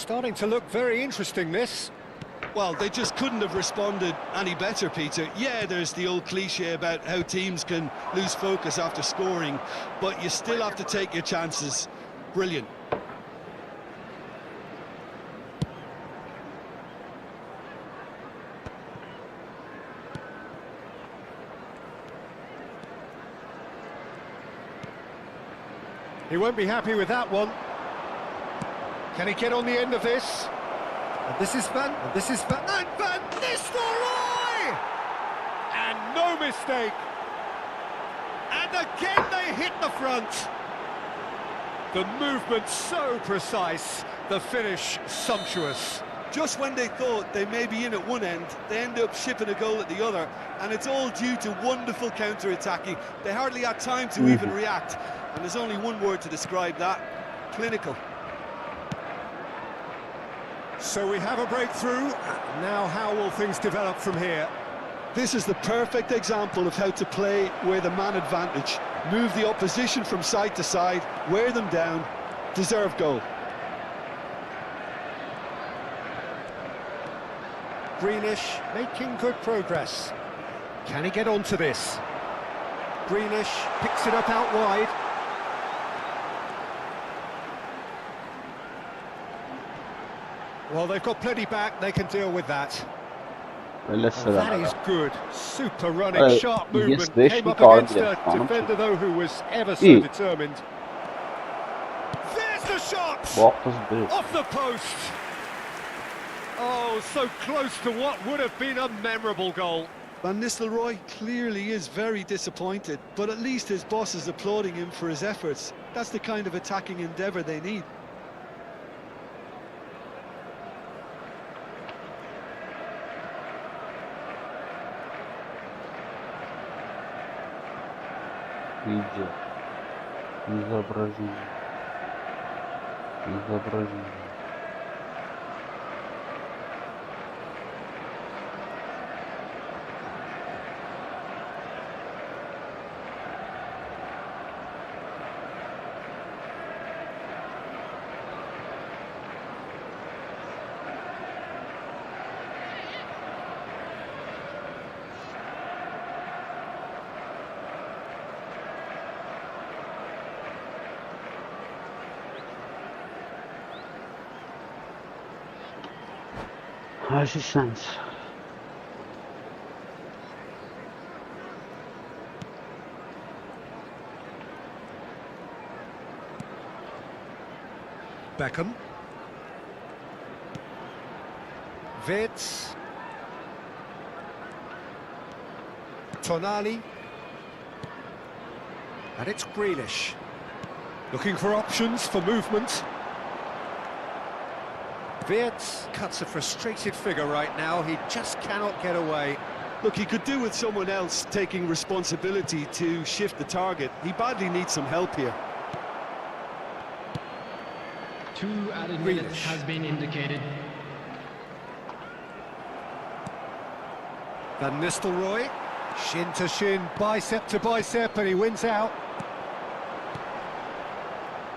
starting to look very interesting, this. Well, they just couldn't have responded any better, Peter. Yeah, there's the old cliche about how teams can lose focus after scoring, but you still have to take your chances. Brilliant. He won't be happy with that one. Can he get on the end of this? And this is Van Nistelrooy! And no mistake. And again they hit the front. The movement so precise, the finish sumptuous. Just when they thought they may be in at one end, they end up shipping a goal at the other, and it's all due to wonderful counter-attacking. They hardly had time to even react, and there's only one word to describe that: clinical. So we have a breakthrough. Now how will things develop from here? This is the perfect example of how to play with a man advantage. Move the opposition from side to side, wear them down, deserve goal. Greenish making good progress. Can he get onto this? Greenish picks it up out wide. Well, they've got plenty back, they can deal with that. That is good. Super running, sharp movement. Came up against a defender, though, who was ever so determined. There's the shot! Off the post! Oh, so close to what would have been a memorable goal. Van Nistelrooy clearly is very disappointed, but at least his boss is applauding him for his efforts. That's the kind of attacking endeavour they need. Изображение. Assistance. Beckham. Vitz. Tonali. And it's Grealish. Looking for options for movement. Wirtz cuts a frustrated figure right now. He just cannot get away. Look, he could do with someone else taking responsibility to shift the target. He badly needs some help here. 2 added minutes has been indicated. Van Nistelrooy, shin to shin, bicep to bicep, and he wins out.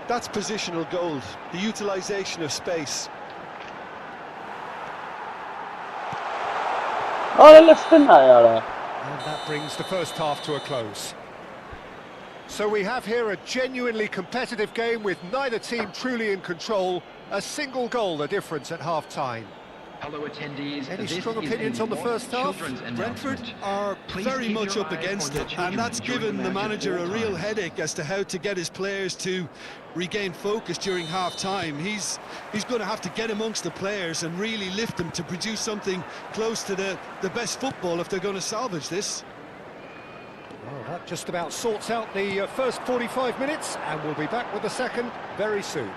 That's positional gold, the utilisation of space. And that brings the first half to a close. So we have here a genuinely competitive game with neither team truly in control. A single goal the difference at half-time. Hello attendees. Any strong opinions on the first half? Brentford are very much up against it, and that's given the manager a real headache as to how to get his players to regain focus during half-time. He's going to have to get amongst the players and really lift them to produce something close to the best football if they're going to salvage this. Well, that just about sorts out the first 45 minutes, and we'll be back with the second very soon.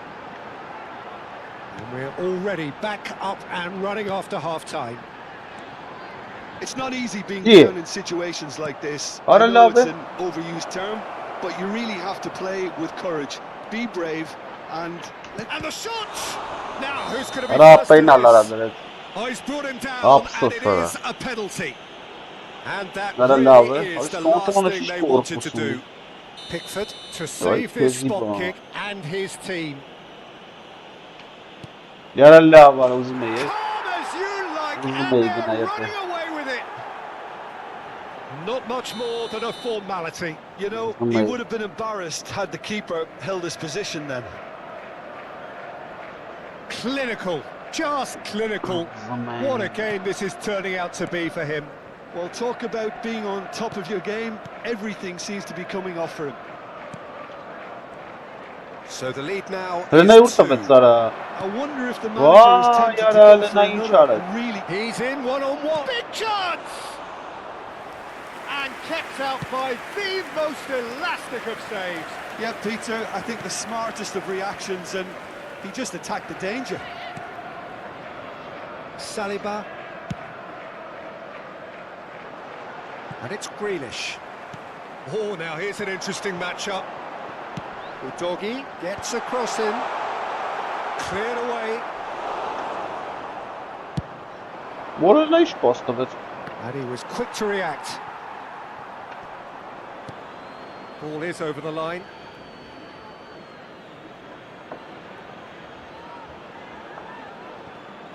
And we're already back up and running after half-time. It's not easy being down in situations like this. I know it's an overused term, but you really have to play with courage. Be brave and the shot! Now, who's going to be first to this? Oh, he's brought him down, and it is a penalty. And that really is the last thing they wanted to do. Pickford to save this spot kick and his team. Yaralla var uzun değil. Calm as you like, Uzun and değil they're yine yapıyor. running away with it. Not much more than a formality. You know, he would have been embarrassed had the keeper held his position then. Clinical, just clinical. What a game this is turning out to be for him. Well, talk about being on top of your game. Everything seems to be coming off for him. So the lead now Trene is vursa 2. Betzara. I wonder if the manager is tempted to go for another really... He's in one-on-one. Big chance! And kept out by the most elastic of saves. Yeah, Peter, I think the smartest of reactions, and he just attacked the danger. Saliba. And it's Grealish. Oh, now here's an interesting matchup. Udogi gets across him. Cleared away. Można iść postawić. And he was quick to react. Ball is over the line.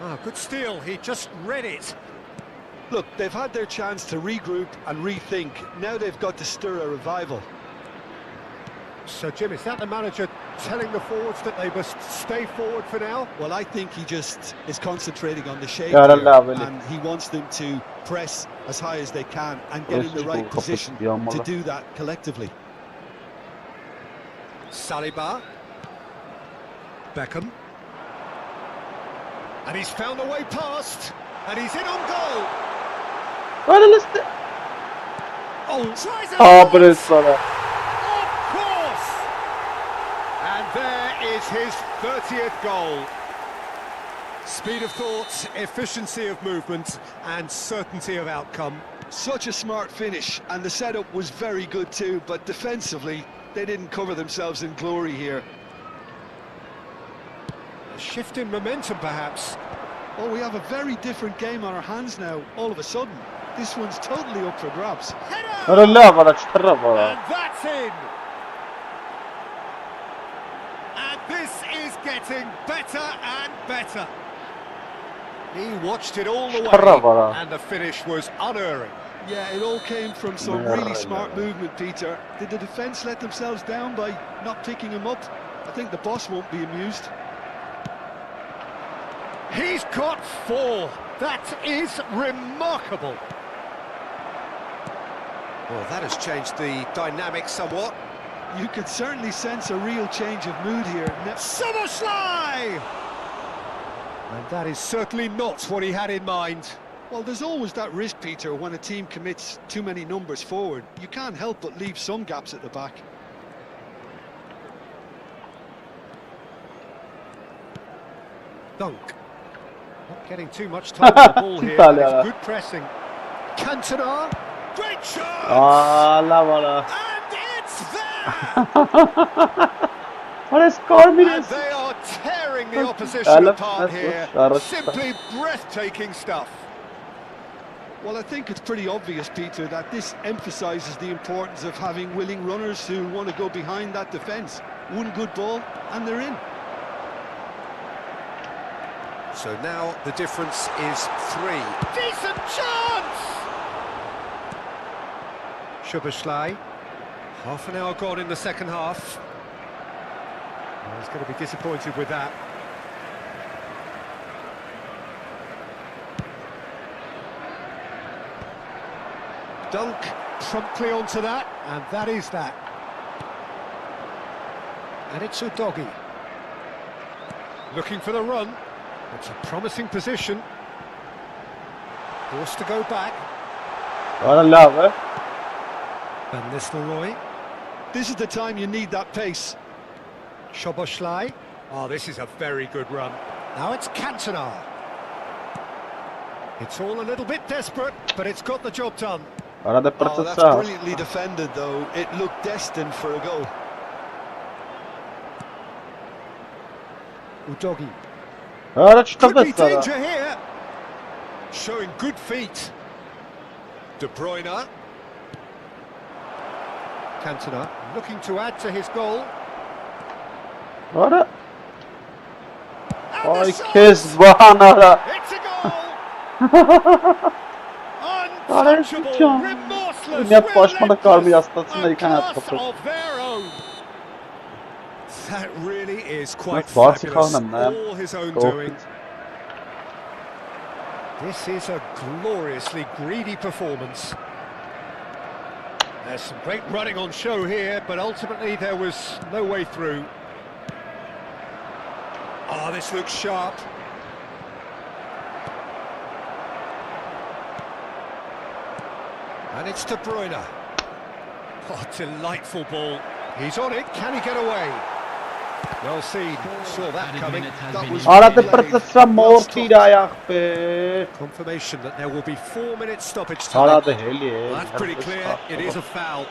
Ah, good steal. He just read it. Look, they've had their chance to regroup and rethink. Now they've got to stir a revival. So, Jim, is that the manager telling the forwards that they must stay forward for now? Well, I think he just is concentrating on the shape Yeah, here, really. and he wants them to press as high as they can and get in the right position to do that collectively. Saliba. Beckham. And he's found a way past. And he's in on goal. Böyle liste. Oh, tries it. Abre sana. Of course. And there is his 30th goal. Speed of thought, efficiency of movement, and certainty of outcome. Such a smart finish, and the setup was very good too, but defensively, they didn't cover themselves in glory here. A shift in momentum, perhaps. Oh, we have a very different game on our hands now, all of a sudden. This one's totally up for grabs. Yaralla var açtırra var. And that's in. And this is getting better and better. He watched it all the way, and the finish was unerring. Yeah, it all came from some really smart movement, Peter. Did the defence let themselves down by not picking him up? I think the boss won't be amused. He's got 4. That is remarkable. Well, that has changed the dynamic somewhat. You could certainly sense a real change of mood here. Szoboszlai! And that is certainly not what he had in mind. Well, there's always that risk, Peter, when a team commits too many numbers forward. You can't help but leave some gaps at the back. Dunk. Not getting too much time on the ball here, but it's good pressing. Cantona, great shot! Allah valla. And it's there! What a score, And they are tearing the opposition apart here. Simply breathtaking stuff. Well, I think it's pretty obvious, Peter, that this emphasises the importance of having willing runners who want to go behind that defence. One good ball, and they're in. So now the difference is 3. Decent chance! Szoboszlai. Half an hour gone in the second half. Well, he's going to be disappointed with that. Dunk promptly onto that, and that is that. And it's Udogi. Looking for the run. It's a promising position. Forced to go back. Yaralla. Van Nistelrooy. This is the time you need that pace. Szoboszlai. Oh, this is a very good run. Now it's Cantona. It's all a little bit desperate, but it's got the job done. Oh, that's brilliantly defended, though. It looked destined for a goal. Udogi. Could be danger here. Showing good feet. De Bruyne. Cantona looking to add to his goal. Ora. Ay kes bana. It's a goal! Untouchable, remorseless, Net başmada karmı relentless, yastasına a yıkan at class kapı. of their own. That really is quite Barsi fabulous, Khan'ım man. all his own Go doing. fit. This is a gloriously greedy performance. There's some great running on show here, but ultimately there was no way through. Oh, this looks sharp. And it's De Bruyne. Oh, delightful ball. He's on it, can he get away? Well seen, saw that coming. That was Arada well played, pırtısa well mortiydi stopped. ayak be. Confirmation that there will be 4 minutes stoppage time. Arada heli. That's pretty clear, it is a foul.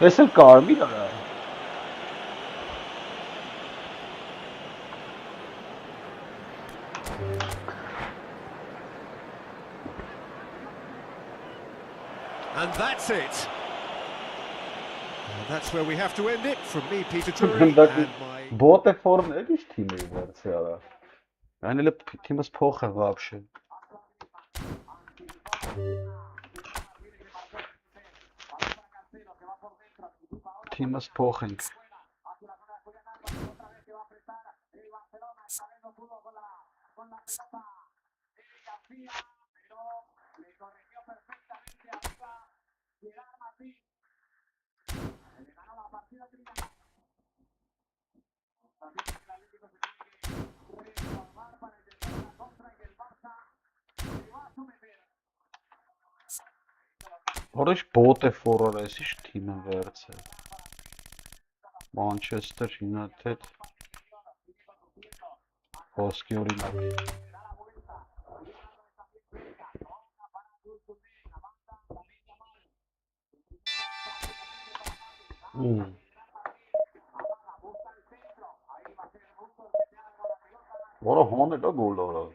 Vesel karmı da. And that's it. And that's where we have to end it. From me, Peter Drury, and my... Bote form edиш timi versi ara. Yani le timas poche вообще. Timas pochen. Orış bote for esiş timi versi. Manchester United. Hoskiorina. Vara han är då gol då.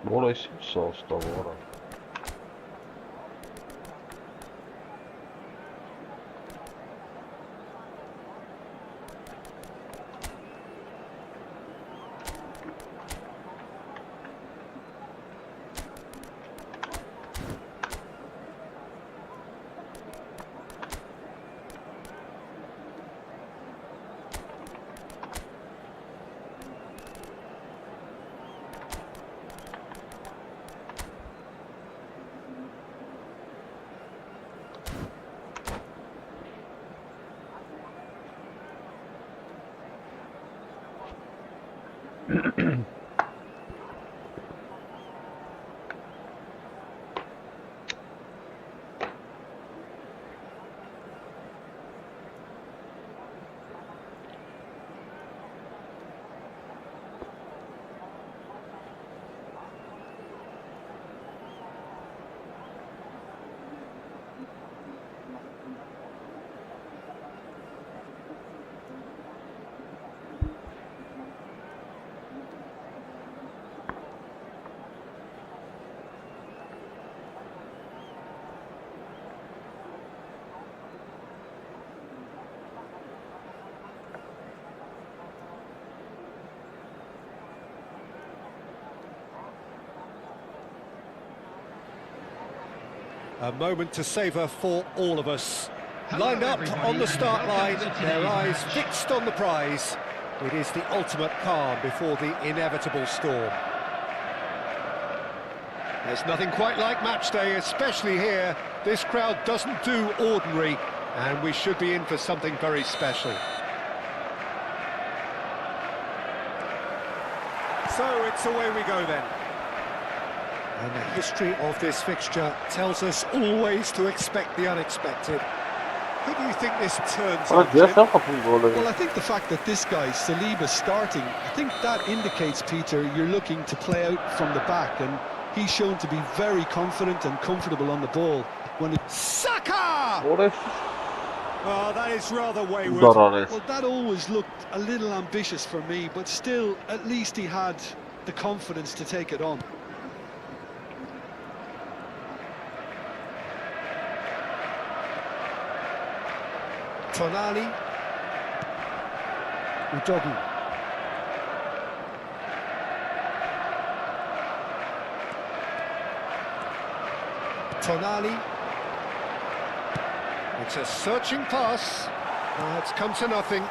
Vara är sista vara. A moment to savour for all of us. Lined up on the start line, their eyes fixed on the prize. It is the ultimate calm before the inevitable storm. There's nothing quite like match day, especially here. This crowd doesn't do ordinary, and we should be in for something very special. So it's away we go then. And the history of this fixture tells us always to expect the unexpected. Who do you think this turns out? Well, I think the fact that this guy, Saliba's starting, I think that indicates, Peter, you're looking to play out from the back, and he's shown to be very confident and comfortable on the ball. When Saka! Oh, that is rather wayward. Well, that always looked a little ambitious for me, but still, at least he had the confidence to take it on. Tonali. Udogu. Tonali. It's a searching pass. It's come to nothing.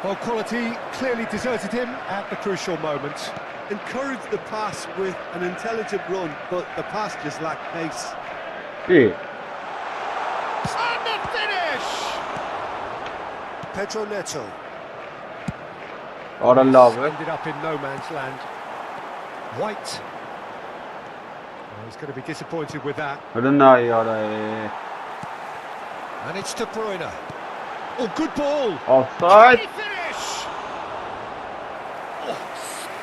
Well, quality clearly deserted him at the crucial moment. Encouraged the pass with an intelligent run, but the pass just lacked pace. Yeah. And the finish! Pedro Neto. Oh, I love it. Ended up in no man's land. White. Oh, he's going to be disappointed with that. I don't know, yeah. And it's De Bruyne. Oh, good ball. Offside. Can he finish? Oh,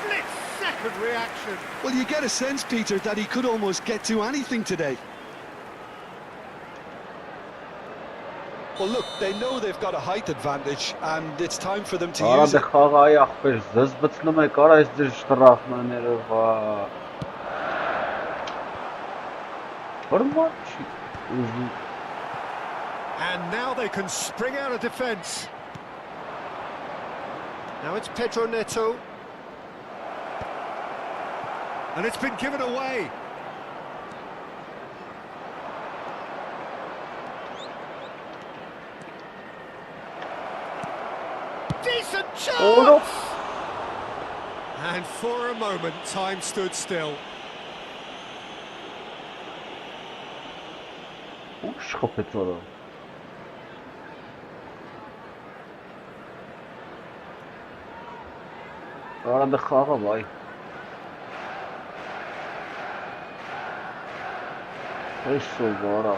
split-second reaction. Well, you get a sense, Peter, that he could almost get to anything today. Well, look, they know they've got a height advantage, and it's time for them to use it. And now they can spring out of defence. Now it's Pedro Neto. And it's been given away. Decent chance! Oh, no. And for a moment, time stood still. Arada xağa vay. Eşo vara.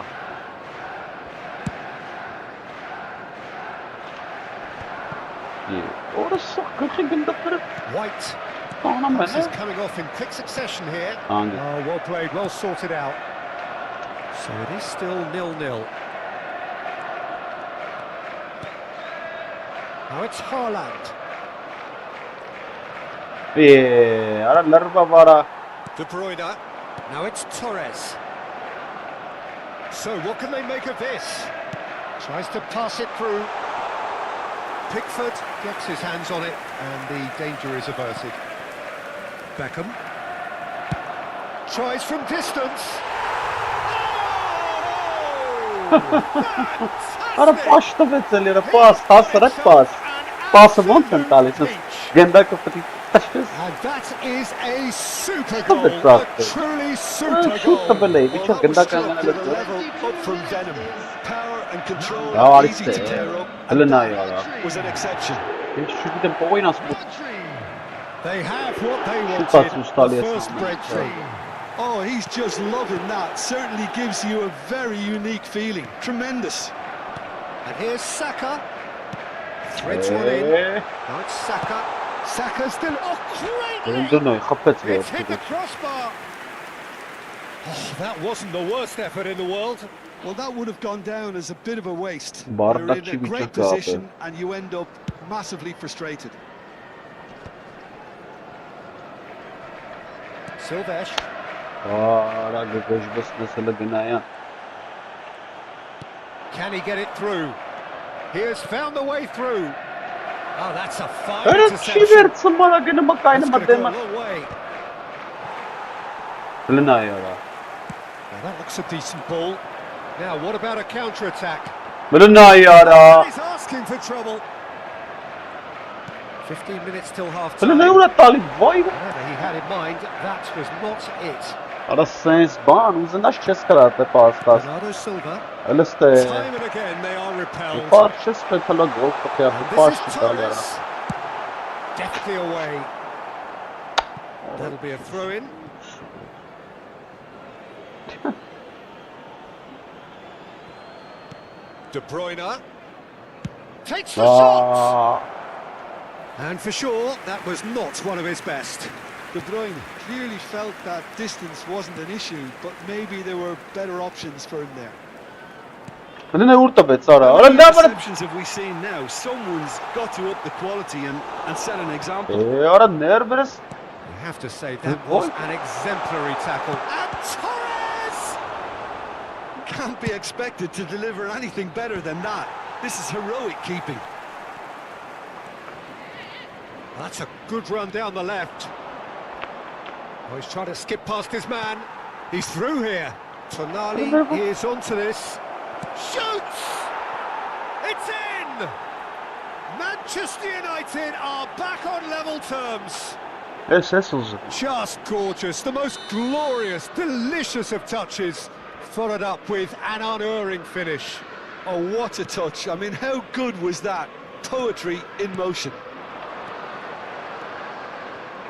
Orası kötü günde kırık. White. Anam This is ben. coming off in quick succession here. Hangi? Oh, well played, well sorted out. So it is still 0-0. Now it's Haaland. Aralar vara. De Bruyne. Now it's Torres. So what can they make of this? Tries to pass it through. Pickford gets his hands on it and the danger is averted. Beckham. Tries from distance. Ara başta vecelere pas, tasarak pas. Pası montan talisiniz. Genda kapatı. And that is a super goal, a truly super Shoot the goal. belay. Bir çok genda kanına Level level. up from Venom. Power and control, Ya easy to işte. tear up. Elena ya. Was an exception. Şu bir de boy nasıl bu? They have what they Shoot wanted, atmış the taliyesi. first breakthrough. Oh, he's just loving that. Certainly gives you a very unique feeling. Tremendous. And here's Saka. Threads one in. Now it's Saka. Saka still. Oh, great! Don't know. Kapet It's hit the crossbar. Oh, that wasn't the worst effort in the world. Well, that would have gone down as a bit of a waste. Bardakçı You're in a bir great çocuk abi. position and you end up massively frustrated. Silvesh. Ara göz bas mesela binaya. Can he get it through? He has found the way through. Oh, that's a fine Öyle interception. çivertsin bana gene bak aynı That's going to go a madde. long way. Elena ya. Well, that looks a decent ball. Now, what about a counter-attack? He's asking for trouble. 15 minutes till half-time. Whatever he had in mind, that was not it. Bernardo Silva. Time and again they are repelled. This is Torres. Deftly away. That'll be a throw-in. De Bruyne takes the shot, and for sure that was not one of his best. De Bruyne clearly felt that distance wasn't an issue, but maybe there were better options for him there. How many interceptions have we seen now? Someone's got to up the quality and set an example. You have to say that was an exemplary tackle. And Torres! Can't be expected to deliver anything better than that. This is heroic keeping. That's a good run down the left. Oh, he's trying to skip past his man. He's through here. Tonali is onto this. Shoots! It's in! Manchester United are back on level terms. Just gorgeous. The most glorious, delicious of touches. Followed up with an unerring finish. Oh, what a touch. I mean, how good was that? Poetry in motion.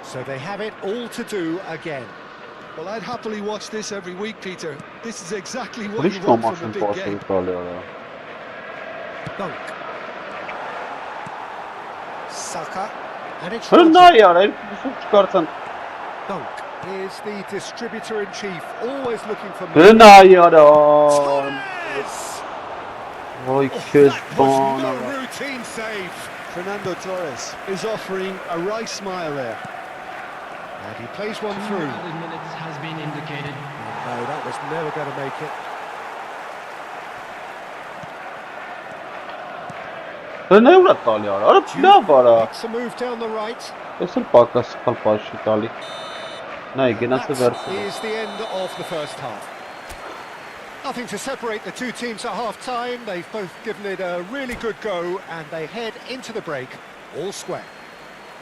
So they have it all to do again. Well, I'd happily watch this every week, Peter. This is exactly what you want from a big game. Dunk. Saka. And it's Dunk is the distributor-in-chief, always looking for money. Torres! Oh, that was no routine save. Fernando Torres is offering a right smile there. And he plays one through. Minutes has been indicated. No, that was never going to make it. Makes a move down the right. That is the end of the first half. Nothing to separate the two teams at half-time. They've both given it a really good go, and they head into the break all square.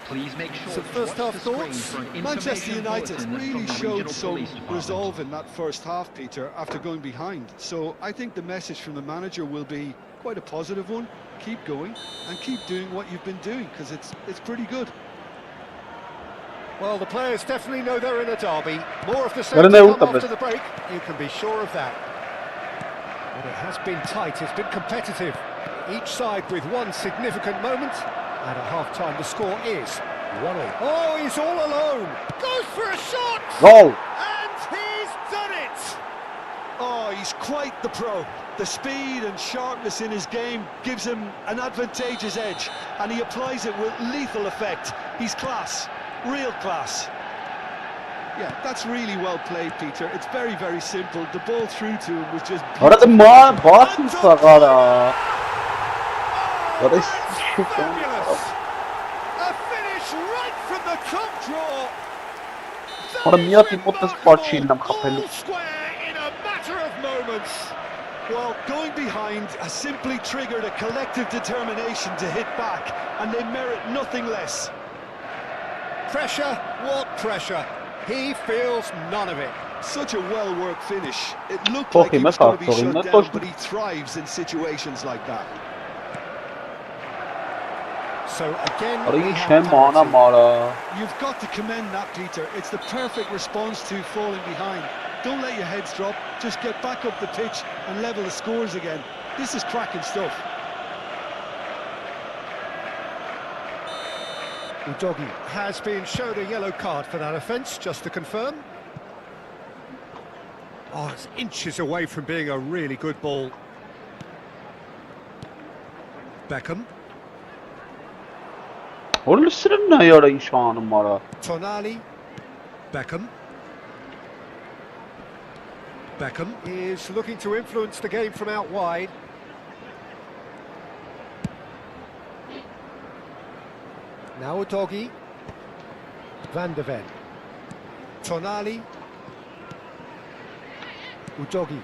Please make sure Some first half thoughts. Manchester United really showed some resolve in that first half, Peter, after going behind. So I think the message from the manager will be quite a positive one. Keep going and keep doing what you've been doing, because it's pretty good. Well, the players definitely know they're in a derby. More of the same to come after the break, you can be sure of that. But it has been tight, it's been competitive. Each side with one significant moment. And at half-time, the score is 1-1. Oh, he's all alone. Goes for a shot. Goal. And he's done it. Oh, he's quite the pro. The speed and sharpness in his game gives him an advantageous edge, and he applies it with lethal effect. He's class, real class. Yeah, that's really well played, Peter. It's very, very simple. The ball through to him was just beautiful. Fabulous! A finish right from the top draw. All square in a matter of moments. Well, going behind has simply triggered a collective determination to hit back, and they merit nothing less. Pressure? What pressure? He feels none of it. Such a well-worked finish. It looked like he was going to be shut down, but he thrives in situations like that. So again, you've got to commend that, Peter. It's the perfect response to falling behind. Don't let your heads drop. Just get back up the pitch and level the scores again. This is cracking stuff. Udogie has been shown a yellow card for that offence, just to confirm. Oh, it's inches away from being a really good ball. Beckham. Tonali. Beckham. Beckham is looking to influence the game from out wide. Now Udogie. Van de Ven. Tonali. Udogi.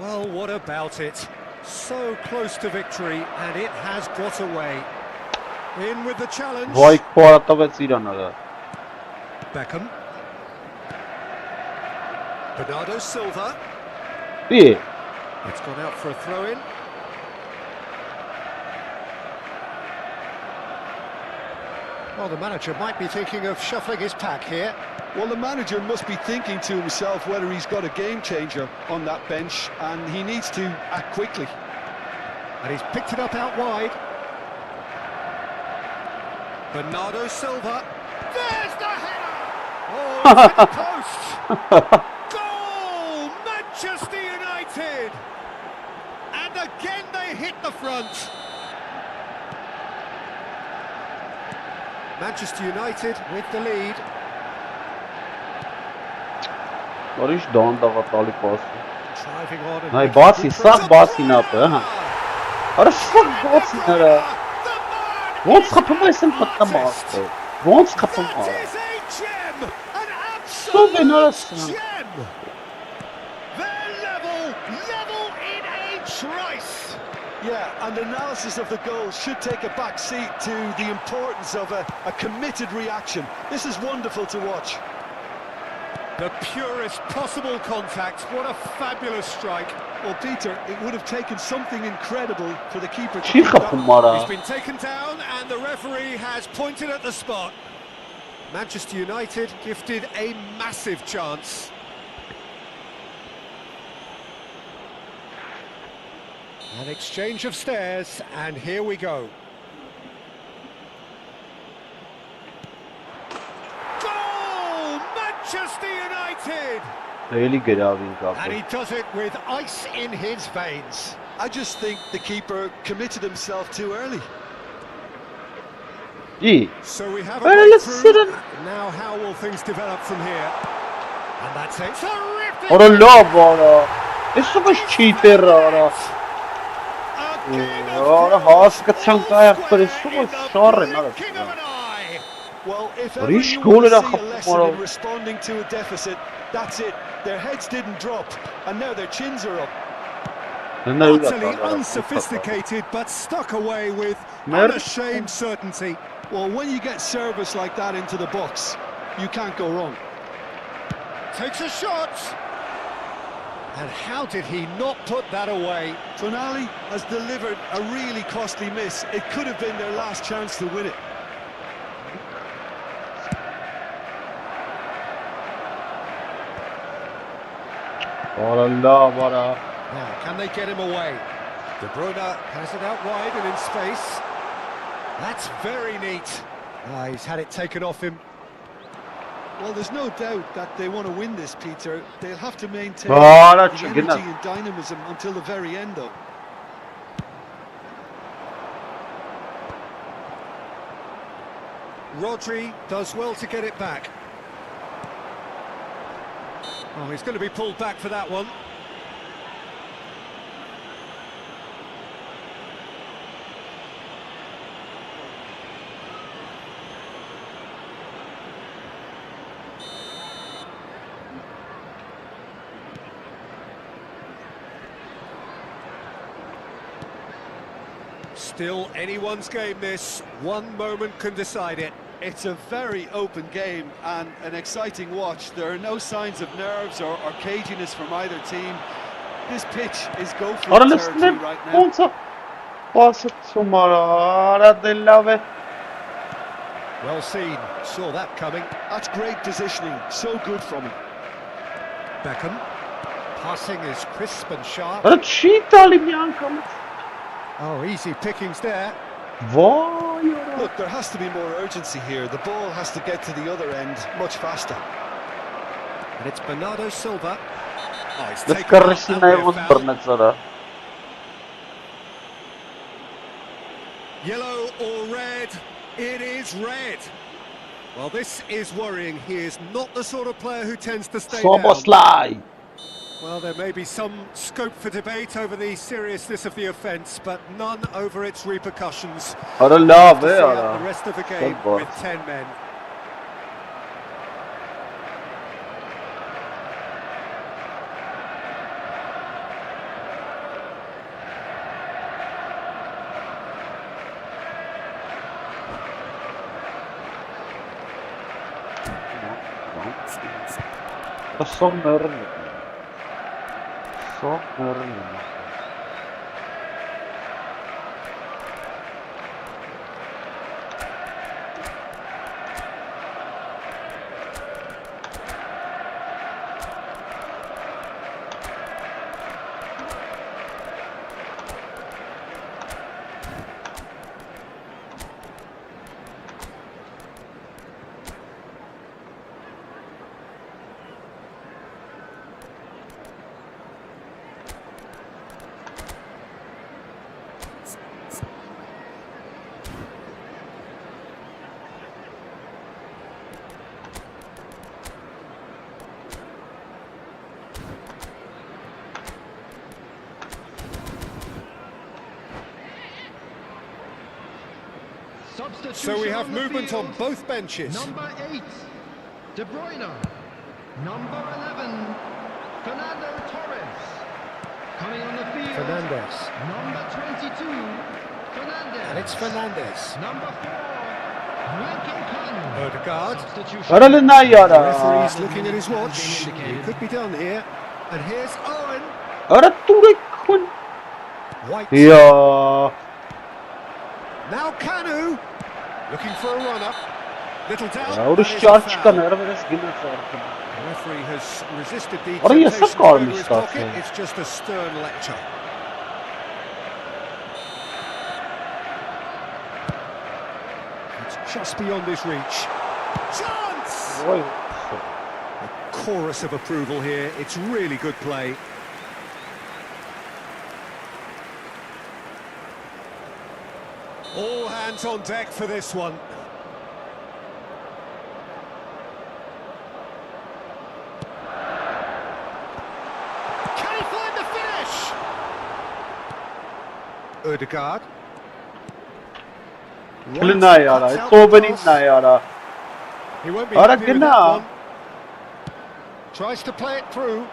Well, what about it? So close to victory, and it has got away. In with the challenge. Vay kuartavec İran'a. Beckham. Bernardo Silva. İyi. It's gone out for a throw-in. Well, the manager might be thinking of shuffling his pack here. Well, the manager must be thinking to himself whether he's got a game changer on that bench, and he needs to act quickly. And he's picked it up out wide. Bernardo Silva. There's the header! Oh, it's hit the post! Goal! Manchester United! And again they hit the front. Manchester United with the lead. Barış Doğan da hatalı pas. Driving on and Hay making basi good sağ progress. basi ne yapıyor ha? Ara sağ basi nere? Won't kapımı sen patlamaz. Won't kapımı. That is a gem! An So absolute neresi? gem! They're level in a trice! Yeah, and analysis of the goal should take a back seat to the importance of a committed reaction. This is wonderful to watch. The purest possible contact. What a fabulous strike. Well, Peter, it would have taken something incredible for the keeper to Çiğ pick up. kapımara. He's been taken down and the referee has pointed at the spot. Manchester United gifted a massive chance. An exchange of stares, and here we go. Goal! Manchester United! Really good abi And he does it with ice in his veins. I just think the keeper committed himself too early. İyi. So we have a Öyle breakthrough. sırın. Now how will things develop from here? And that's it. Terrific! Ora la bara. Isso was cheater ora. A game of Ora thrills. haska çanka ayakları isso In was the sorry blinking of an eye. Well, if But ever he's you scored want it to a see a couple lesson more. in responding to a deficit, that's it. Their heads didn't drop, and now their chins are up. Utterly unsophisticated, but stuck away with Mer- unashamed certainty. Well, when you get service like that into the box, you can't go wrong. Takes a shot. And how did he not put that away? Tonali has delivered a really costly miss. It could have been their last chance to win it. Ora la bara. Now, can they get him away? De Bruyne has it out wide and in space. That's very neat. Ah, he's had it taken off him. Well, there's no doubt that they want to win this, Peter. They'll have to maintain Ora the çıkın. energy and dynamism until the very end, though. Rodri does well to get it back. Oh, he's going to be pulled back for that one. Still anyone's game this. One moment can decide it. It's a very open game and an exciting watch. There are no signs of nerves or caginess from either team. This pitch is go-for Ora territory listen. right now. Ponta. Passa tomara. Ora della ve. Well seen. Saw that coming. That's great positioning. So good from him. Beckham. Passing is crisp and sharp. Ora cheetah bianca. Oh, easy pickings there. Vay ora. Look, there has to be more urgency here. The ball has to get to the other end much faster. And it's Bernardo Silva. Oh, he's Let's taken carry out and na we're was fouled. Bernardo. Yellow or red? It is red. Well, this is worrying. He is not the sort of player who tends to stay down. Soboslaj. Well, there may be some scope for debate over the seriousness of the offence, but none over its repercussions. Ora la To ve see out ora. the rest of the game Good with 10 men. Ցանկացողներ։ Ցանկացողներ։ So we have movement on both benches. Number 8, De Bruyne. Number 11, Fernando Torres. Coming on the field, Fernandes. number 22, Fernandes. And it's Fernandes. Number 4, Odegaard. substitution. Արալնա The յարա։ referee's looking at his watch. It could be done here. And here's Owen. Արա տուրեքուն։ White. Յա։ Now Kanu. Looking for a run-up. Little doubt. Ուրիշ that is a ճար foul. չկա ներվերս գնաց արքան։ The referee has resisted the Ora, ես temptation to սա go to կարմիր his pocket. ստացել։ It's just a stern lecture. It's just beyond his reach. Chance! Ոյ։ A chorus of approval here. It's really good play. All hands on deck for this one. Can he find the finish? Odegaard. Քլնա յարա, ծովենիննա յարա։ He won't be Ara happy with that gna. one. Tries to play it through.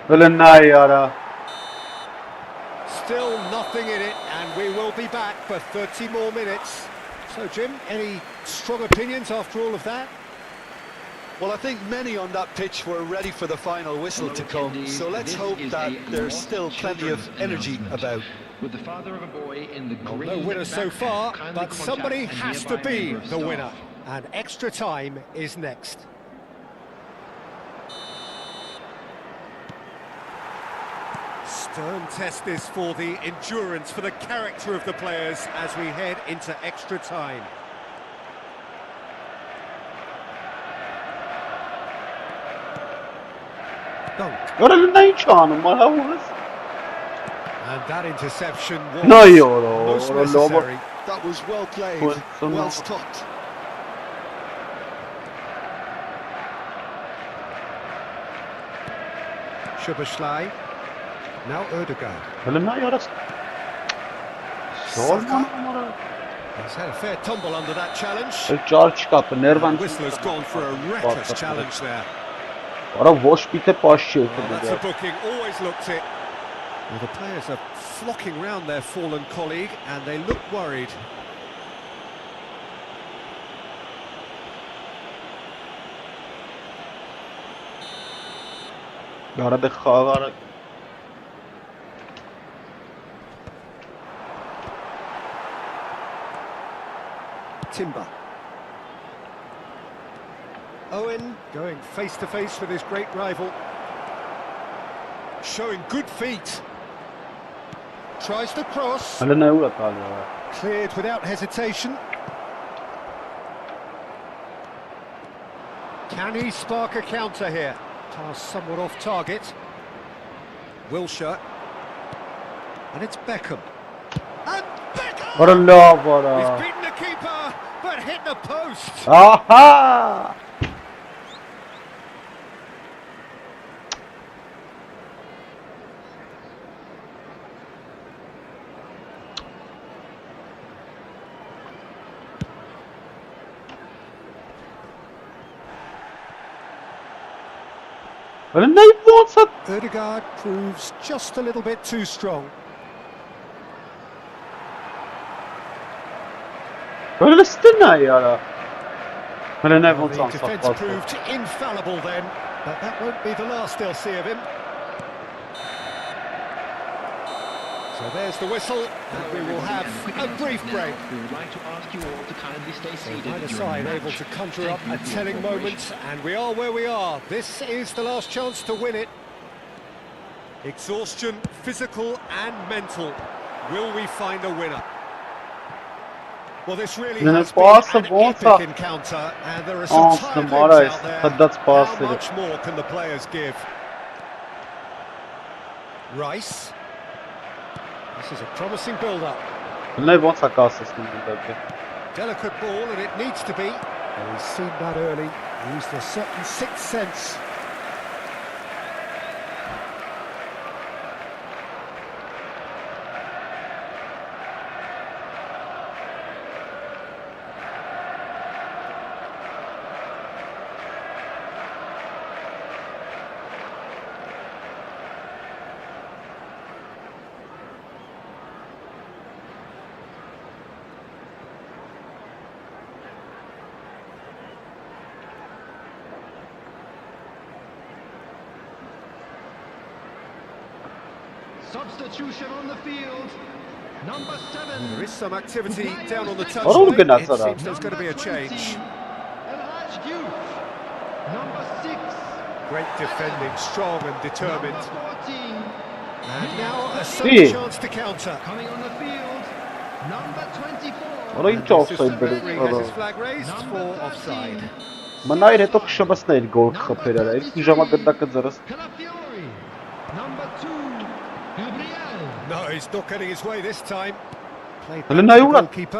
Քլնա յարա։ Still nothing in it, and we will be back for 30 more minutes. So, Jim, any strong opinions after all of that? Well, I think many on that pitch were ready for the final whistle to come, so let's hope that there's still plenty of energy about. With the father of a boy in the green No winner so backpack, far, kindly but contact somebody a has to nearby be member of the staff. winner. And extra time is next. Stern test this for the endurance, for the character of the players as we head into extra time. Dunk. Արալնա ինչ անում, արավուրս։ And that interception was No, յորո, most ora necessary. That was well played, Well, so well now- stopped. Szoboszlai. Now Odegaard. Քլնա յարա։ Սորման արա։ He's had a fair tumble under that challenge. Ճար չկա, ներվան։ The whistler's gone for a reckless challenge there. Արա ոչ պիտե պաշի Well, that's a է։ booking, always looked it. Well, the players are flocking round their fallen colleague and they look worried. Արա դե խաղարը։ Timber. Owen going face to face with his great rival. Showing good feet. Tries to cross. Քլնա ուրա տալի։ Cleared without hesitation. Can he spark a counter here? Pass somewhat off target. Wilshere. And it's Beckham. And Beckham! Արա լավ արա։ He's beaten the keeper, but hit the post. Ահա։ Քլնա ոնց է։ Odegaard proves just a little bit too strong. Palestina yara. The defence proved infallible then, but that won't be the last they'll see of him. So there's the whistle, and we will have a brief break. We would like to ask you all to kindly stay seated. Neither side able to conjure up a telling moment, and we are where we are. This is the last chance to win it. Exhaustion, physical and mental. Will we find a winner? Well, this really has been an epic encounter, and there are some tired limbs out there. How much more can the players give? Rice. This is a promising build-up. Delicate ball, and it needs to be. Well, he's seen that early. Used a certain sixth sense. Substitution on the field. Number 7. There is some activity down on the touchline. It seems there's going to be a change. Number 6. Great defending, strong and determined. Number 14. And now a sudden chance to counter. Coming on the field. Number 24. The referee has his flag raised for offside. Calafiori. Number 2. Gabriel. No, he's not getting his way this time. Played back to the goalkeeper.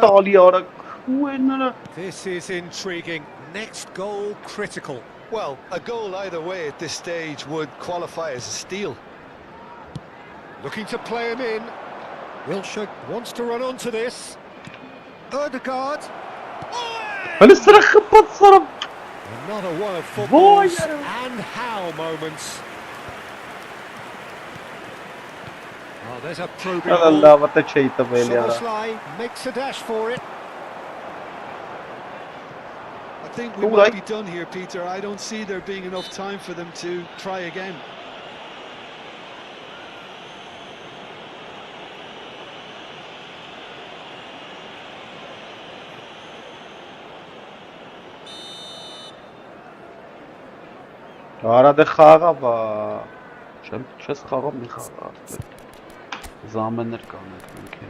This is intriguing. Next goal critical. Well, a goal either way at this stage would qualify as a steal. Looking to play him in. Wilshere wants to run onto this. Ødegaard. Another one of football's and how moments. Oh, there's a probing ball. Soboslai makes a dash for it. I think we might be done here, Peter. I don't see there being enough time for them to try again. Arada խաղա, չես խաղում մի խաղա, զամեններ կանենք մենք է,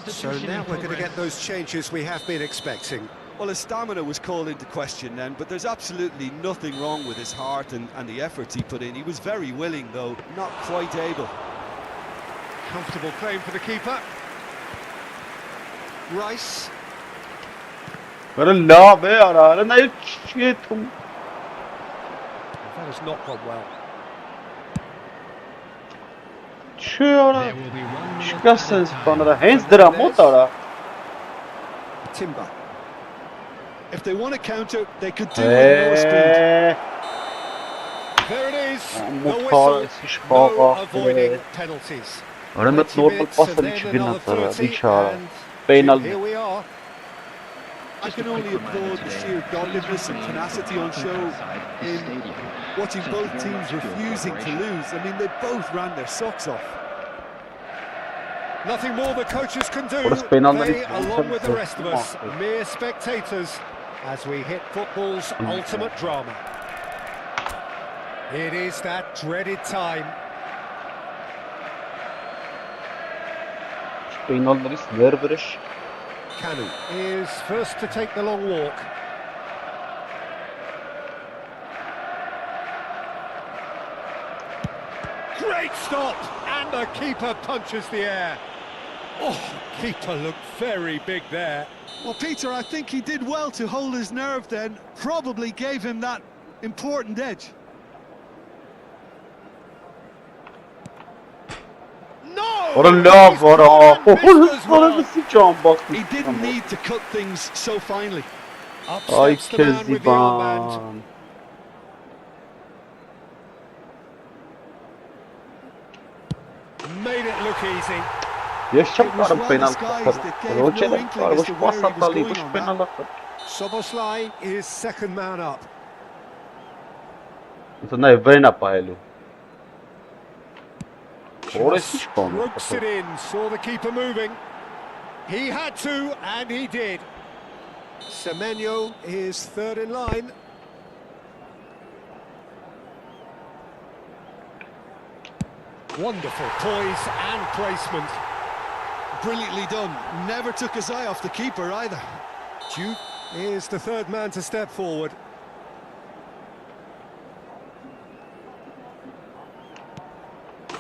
So now we're going to get those changes we have been expecting. Well, his stamina was called into question then, but there's absolutely nothing wrong with his heart and the efforts he put in. He was very willing, though, not quite able. Comfortable claim for the keeper. Rice. That has not gone well. Timber. If they want to counter, they could do it with more speed. There it is, the whistle, no avoiding penalties. 20 minutes and then another 30, and here we are. I can only applaud the sheer doggedness and tenacity on show in watching both teams refusing to lose. I mean, they both ran their socks off. Nothing more the coaches can do. They, along with the rest of us, mere spectators, as we hit football's ultimate drama. It is that dreaded time. Kanu is first to take the long walk. Great stop! And the keeper punches the air. Oh, keeper looked very big there. Well, Peter, I think he did well to hold his nerve then. Probably gave him that important edge. No! What a love, what a... He didn't need to cut things so finely. Up Ay steps the man with the armband. Keziban. Made it look easy. Yaşamlarım penal katarı. Roçeler var, boş pasatali, boş penal atar. Soboslai is second man up. Это на Эврена Пайлю. Just ropes it in, saw the keeper moving. He had to, and he did. Semenyo is third in line. Wonderful poise and placement. Brilliantly done. Never took his eye off the keeper either. Duke is the third man to step forward.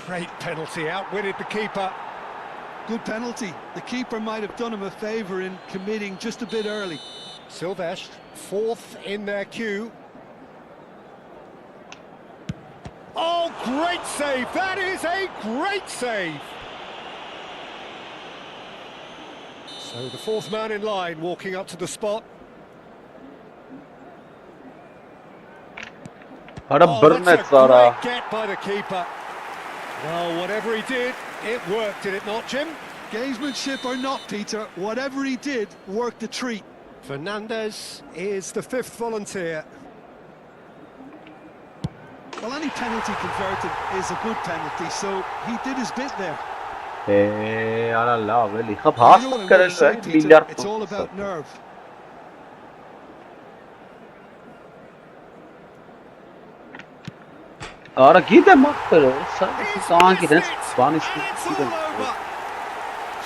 Great penalty, outwitted the keeper. Good penalty. The keeper might have done him a favour in committing just a bit early. Silvestre, fourth in their queue. Oh, great save! That is a great save! So the fourth man in line walking up to the spot. Hara Oh, that's Burnett a Zara. great get by the keeper. Well, whatever he did, it worked, did it not, Jim? Gamesmanship or not, Peter, whatever he did worked a treat. Fernandez is the fifth volunteer. Well, any penalty converted is a good penalty, so he did his bit there. Ara la veli. Hab You know what hasat I'm gonna karel say, ve Peter? milyar. It's all about nerve. Ara gide maktır. Sen He's sana missed giden it, Spanish and it's giden. all over.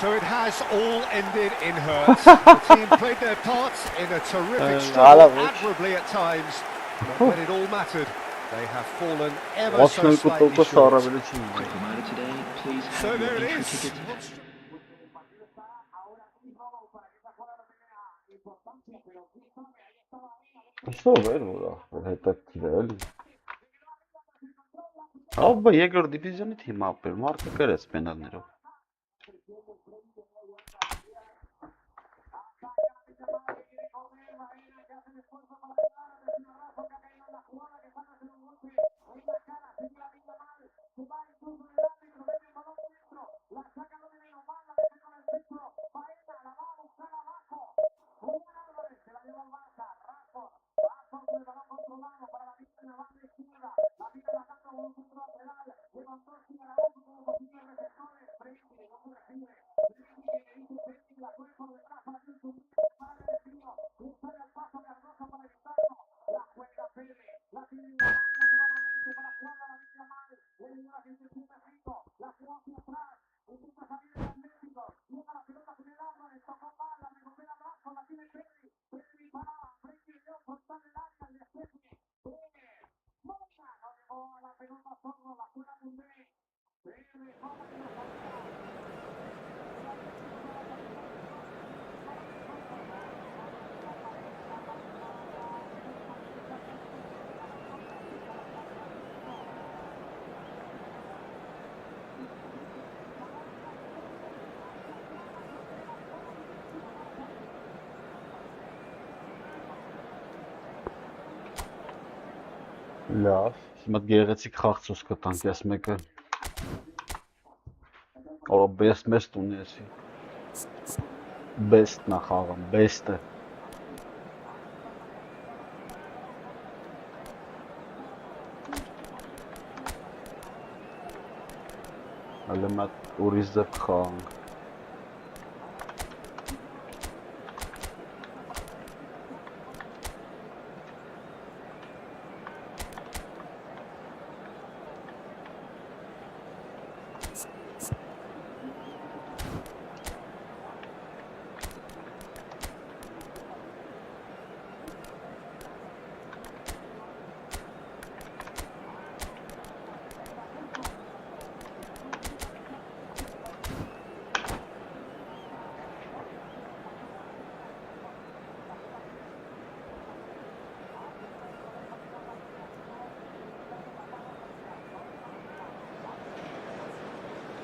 So it has all ended in hurt. The team played their parts in a terrific struggle, admirably at times, but when it all mattered, they have fallen ever so Osman slightly Kutlu'da sonra short. böyle çizdi. Reminder today, please So have your there it entry is. ticket. Что верно, да. Это реально. Աբա երկրորդ դիվիզիոնի թիմ ապեր, մարդը կրեց պենալներով։ Լավ, հիմա գեղեցիկ խաղցոս կտանք ես մեկը։ Օր best ունի էսի։ Best նա խաղան, best-ը։ Հələ մատ ուրիշ ձև խաղանք։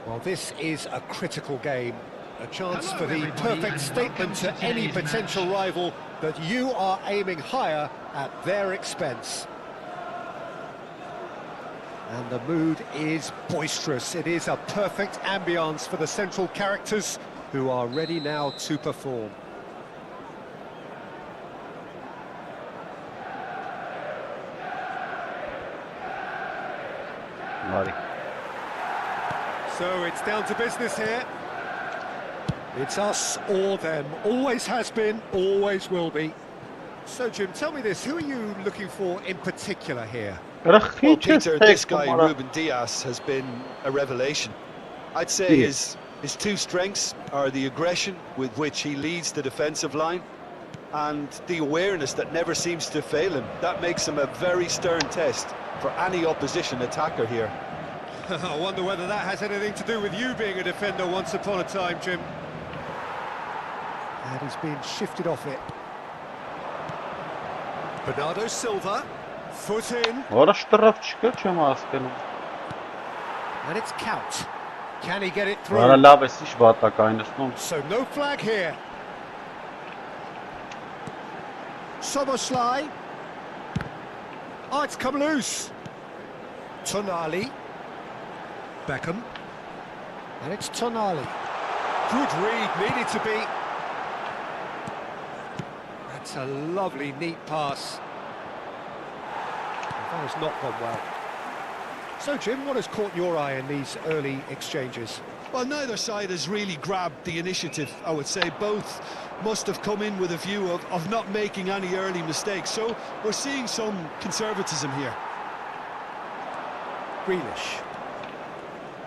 Well, this is a critical game. A chance for the perfect statement to any potential rival that you are aiming higher at their expense. And the mood is boisterous. It is a perfect ambience for the central characters who are ready now to perform. So it's down to business here. It's us or them. Always has been, always will be. So, Jim, tell me this. Who are you looking for in particular here? Well, Peter, this guy, Ruben Dias, has been a revelation. I'd say his two strengths are the aggression with which he leads the defensive line and the awareness that never seems to fail him. That makes him a very stern test for any opposition attacker here. I wonder whether that has anything to do with you being a defender once upon a time, Jim. And he's been shifted off it. Bernardo Silva, foot in. And it's Count. Can he get it through? So no flag here. Soboslai. Oh, it's come loose. Tonali. Beckham. And it's Tonali. Good read, needed to be. That's a lovely, neat pass. That has not gone well. So, Jim, what has caught your eye in these early exchanges? Well, neither side has really grabbed the initiative, I would say. Both must have come in with a view of not making any early mistakes. So we're seeing some conservatism here. Grealish.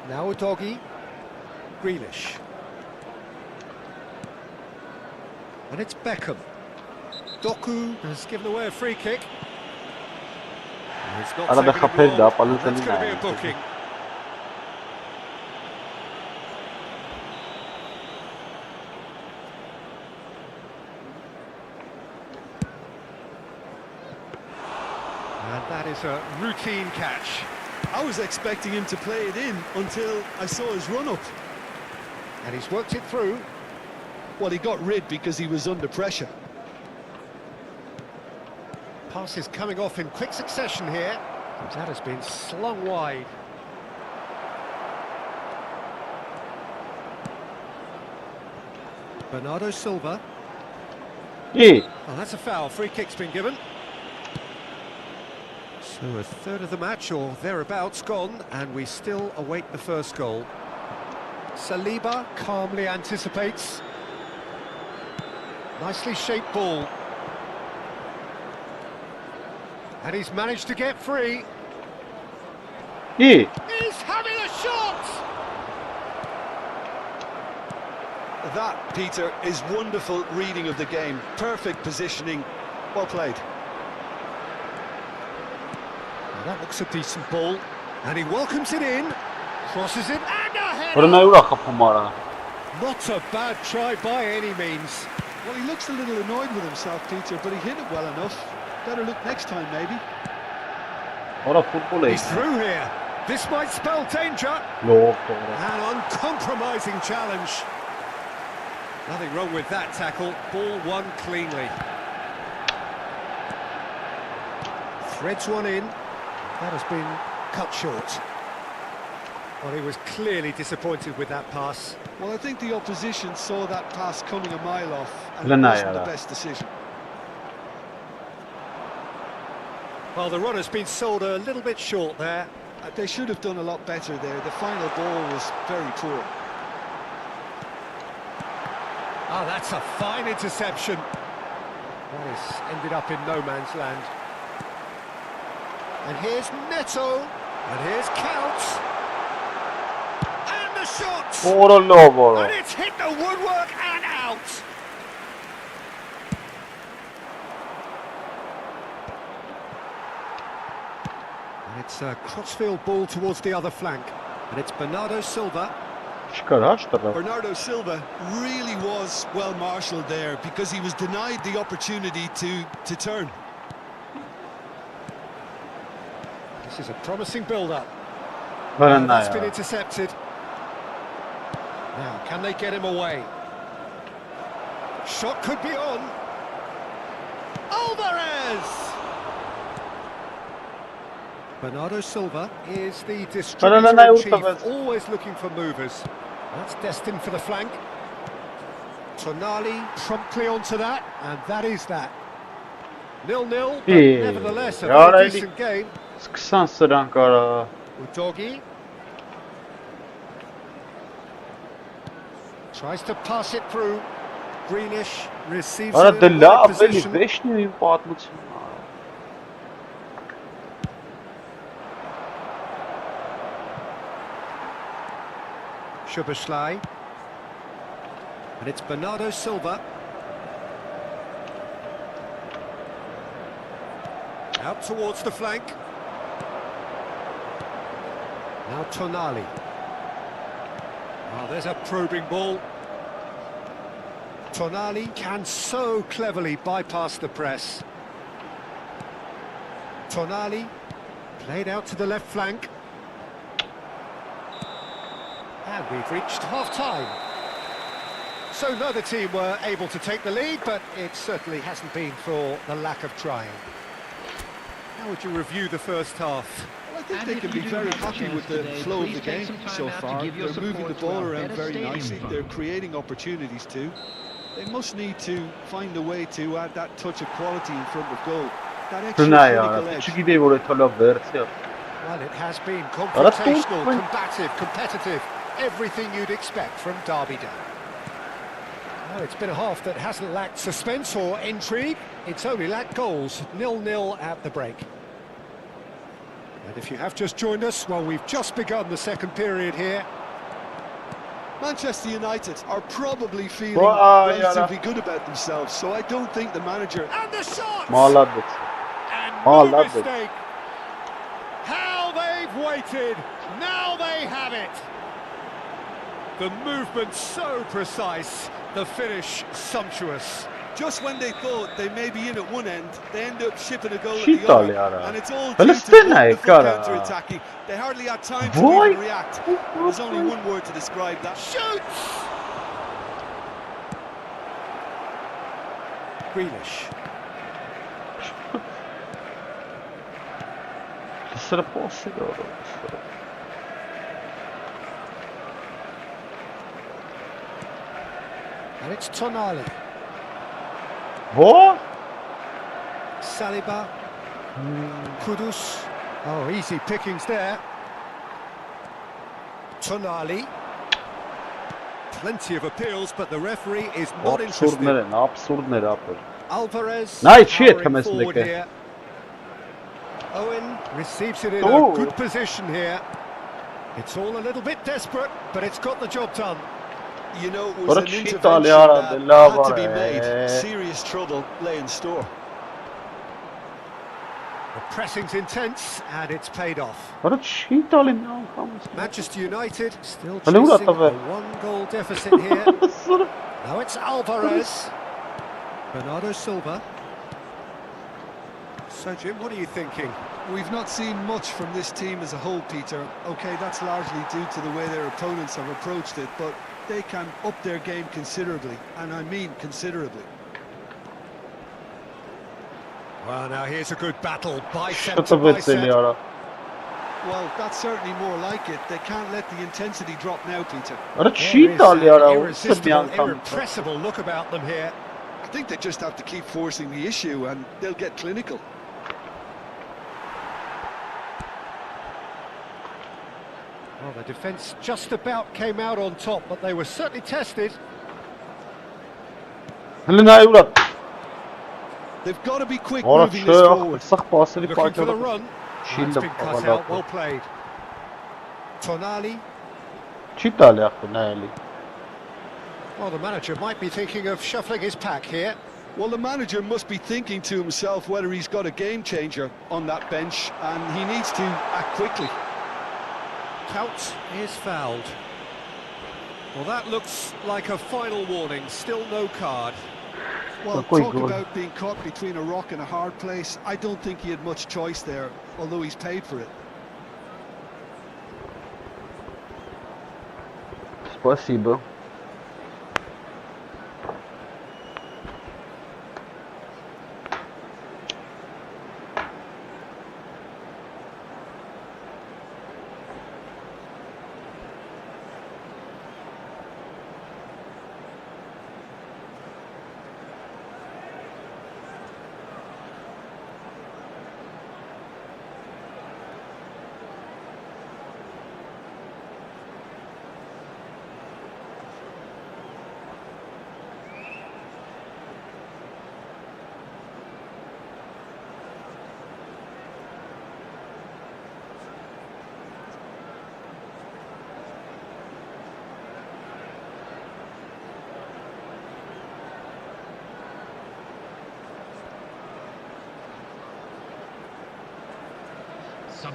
Now a doggy. Grealish. And it's Beckham. Doku has given away a free kick. It's not taken him long. That's going to be a booking. And that is a routine catch. I was expecting him to play it in until I saw his run-up. And he's worked it through. Well, he got rid because he was under pressure. Passes coming off in quick succession here. That has been slung wide. Bernardo Silva. Oh, that's a foul. Free kick's been given. So a third of the match or thereabouts gone, and we still await the first goal. Saliba calmly anticipates. Nicely shaped ball. And he's managed to get free. He's having a shot! That, Peter, is wonderful reading of the game. Perfect positioning. Well played. Well, that looks a decent ball. And he welcomes it in. Crosses it and a header! Not a bad try by any means. Well, he looks a little annoyed with himself, Peter, but he hit it well enough. Better look next time, maybe. He's through here. This might spell danger. An uncompromising challenge. Nothing wrong with that tackle. Ball won cleanly. Threads one in. That has been cut short. Well, he was clearly disappointed with that pass. Well, I think the opposition saw that pass coming a mile off, and it wasn't the best decision. Well, the runner's been sold a little bit short there. They should have done a lot better there. The final ball was very poor. Oh, that's a fine interception. That has ended up in no man's land. And here's Neto. And here's Count. And the shot! And it's hit the woodwork and out. And it's a crossfield ball towards the other flank. And it's Bernardo Silva. Bernardo Silva really was well marshalled there because he was denied the opportunity to turn. This is a promising build-up. That's been intercepted. Now, can they get him away? Shot could be on. Alvarez! Bernardo Silva is the distributor-in-chief, always looking for movers. That's destined for the flank. Tonali promptly onto that, and that is that. 0-0, but nevertheless a very decent game. Udogi tries to pass it through. Greenish receives it in the position. Szoboszlai. And it's Bernardo Silva. Out towards the flank. Now Tonali. Oh, there's a probing ball. Tonali can so cleverly bypass the press. Tonali played out to the left flank. And we've reached half-time. So neither team were able to take the lead, but it certainly hasn't been for the lack of trying. How would you review the first half? Well, I think they can be very happy with the flow of the game so far. They're moving the ball around very nicely. They're creating opportunities too. They must need to find a way to add that touch of quality in front of goal. That extra clinical edge. Well, it has been confrontational, combative, competitive. Everything you'd expect from Derby Day. Well, it's been a half that hasn't lacked suspense or intrigue. It's only lacked goals. 0-0 at the break. And if you have just joined us, well, we've just begun the second period here. Manchester United are probably feeling relatively good about themselves, so I don't think the manager... And the shot! And no mistake. How they've waited. Now they have it. The movement so precise, the finish sumptuous. Just when they thought they may be in at one end, they end up shipping a goal at the other. And it's all due to wonderful counter-attacking. They hardly had time to even react. There's only one word to describe that. Shoots! Greenish. And it's Tonali. What? Saliba. Kudus. Oh, easy pickings there. Tonali. Plenty of appeals, but the referee is not interested. Alvarez. Nice shit, forward here. Owen receives it in a good position here. It's all a little bit desperate, but it's got the job done. You know, it was an intervention that had to be made. Serious trouble lay in store. The pressing's intense, and it's paid off. Manchester United still chasing a one-goal deficit here. Now it's Alvarez. Bernardo Silva. So, Jim, what are you thinking? We've not seen much from this team as a whole, Peter. OK, that's largely due to the way their opponents have approached it, but they can up their game considerably, and I mean considerably. Well, now here's a good battle, bicep to bicep. Well, that's certainly more like it. They can't let the intensity drop now, Peter. Irresistible, irrepressible look about them here. I think they just have to keep forcing the issue, and they'll get clinical. Well, the defence just about came out on top, but they were certainly tested. They've got to be quick moving this forward. Looking for the run. That's been cut out, well played. Tonali. Well, the manager might be thinking of shuffling his pack here. Well, the manager must be thinking to himself whether he's got a game changer on that bench, and he needs to act quickly. Count is fouled. Well, that looks like a final warning. Still no card. Well, talk about being caught between a rock and a hard place. I don't think he had much choice there, although he's paid for it. Спасибо.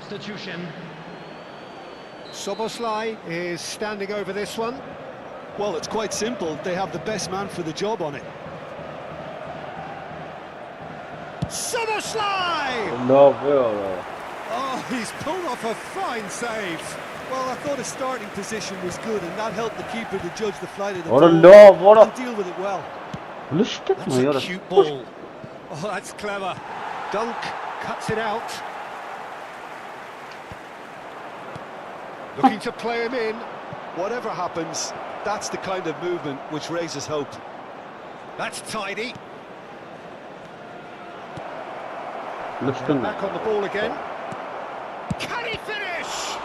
substitution. Soboslai is standing over this one. Well, it's quite simple. They have the best man for the job on it. Soboslai! No, well. Oh, he's pulled off a fine save. Well, I thought his starting position was good, and that helped the keeper to judge the flight of the What ball a love, what and a... deal with it well. That's a cute ball. Oh, that's clever. Dunk cuts it out. Looking to play him in. Whatever happens, that's the kind of movement which raises hope. That's tidy. Listen. Back on the ball again. Can he finish?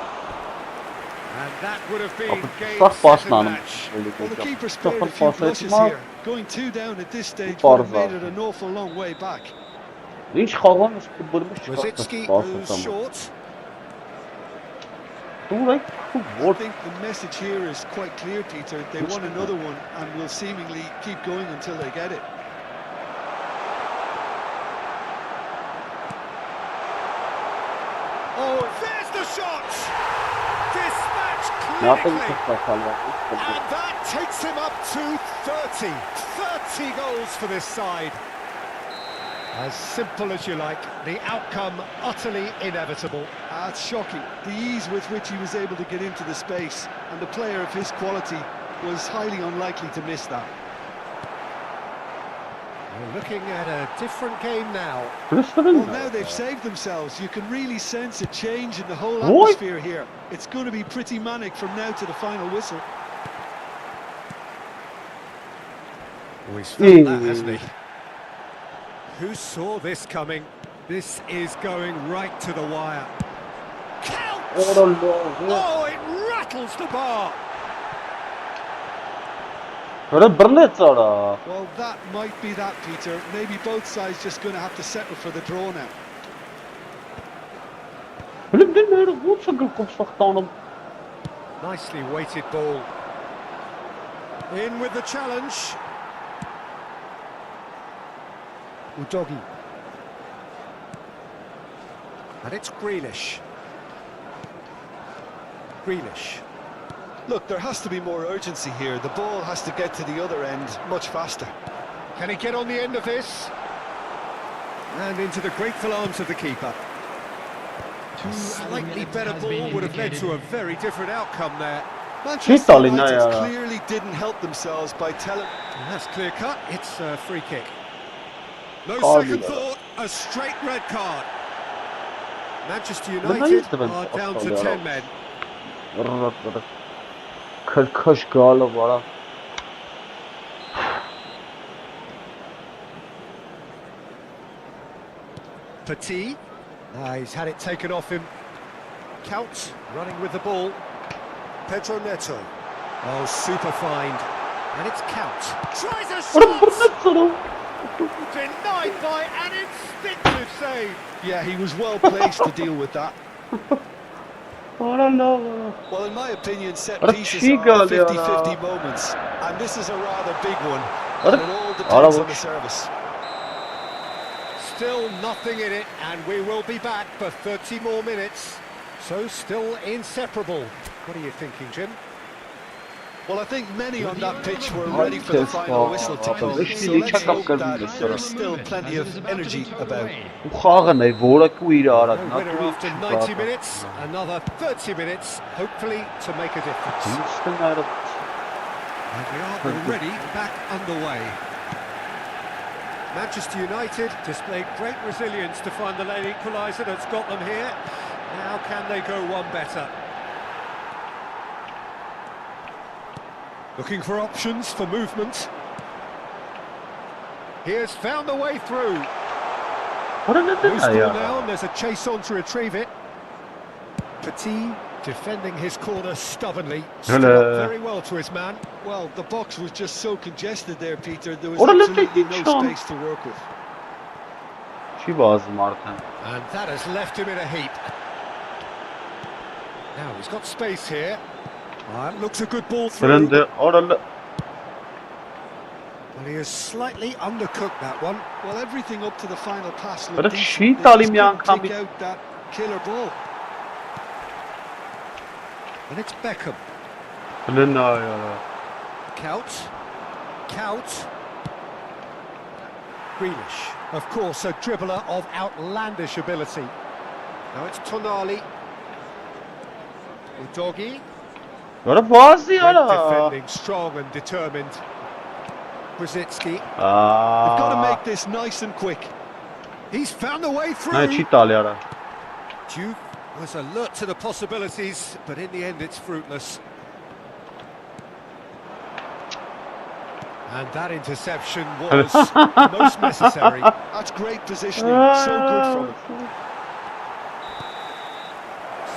And that would have been game, set and match. Well, the keeper spared a few blushes here. Going 2 down at this stage would have made it an awful long way back. Rosicki goes short. I think the message here is quite clear, Peter. They want another one and will seemingly keep going until they get it. Oh, there's the shot! Dispatched clinically. And that takes him up to 30. 30 goals for this side. As simple as you like, the outcome utterly inevitable. It's shocking. The ease with which he was able to get into the space, and the player of his quality was highly unlikely to miss that. We're looking at a different game now. Well, now they've saved themselves. You can really sense a change in the whole atmosphere here. It's going to be pretty manic from now to the final whistle. Oh, he's felt that, hasn't he? Who saw this coming? This is going right to the wire. Count! Oh, it rattles the bar. Well, that might be that, Peter. Maybe both sides just going to have to settle for the draw now. Nicely weighted ball. In with the challenge. Udogi. And it's Grealish. Grealish. Look, there has to be more urgency here. The ball has to get to the other end much faster. Can he get on the end of this? And into the grateful arms of the keeper. A slightly better ball would have led to a very different outcome there. Manchester United clearly didn't help themselves by telling... That's clear cut. It's a free kick. No second thought, a straight red card. Manchester United are down to 10 men. Petit. He's had it taken off him. Count running with the ball. Pedro Neto. Oh, super find. And it's Count. Tries a shot! Denied by an instinctive save. Yeah, he was well placed to deal with that. Well, in my opinion, set pieces are 50-50 moments, and this is a rather big one, and it all depends on the service. Still nothing in it, and we will be back for 30 more minutes. So still inseparable. What are you thinking, Jim? Well, I think many on that pitch were ready for the final whistle to come, so let's hope that there's still plenty of energy about. Winner after 90 minutes, another 30 minutes, hopefully to make a difference. And we are already back underway. Manchester United displayed great resilience to find the late equaliser that's got them here. Now can they go one better? Looking for options for movement. He has found the way through. Loose ball now, and there's a chase on to retrieve it. Petit defending his corner stubbornly. Stood up very well to his man. Well, the box was just so congested there, Peter. There was absolutely no space to work with. And that has left him in a heap. Now he's got space here. That looks a good ball through. Well, he has slightly undercooked that one. Well, everything up to the final pass looked decent. They just couldn't take out that killer ball. And it's Beckham. Count. Grealish, of course, a dribbler of outlandish ability. Now it's Tonali. Udogi. Great defending, strong and determined. Brzezinski. They've got to make this nice and quick. He's found the way through. Duke was alert to the possibilities, but in the end it's fruitless. And that interception was most necessary. That's great positioning, so good from him.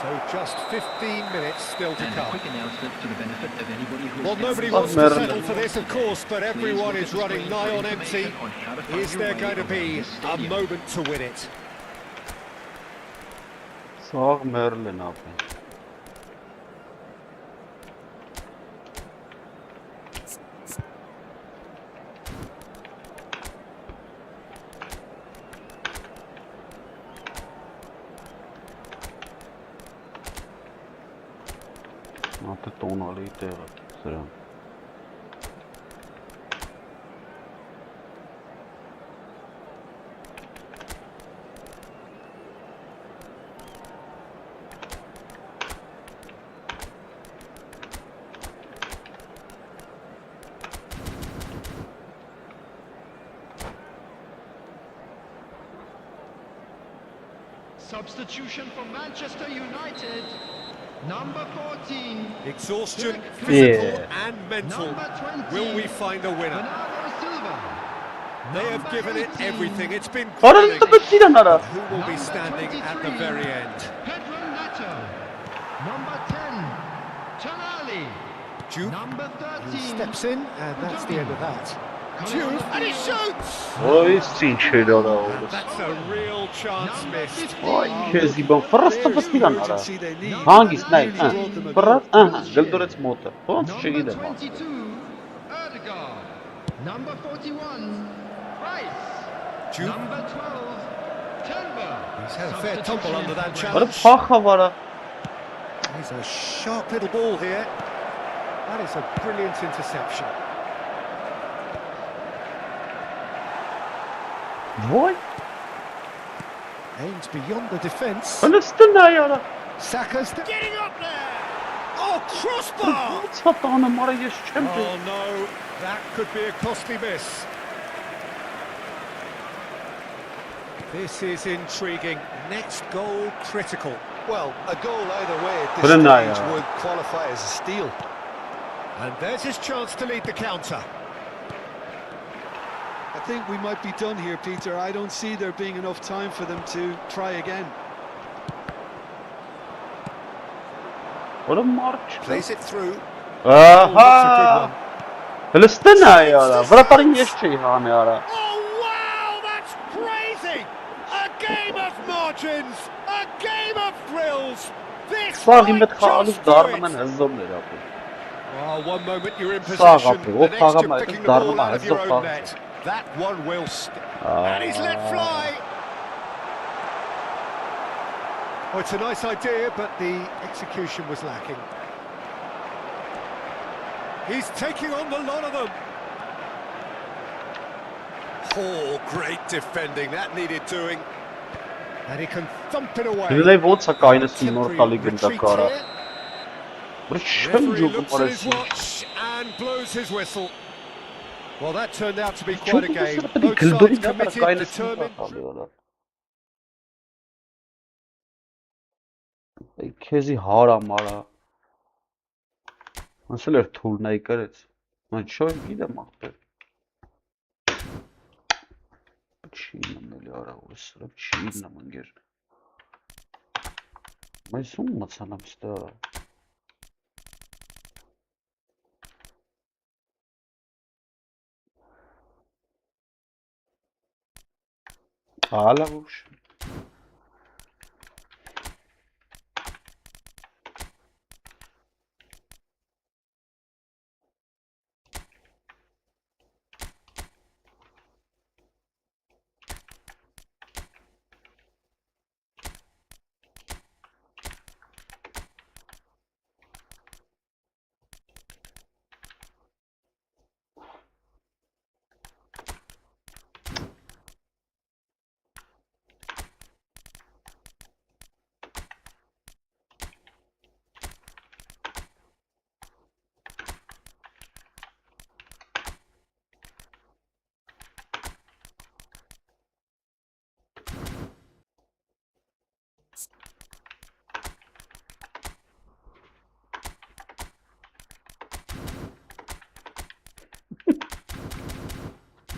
So just 15 minutes still to come. Quick announcement to the benefit of anybody who Well, nobody wants to settle for this, of course, but everyone is running nigh on empty. Is there going to be a moment to win it? Sağ Merlin abi. Natı Tonali'yi de selam. Substitution for Manchester United. Number 14. Exhaustion, physical and mental. Number 20. Will we find a winner? Bernardo Silva. They have given it 18. everything. It's been Orada grueling. da bittiler ara. Who will be standing at the very end? Pedro Neto. Number 10. Tonali. Duke Number 13. steps in, and that's the end of that. Duke, and he shoots! O için şöyle ara oldu. That's a real chance missed. Vay kezi ben fırasta bittiler ara. Hangisi ne? Fırat, aha, gıldırıç motor. Tamam şu şekilde. Number 22. Erdegaard. Number 41. Price. Duke. Number 12. Timber. He's had a fair tumble under that Ara challenge. paha var ha. He's a sharp little ball here. That is a brilliant interception. Vay. Aims beyond the defence. Anasını ne ya? Saka's getting up there. Oh, crossbar! Satanım ara yaşayacağım. Oh no, that could be a costly miss. This is intriguing. Next goal critical. Well, a goal either way at this Put in there, stage yeah. would qualify as a steal. And there's his chance to lead the counter. I think we might be done here, Peter. I don't see there being enough time for them to try again. What a march. Plays it through. Oh, that's a good Aha. one. Hılistin ne ya? Bırakın yaşayı hani ara. Oh wow, that's crazy! A game of margins, a game of thrills. This Sağ might himmet halis just do darlaman it. hızlı yapıyor. Oh, one moment you're in Sağ possession, kapı, o the next pağa you're maydı, picking the ball darlama out of your hızlı own pağa. net. That one will stick. And he's let fly. Oh, it's a nice idea, but the execution was lacking. He's taking on the lot of them. Oh, great defending. That needed doing. And he can thump it away. Şimdi ne vursa kaynasın Temporary Norta Ligi'nde retreat kara. here. Bırakın Referee cübüm looks at his orası. watch and blows his whistle. Well, that turned out to be quite Çok a game. sırada bir Both gıldırı sides yapar committed, kaynasın determined. kalıyorlar. Kezi hara mara. Nasıl er turnayı karıt. Ben şöyle gidem aktar. Çiğnem öyle ara orası. Çiğnem gir. Ben sunma sana işte. Hala boş.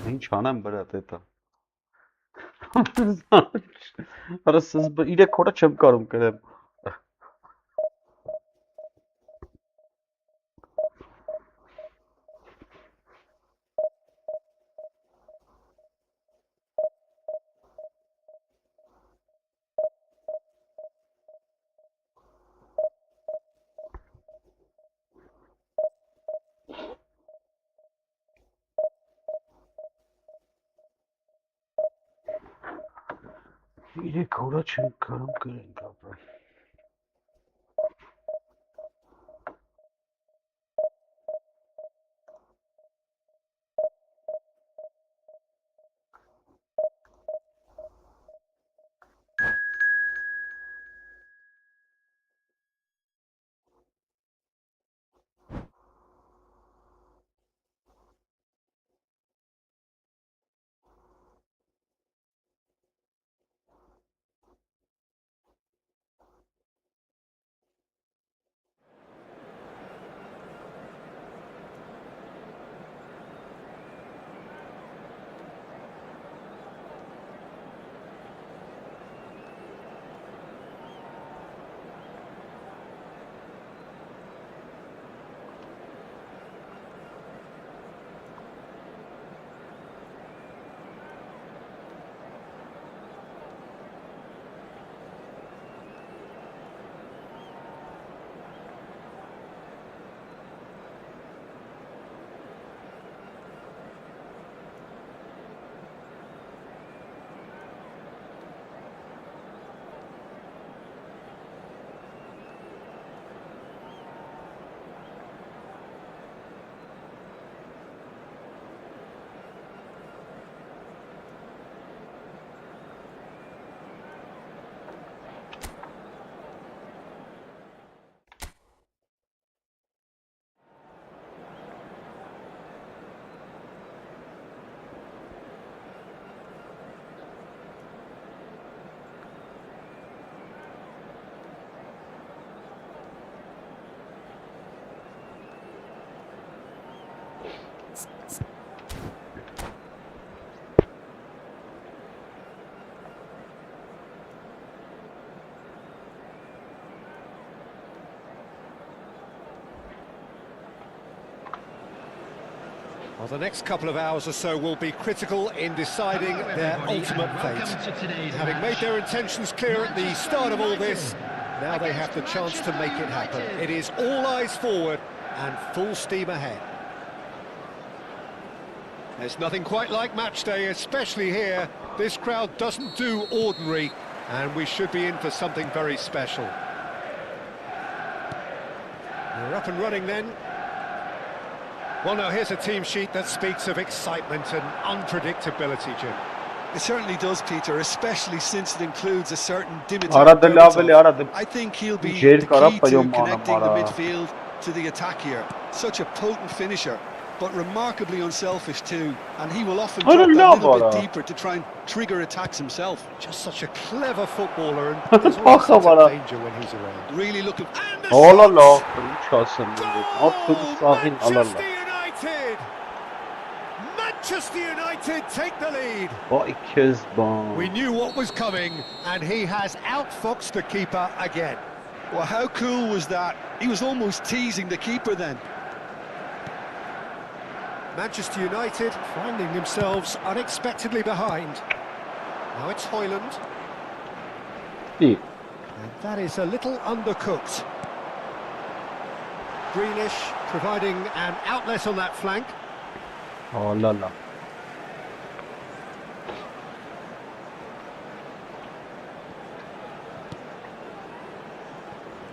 Ինչ անեմ բրատ էտա։ Արասս 3 օրը չեմ կարող գրեմ։ Իրեք օրը չեմ կարող գրենք ապրել։ Well, the next couple of hours or so will be critical in deciding their ultimate fate. Having made their intentions clear at the start of all this, now they have the chance to make it happen. It is all eyes forward and full steam ahead. There's nothing quite like match day, especially here. This crowd doesn't do ordinary, and we should be in for something very special. We're up and running then. Well, now here's a team sheet that speaks of excitement and unpredictability, Jim. It certainly does, Peter, especially since it includes a certain Dimitar. I think he'll be the key to connecting the midfield to the attack here. Such a potent finisher, but remarkably unselfish too, and he will often drop a little bit deeper to try and trigger attacks himself. Just such a clever footballer, and there's always such a danger when he's around. Really looking... Manchester United take the lead. We knew what was coming, and he has outfoxed the keeper again. Well, how cool was that? He was almost teasing the keeper then. Manchester United finding themselves unexpectedly behind. Now it's Højlund. And that is a little undercooked. Grealish providing an outlet on that flank. Oh la la.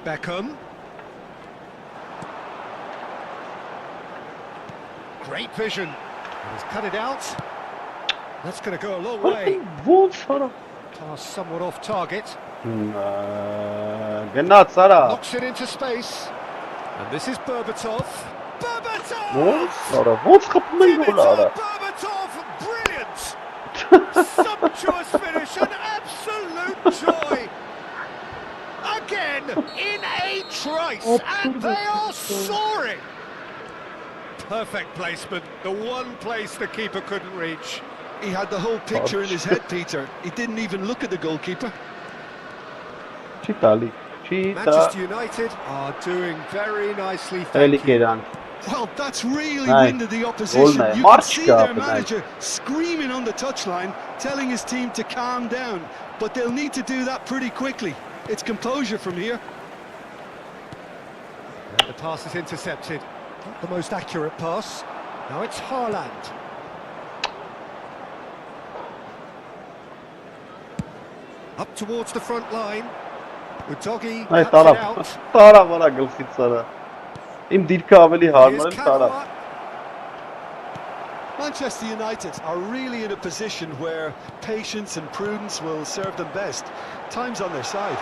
Beckham. Great vision. He's cut it out. That's going to go a long way. Pass somewhat off target. Knocks it into space. And this is Berbatov. Berbatov, brilliant! Sumptuous finish, an absolute joy! Again, in a trice, and they are soaring! Perfect placement, the one place the keeper couldn't reach. He had the whole picture in his head, Peter. He didn't even look at the goalkeeper. Çitali. Manchester United are doing very nicely, thank you. Well, that's really Hey, winded the opposition. olma, You can marş see yapın, their manager screaming on the touchline, telling his team to calm down. But they'll need to do that pretty quickly. It's composure from here. And the pass is intercepted. Not the most accurate pass. Now it's Haaland. Up towards the front line. Udogi Ay cuts it taraf. out. Taraf valla gılsit sana. İm dilka aveli Here's harmanın taraf. Kagawa. Manchester United are really in a position where patience and prudence will serve them best. Time's on their side.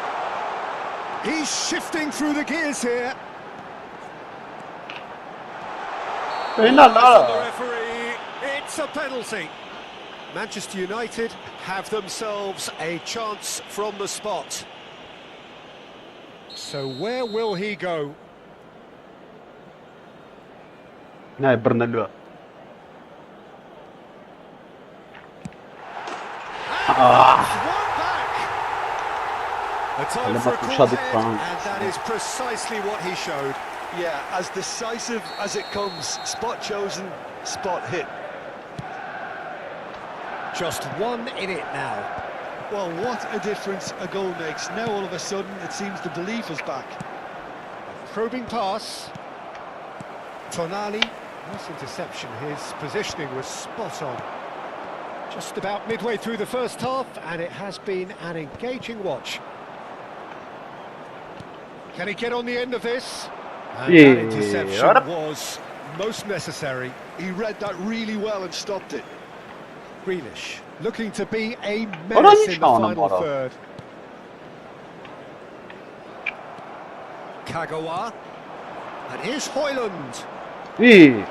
He's shifting through the gears here. Fena Eyes on the la. referee. It's a penalty. Manchester United have themselves a chance from the spot. So where will he go? Nej, Bernalua. One back. A time Hele for a bak, call uşadık ahead, falan. and that is precisely what he showed. Yeah, as decisive as it comes. Spot chosen, spot hit. Just one in it now. Well, what a difference a goal makes. Now all of a sudden it seems the belief is back. Probing pass. Tonali. Nice interception. His positioning was spot on. Just about midway through the first half, and it has been an engaging watch. Can he get on the end of this? And Yeah. that interception was most necessary. He read that really well and stopped it. Grealish looking to be a menace in the final third. Kagawa. And here's Højlund. İyi.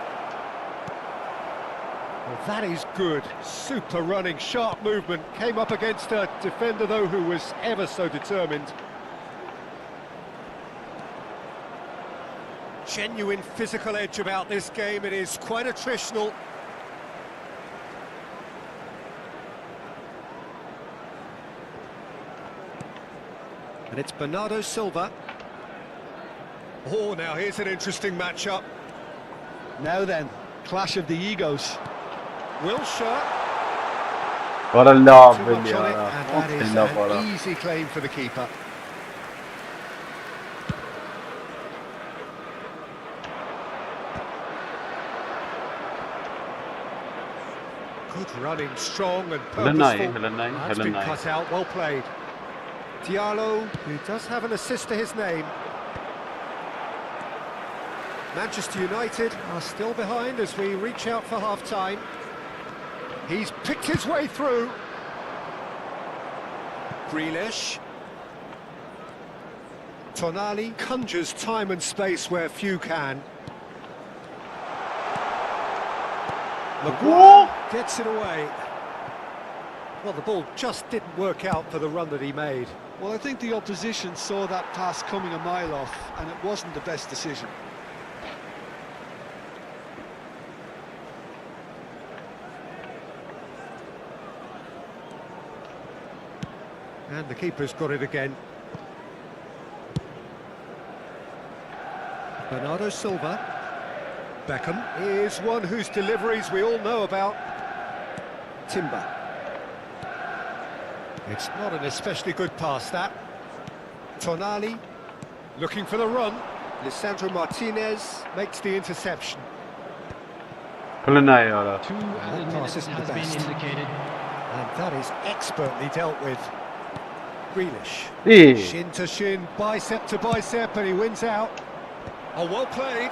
Well, that is good. Super running, sharp movement. Came up against a defender, though, who was ever so determined. Genuine physical edge about this game. It is quite attritional. And it's Bernardo Silva. Oh, now here's an interesting matchup. Now then, clash of the egos. Wilshere. Valla Too label much on it, ya. and that is Fena valla. an easy claim for the keeper. Good running, strong and purposeful. That's been cut out, well played. Diallo, who does have an assist to his name. Manchester United are still behind as we reach out for half-time. He's picked his way through. Grealish. Tonali conjures time and space where few can. Maguire gets it away. Well, the ball just didn't work out for the run that he made. Well, I think the opposition saw that pass coming a mile off, and it wasn't the best decision. And the keeper's got it again. Bernardo Silva. Beckham is one whose deliveries we all know about. Timber. It's not an especially good pass, that. Tonali looking for the run. Lisandro Martinez makes the interception. Fena ya. 2 added That pass minutes isn't the has been best. indicated. And that is expertly dealt with. Grealish. İyi. Shin to shin, bicep to bicep, and he wins out. Oh, well played.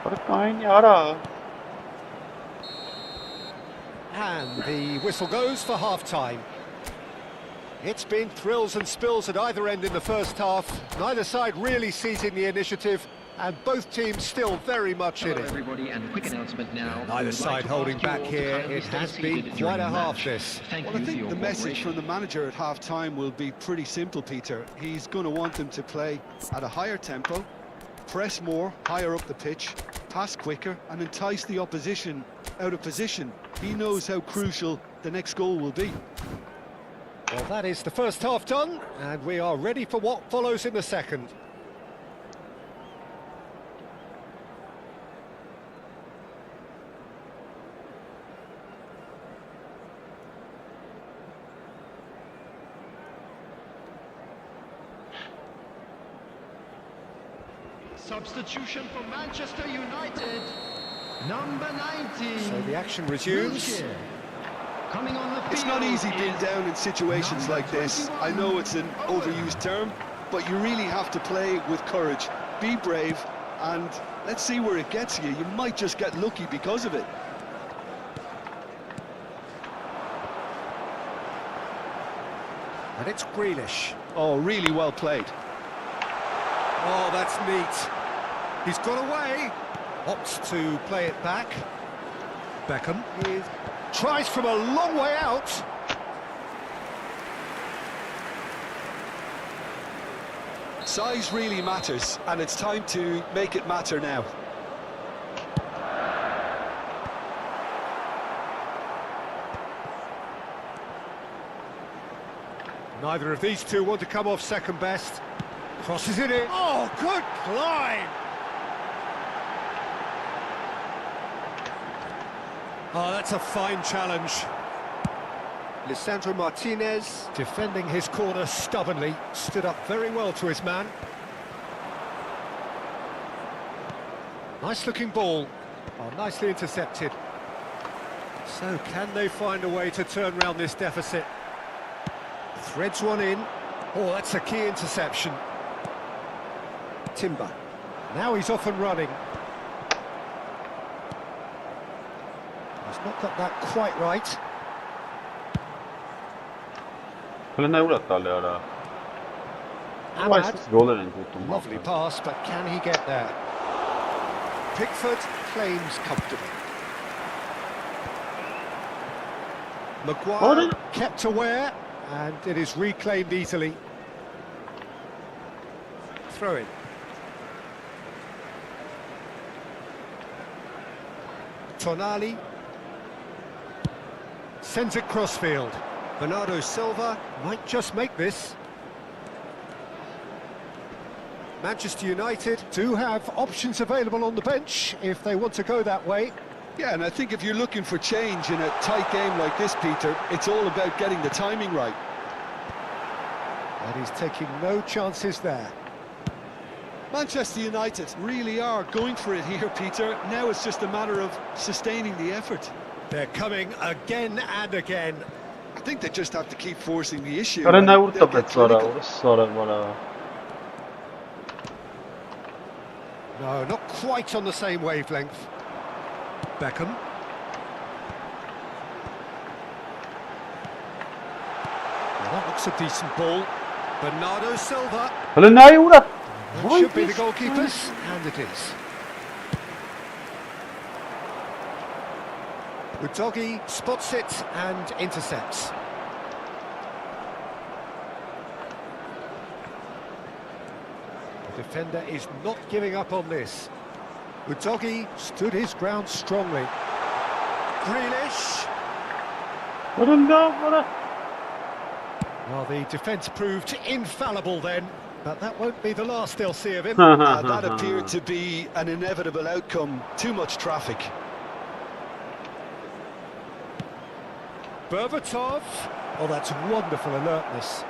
Bırak aynı ara. And the whistle goes for half-time. It's been thrills and spills at either end in the first half. Neither side really seizing the initiative, and both teams still very much in Hello it. everybody, and quick announcement now. Neither side holding back here. It has been quite a half, this. Thank Well, you I for think your the message cooperation. from the manager at half-time will be pretty simple, Peter. He's going to want them to play at a higher tempo, press more, higher up the pitch, pass quicker and entice the opposition out of position. He knows how crucial the next goal will be. Well, that is the first half done, and we are ready for what follows in the second. Substitution for Manchester United, number 19. So the action resumes. Wilshere. Coming on the field. It's not easy being down in situations like this. I know it's an overused term, but you really have to play with courage. Be brave, and let's see where it gets you. You might just get lucky because of it. And it's Grealish. Oh, really well played. Oh, that's neat. He's got away. Opts to play it back. Beckham tries from a long way out. Size really matters, and it's time to make it matter now. Neither of these two want to come off second best. Crosses it in. Oh, good climb! Oh, that's a fine challenge. Lisandro Martinez, defending his corner stubbornly, stood up very well to his man. Nice looking ball. Oh, nicely intercepted. So can they find a way to turn round this deficit? Threads one in. Oh, that's a key interception. Timber. Now he's off and running. He's not got that quite right. Ahmad. Lovely pass, but can he get there? Pickford claims comfortably. Maguire kept aware, and it is reclaimed easily. Throw in. Tonali sends it crossfield. Bernardo Silva might just make this. Manchester United do have options available on the bench if they want to go that way. Yeah, and I think if you're looking for change in a tight game like this, Peter, it's all about getting the timing right. And he's taking no chances there. Manchester United really are going for it here, Peter. Now it's just a matter of sustaining the effort. They're coming again and again. I think they just have to keep forcing the issue. Ora ne They'll urta get pezora, clinical. No, not quite on the same wavelength. Beckham. Well, that looks a decent ball. Bernardo Silva. That should be the goalkeepers, and it is. Udogie spots it and intercepts. The defender is not giving up on this. Udogie stood his ground strongly. Grealish. Well, the defence proved infallible then, but that won't be the last they'll see of him. That appeared to be an inevitable outcome. Too much traffic. Berbatov. Oh, that's wonderful alertness.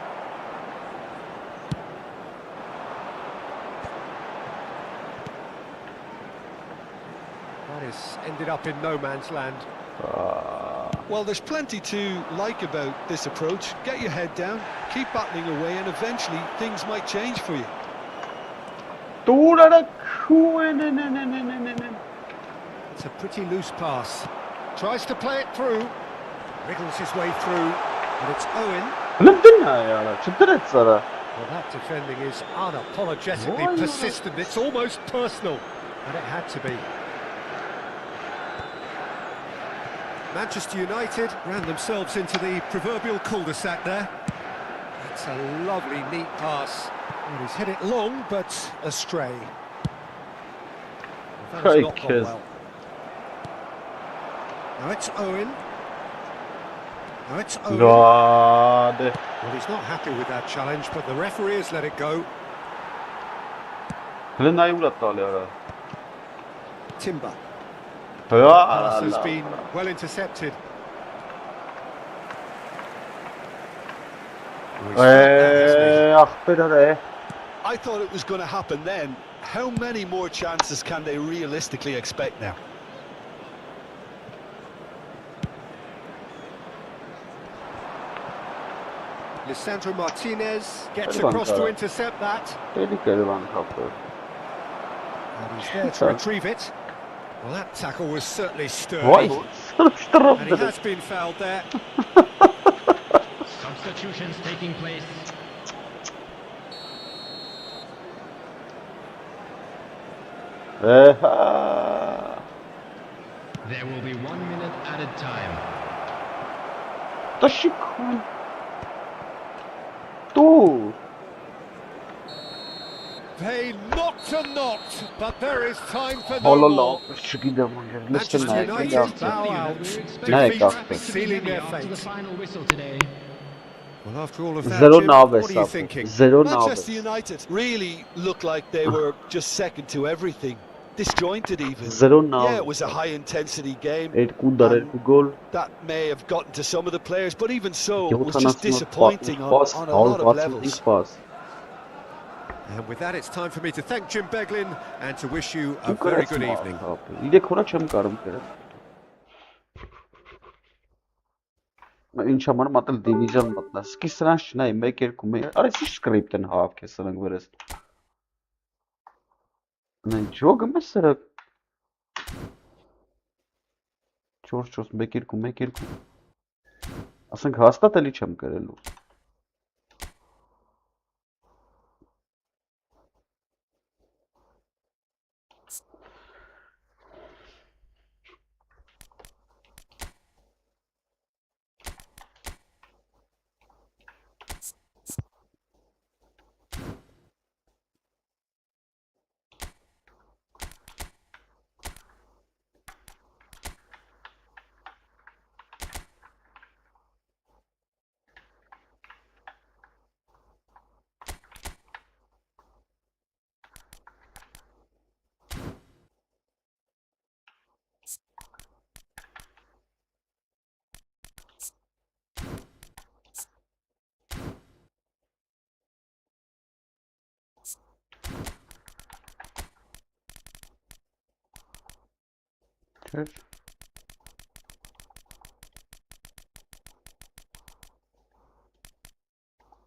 That has ended up in no man's land. Well, there's plenty to like about this approach. Get your head down, keep battling away, and eventually things might change for you. It's a pretty loose pass. Tries to play it through. Wriggles his way through. But it's Owen. Well, that defending is unapologetically persistent. It's almost personal. And it had to be. Manchester United ran themselves into the proverbial cul-de-sac there. That's a lovely, neat pass. And he's hit it long, but astray. That has not gone well. Now it's Owen. Now it's Owen. God. Well, he's not happy with that challenge, but the referee has let it go. Timber. Pass has been well intercepted. I thought it was going to happen then. How many more chances can they realistically expect now? Lisandro Martinez gets across to intercept that. And he's there to retrieve it. Well, that tackle was certainly sturdy. And he has been fouled there. Substitutions taking place. There will be 1 minute added time. They knocked and knocked, but there is time for no more. Manchester United bow out. Defeat sealing their fate. Well, after all of that, Jim, what are you thinking? Manchester United really looked like they were just second to everything. Disjointed even. Yeah, it was a high-intensity game. That may have gotten to some of the players, but even so, it was just disappointing on a lot of levels. And with that, it's time for me to thank Jim Beglin and to wish you a very good evening. Ինչ համար մտել դիվիզիոն մտնես։ Սկի սրանց չնայի 1-2 արես ի սկրիպտ են հավք է սրանք վերես։ Նեն ջոգը մես սրա 4-4 1-2 ասենք հաստատ էլի չեմ կրելու։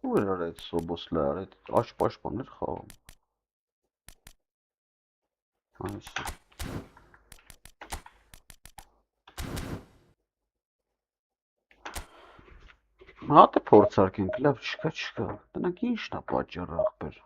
Ո՞ւր էր այդ սոբոսլը այդ աչպաշպաներ խաղում։ Այս Հատե փորձարկենք, լավ չկա։ Տնակ ի՞նչն է պատճառը ախպեր։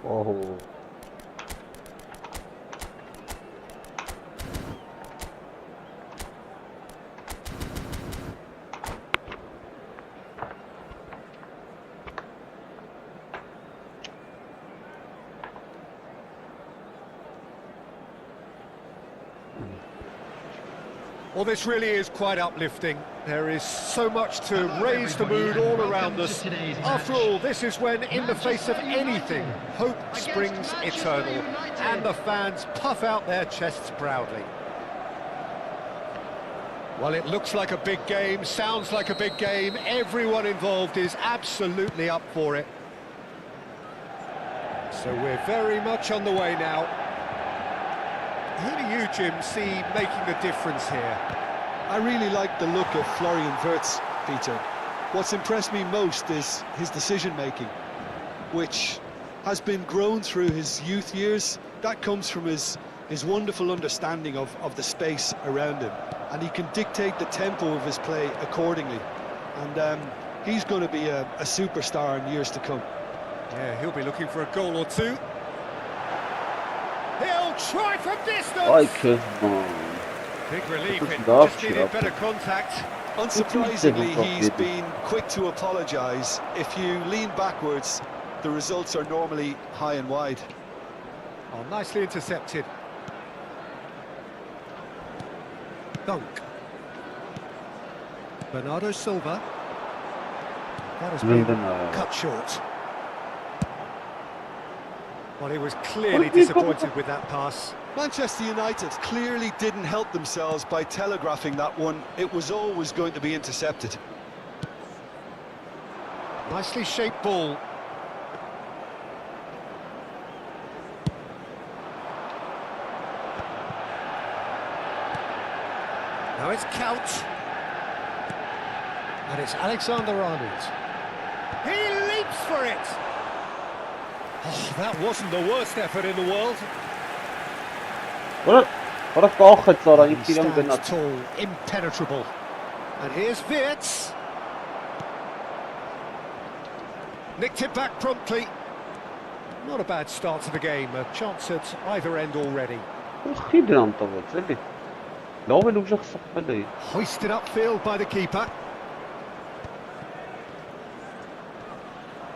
Oh. Well, this really is quite uplifting. There is so much to raise the mood all around us. After all, this is when, in the face of anything, hope springs eternal, and the fans puff out their chests proudly. Well, it looks like a big game, sounds like a big game. Everyone involved is absolutely up for it. So we're very much on the way now. Who do you, Jim, see making the difference here? I really like the look of Florian Wirtz, Peter. What's impressed me most is his decision-making, which has been grown through his youth years. That comes from his wonderful understanding of the space around him, and he can dictate the tempo of his play accordingly. And he's going to be a superstar in years to come. Yeah, he'll be looking for a goal or two. He'll try from distance! Ay kızım. Big relief, it Daha just needed better contact. Unsurprisingly, he's been quick to apologise. If you lean backwards, the results are normally high and wide. Oh, nicely intercepted. Dunk. Bernardo Silva. That has been cut short. Well, he was clearly disappointed with that pass. Manchester United clearly didn't help themselves by telegraphing that one. It was always going to be intercepted. Nicely shaped ball. Now it's Couch. And it's Alexander-Arnold. He leaps for it! Oh, that wasn't the worst effort in the world. He stands tall, impenetrable. And here's Wirtz. Nicked it back promptly. Not a bad start to the game, a chance at either end already. Hoisted upfield by the keeper.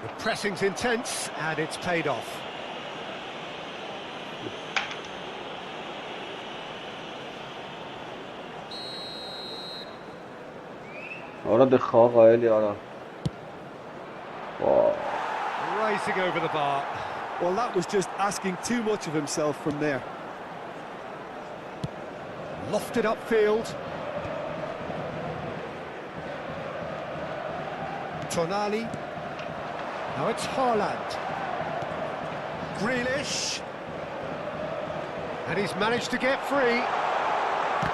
The pressing's intense, and it's paid off. Rising over the bar. Well, that was just asking too much of himself from there. Lofted upfield. Tonali. Now it's Haaland. Grealish. And he's managed to get free.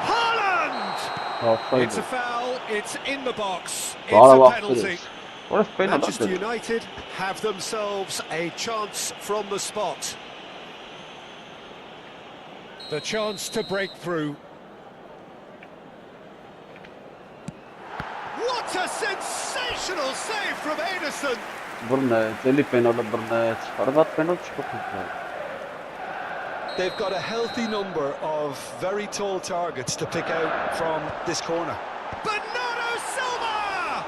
Haaland! It's a foul, it's in the box, it's a penalty. Manchester United have themselves a chance from the spot. The chance to break through. What a sensational save from Ederson! They've got a healthy number of very tall targets to pick out from this corner. Bernardo Silva!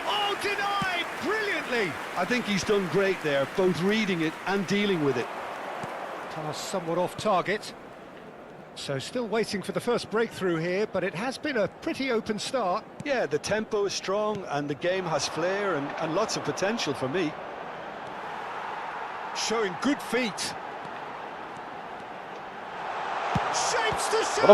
Oh, denied brilliantly! I think he's done great there, both reading it and dealing with it. Pass somewhat off target. So still waiting for the first breakthrough here, but it has been a pretty open start. Yeah, the tempo is strong and the game has flair and lots of potential for me. Showing good feet. Shapes to shoot!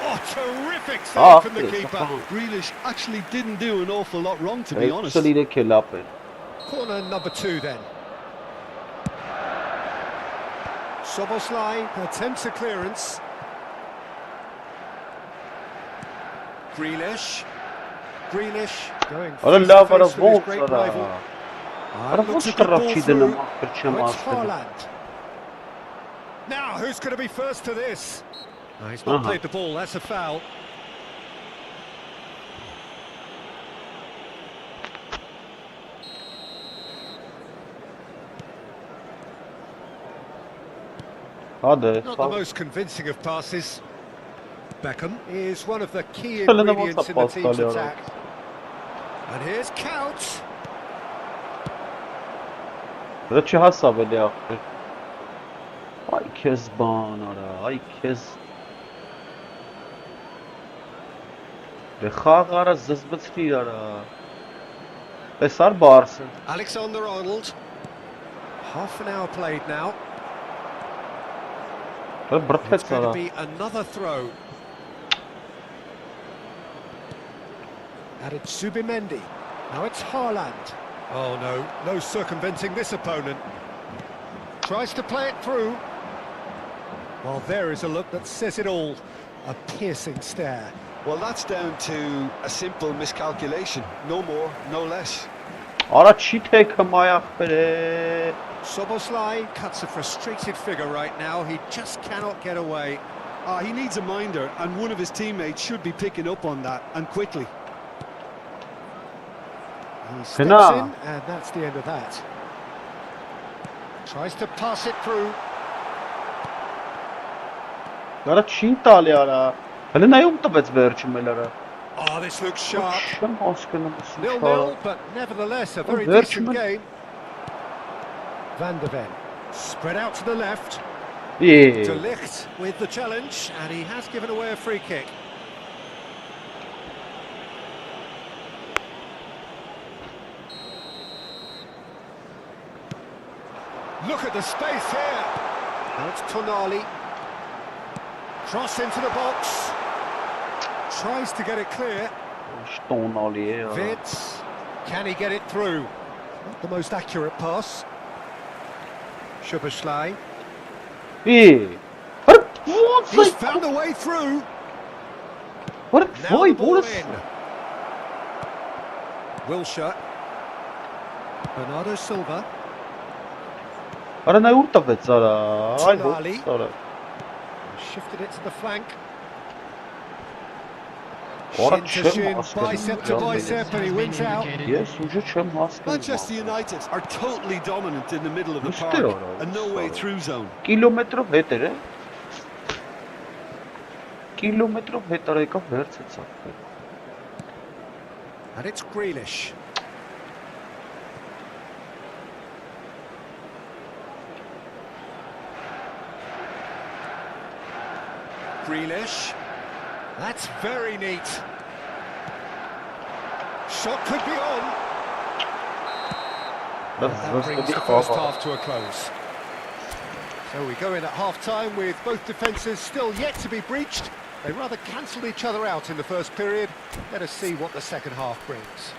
Oh, terrific save from the keeper. Grealish actually didn't do an awful lot wrong, to be honest. Corner number 2 then. Soboslai attempts a clearance. Grealish going face to face with his great rival. Looks a good ball through. Now it's Haaland. Now, who's going to be first to this? No, he's not played the ball, that's a foul. Hadi. Not the most convincing of passes. Beckham is one of the key Şöyle de ingredients in the WhatsApp team's alıyorum. attack. And here's Couch. Burada چه حسابه آخر؟ Ay Kezban ara, ay Kez. بخاق ara zızbıtri ara. Besar bağırsın. Alexander-Arnold. Half an hour played now. Böyle bırak It's et going to sana. be another throw. And it's Zubimendi. Now it's Haaland. Oh no circumventing this opponent. Tries to play it through. Well, there is a look that says it all. A piercing stare. Well, that's down to a simple miscalculation. No more, no less. Ara çi tekım ayak bere. Soboslai cuts a frustrated figure right now. He just cannot get away. He needs a minder, and one of his teammates should be picking up on that, and quickly. He steps Fena. in, and that's the end of that. Tries to pass it through. Ara çi tali ara. Hele ne yoktu bet verçmeleri. Oh, this looks sharp. Şun askını mısın? 0-0, but nevertheless a very Ver decent şunu. game. Van der Ven spread out to the left. İyi. De Ligt with the challenge, and he has given away a free kick. Look at the space here. Now it's Tonali. Cross into the box. Tries to get it clear. İşte onu alıyor ya. Vitz. Can he get it through? Not the most accurate pass. Szoboszlai. İyi. Hırp. He's found a way through. Hırp. Now the Vay ball burası. in. Wilshere. Bernardo Silva. Ara ne yurtta bet zara. Ay bu. Tonali. Zara. Shifted it to the flank. Ora Shin to çem shin, maske. bicep to bicep, and he wins out. Yes, ucu çem maske. Manchester United are totally dominant in the middle of the Üstü park, orada, a no way üstü. through zone. Kilometro vetere. Kilometro vetere ka verțeța. And it's Grealish. Grealish. That's very neat. Shot could be on. That brings the first half to a close. So we go in at half-time with both defences still yet to be breached. They rather cancelled each other out in the first period. Let us see what the second half brings.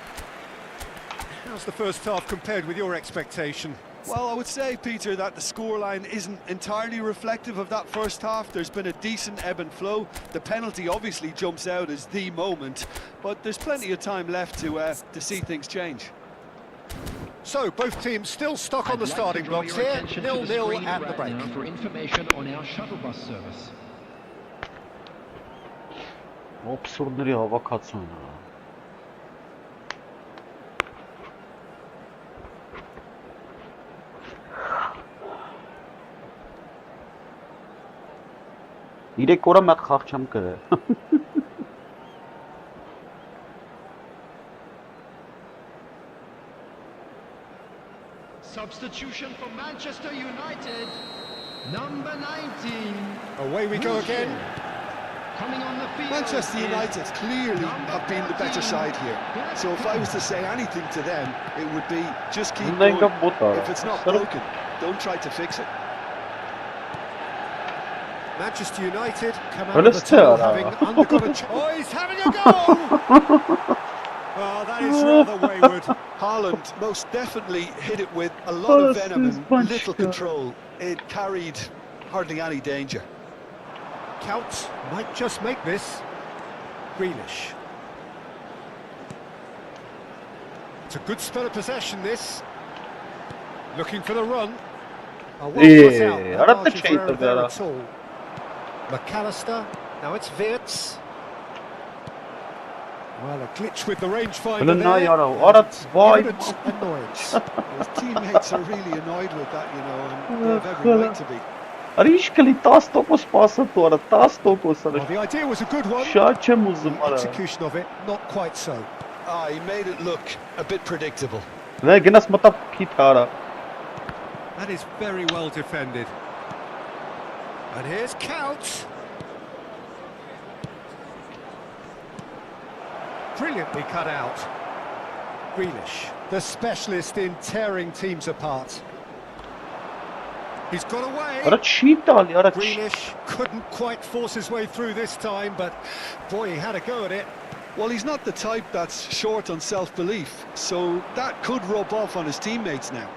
How's the first half compared with your expectation? Well, I would say, Peter, that the scoreline isn't entirely reflective of that first half. There's been a decent ebb and flow. The penalty obviously jumps out as the moment, but there's plenty of time left to see things change. So, both teams still stuck on the starting blocks here, 0-0 at the break. For information on our shuttle bus service. Absurdları hava katsana. Իրեք օրը մատ խաղ չեմ կրել։ Substitution for Manchester United. Number 19. Away we go again. Coming on the field. Manchester United clearly have been the better side here. So if I was to say anything to them, it would be just keep going. If it's not broken, don't try to fix it. Manchester United come out of the tunnel having undergone a choice. Oh, he's having a go! Oh, that is rather wayward. Haaland most definitely hit it with a lot of venom and little control. It carried hardly any danger. Couch might just make this. Grealish. It's a good spell of possession, this. Looking for the run. Oh, well put out. No margin for error there at all. McAllister. Now it's Wirtz. Well, a glitch with the rangefinder there. Evident annoyance. His teammates are really annoyed with that, you know, and they have every right to be. Arishkali 10% pasă doar, 10%. Well, the idea was a good one. Շատ չեմ ուզում The արա։ execution of it, not quite so. He made it look a bit predictable. Նա գնաց մտա քիթ արա։ That is very well defended. And here's Couch. Brilliantly cut out. Grealish, the specialist in tearing teams apart. He's got away. Արա չի տալի, արա չի։ Grealish couldn't quite force his way through this time, but boy, he had a go at it. Well, he's not the type that's short on self-belief, so that could rub off on his teammates now.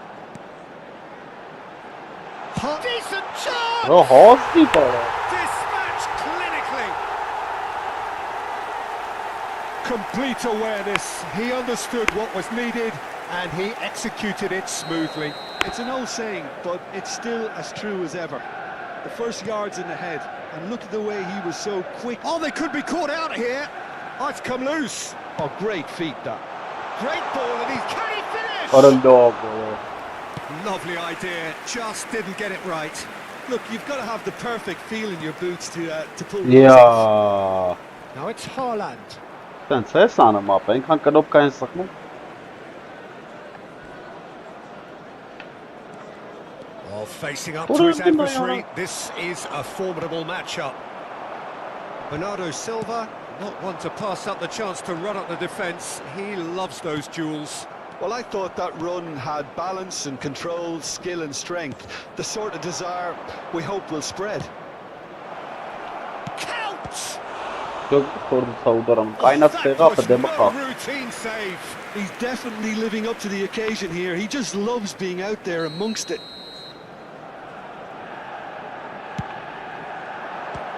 Decent chance! Ո հոսի բարա։ Dispatched clinically. Complete awareness. He understood what was needed and he executed it smoothly. It's an old saying, but it's still as true as ever. The first yard's in the head, and look at the way he was so quick. Oh, they could be caught out here. Oh, it's come loose. Oh, great feet, that. Great ball, and can he finish? Արա լավ բարա։ Lovely idea, just didn't get it right. Look, you've got to have the perfect feel in your boots to pull. Յա։ Now it's Haaland. Տենց է սանում ապա, ինքան կնոպկային սխնում։ Well, facing up to his adversary, this is a formidable matchup. Bernardo Silva, not one to pass up the chance to run up the defence. He loves those duels. Well, I thought that run had balance and control, skill and strength. The sort of desire we hope will spread. Count! Routine save. He's definitely living up to the occasion here. He just loves being out there amongst it.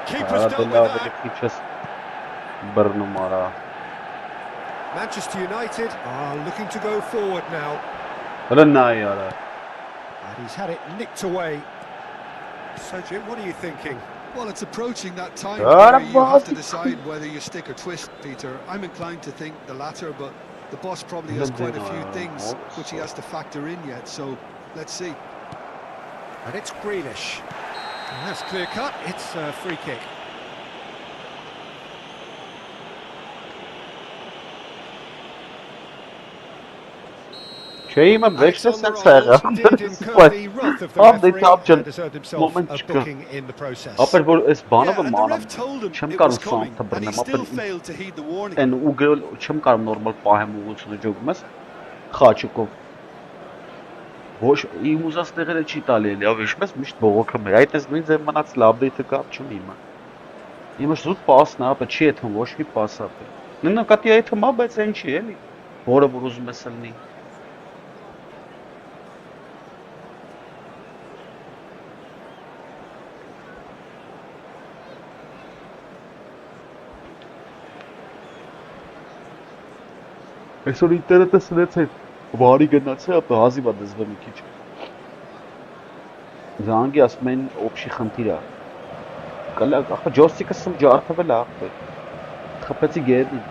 Keeper's dealt with that. Manchester United are looking to go forward now. And he's had it nicked away. So, Jim, what are you thinking? Well, it's approaching that time where you have to decide whether you stick or twist, Peter. I'm inclined to think the latter, but the boss probably has quite a few things which he has to factor in yet, so let's see. And it's Grealish. And that's clear cut, it's a free kick. Չէի իմ վեքսը սենց եղավ, դե տապջն մոմենտ չկա, ապեր որ ես բանովը մանամ, չեմ կարում սանթը բրնեմ, ապեր են ու գրել չեմ կարում նորմալ պահեմ ուղությունը ջոգում ես, խաչուկով, ոչ իմ ուզած տեղերը չի տալի էլի, ավեշում ես միշտ բողոքում էր, այդ ես նույն ձև մնաց լաբդեյթը կապ չում իմը, իմը զուտ պասն է, ապեր չի եթում, ոչ մի պաս ապեր, ննը կատի այթում ա, բայց են չի էլի, որը որ ուզում ես լնի. Այսօր ինտերնետը սնեց այդ վարի գնացել, ապա հազիվ է դզվել մի քիչ։ Զանգի ասում են օբշի խնդիր է։ Կլա, ախա ջոյստիկը սմ ջարդվել է ախպեր։ Խփեցի գերդին։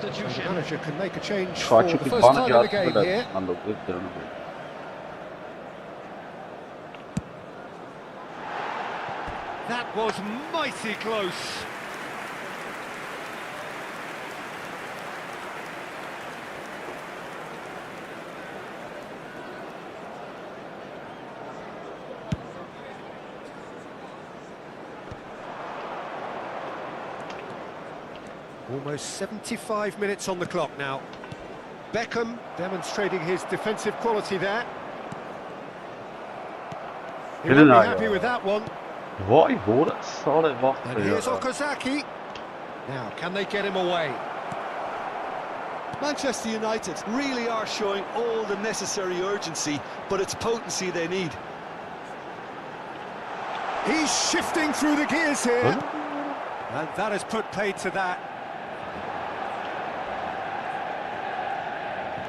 The manager can make a change for the first time in the game here. That was mighty close. Almost 75 minutes on the clock now. Beckham demonstrating his defensive quality there. He won't be happy with that one. Why hold it solid off? And here's Okazaki. Now, can they get him away? Manchester United really are showing all the necessary urgency, but it's potency they need. He's shifting through the gears here. And that has put paid to that.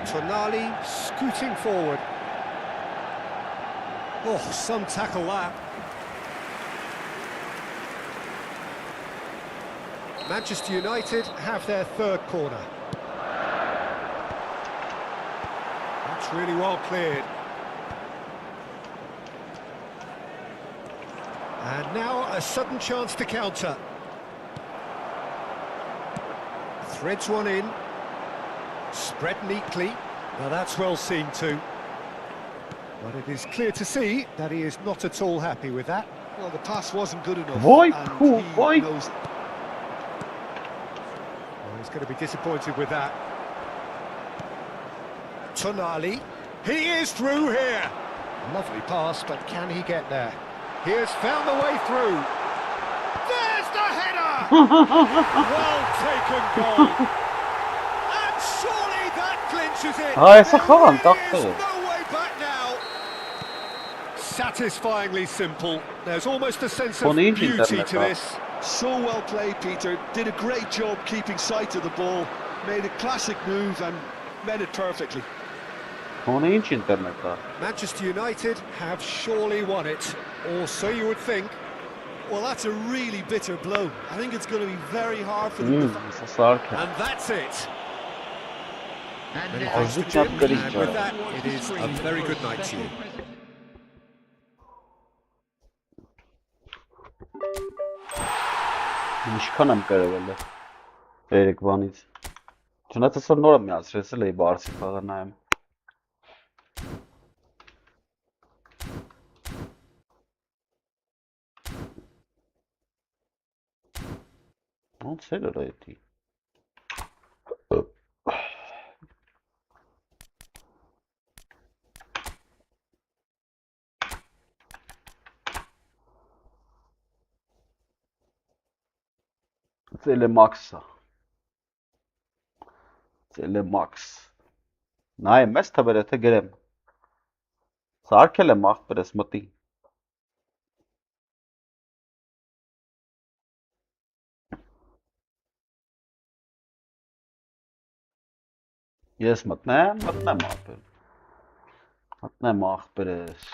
Tonali scooting forward. Oh, some tackle that. Manchester United have their third corner. That's really well cleared. And now a sudden chance to counter. Threads one in. Spread neatly. Now that's well seen too. But it is clear to see that he is not at all happy with that. Well, the pass wasn't good enough. Boy, and cool, he boy. knows Well, he's going to be disappointed with that. Tonali. He is through here. Lovely pass, but can he get there? He has found the way through. There's the header! Well taken goal. And surely that clinches it. Ah, essa xağank, There axı. is no way back now. Satisfyingly simple. There's almost a sense of Onu ince beauty internet to ha. this. so well played, Peter. Did a great job keeping sight of the ball. Made a classic move and met it perfectly. Onu ince internet ha. Manchester United have surely won it, or so you would think. Well, that's a really bitter blow. I think it's going to be very hard for them to Essa sarken. And that's it. And Many now thanks to Azıcık Jim, yapgarı and içeri. with that, it is a very good night to you. Ինչքան եմ կարևել է Երեկվանից։ Չնայած այսօր նոր եմ միացրել էի Բարսի խաղը նայեմ։ Ոնց էր դա էդի։ Telemax-ը։ Telemax։ Նայեմ, ես թվերը թե գրեմ։ Սարքել եմ ախպերս մտի։ Ես մտնեմ ախպեր։ Մտնեմ ախպերս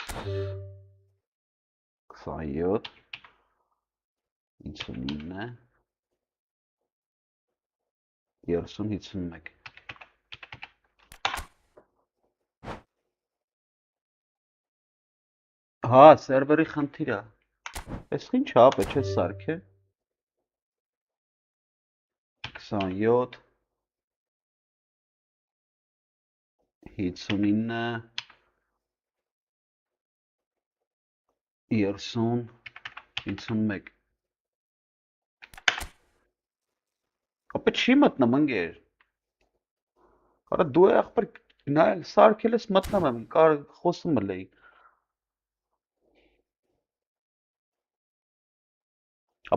27 59 30-51 Հա, սերվերի խնդիր է։ Էս ինչ է, ապե չէ սարքե։ 27 59 30 51 Ապա չի մտնում ընկեր։ Արա դու ախպեր նայել սարքել ես մտնում եմ, կար խոսում էի։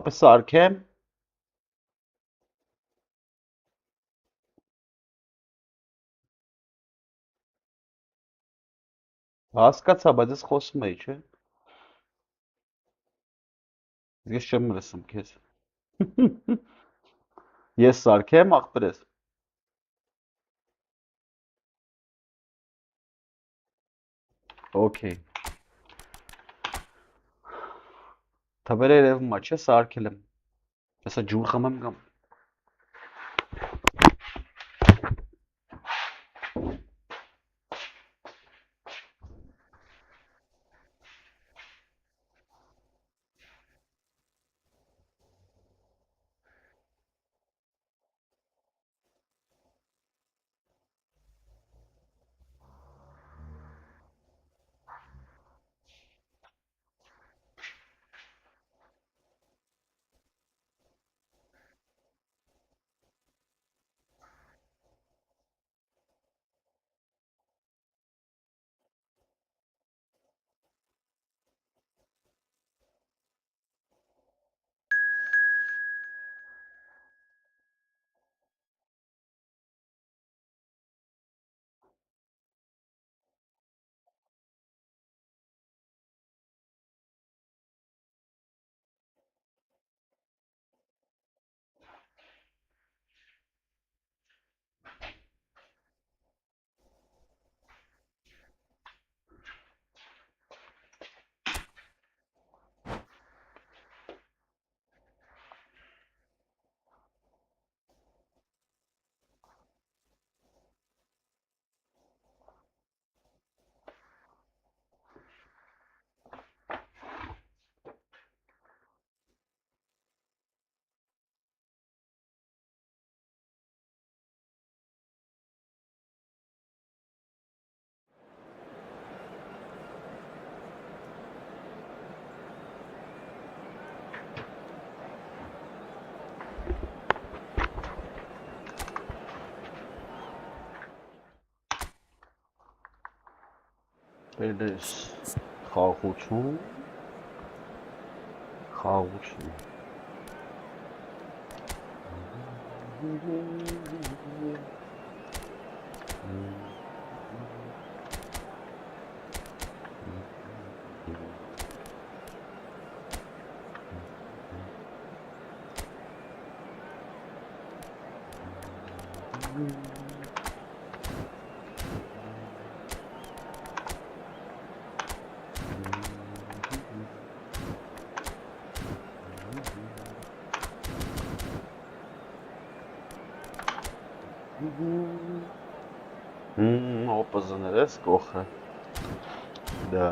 Ապա սարքեմ։ Հասկացա, բայց ես խոսում էի, չէ։ Ես չեմ լսում քեզ։ Ես սարքեմ ախպերս։ Okay։ Թվերը երևում է, չէ, սարքել եմ։ Հեսա ջուր խմեմ կամ։ Belediz խաղաղություն Օպոզիոները սկոխը դա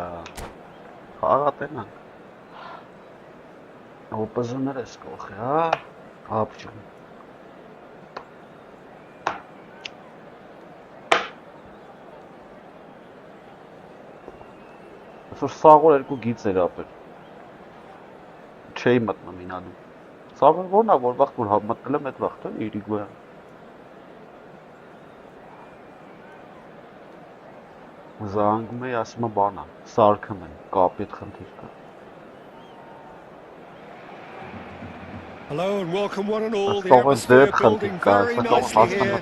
խաղատենան օպոզիոները սկոխը հա ապջուն այսօր սաղոր երկու գիծ էր ապեր չէի մտնում ինանում սաղոր որն է որ վաղ որ մտնել եմ այդ վաղ տեն իրիգոյան Զանգում էի ասում է բանա, սարքում են, կապի հետ խնդիր կա Hello and welcome one and all, the atmosphere building very nicely here.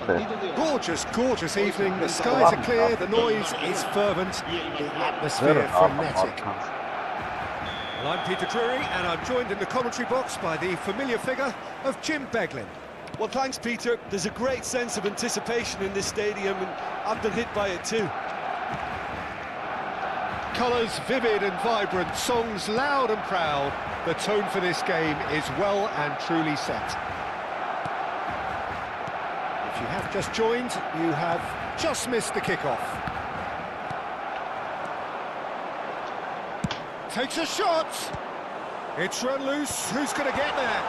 Gorgeous evening, the skies are clear, the noise is fervent, the atmosphere frenetic. Well, I'm Peter Drury and I'm joined in the commentary box by the familiar figure of Jim Beglin. Well, thanks, Peter. There's a great sense of anticipation in this stadium and I've been hit by it too. Colours vivid and vibrant, songs loud and proud. The tone for this game is well and truly set. If you have just joined, you have just missed the kick-off. Takes a shot. It's run loose. Who's going to get there?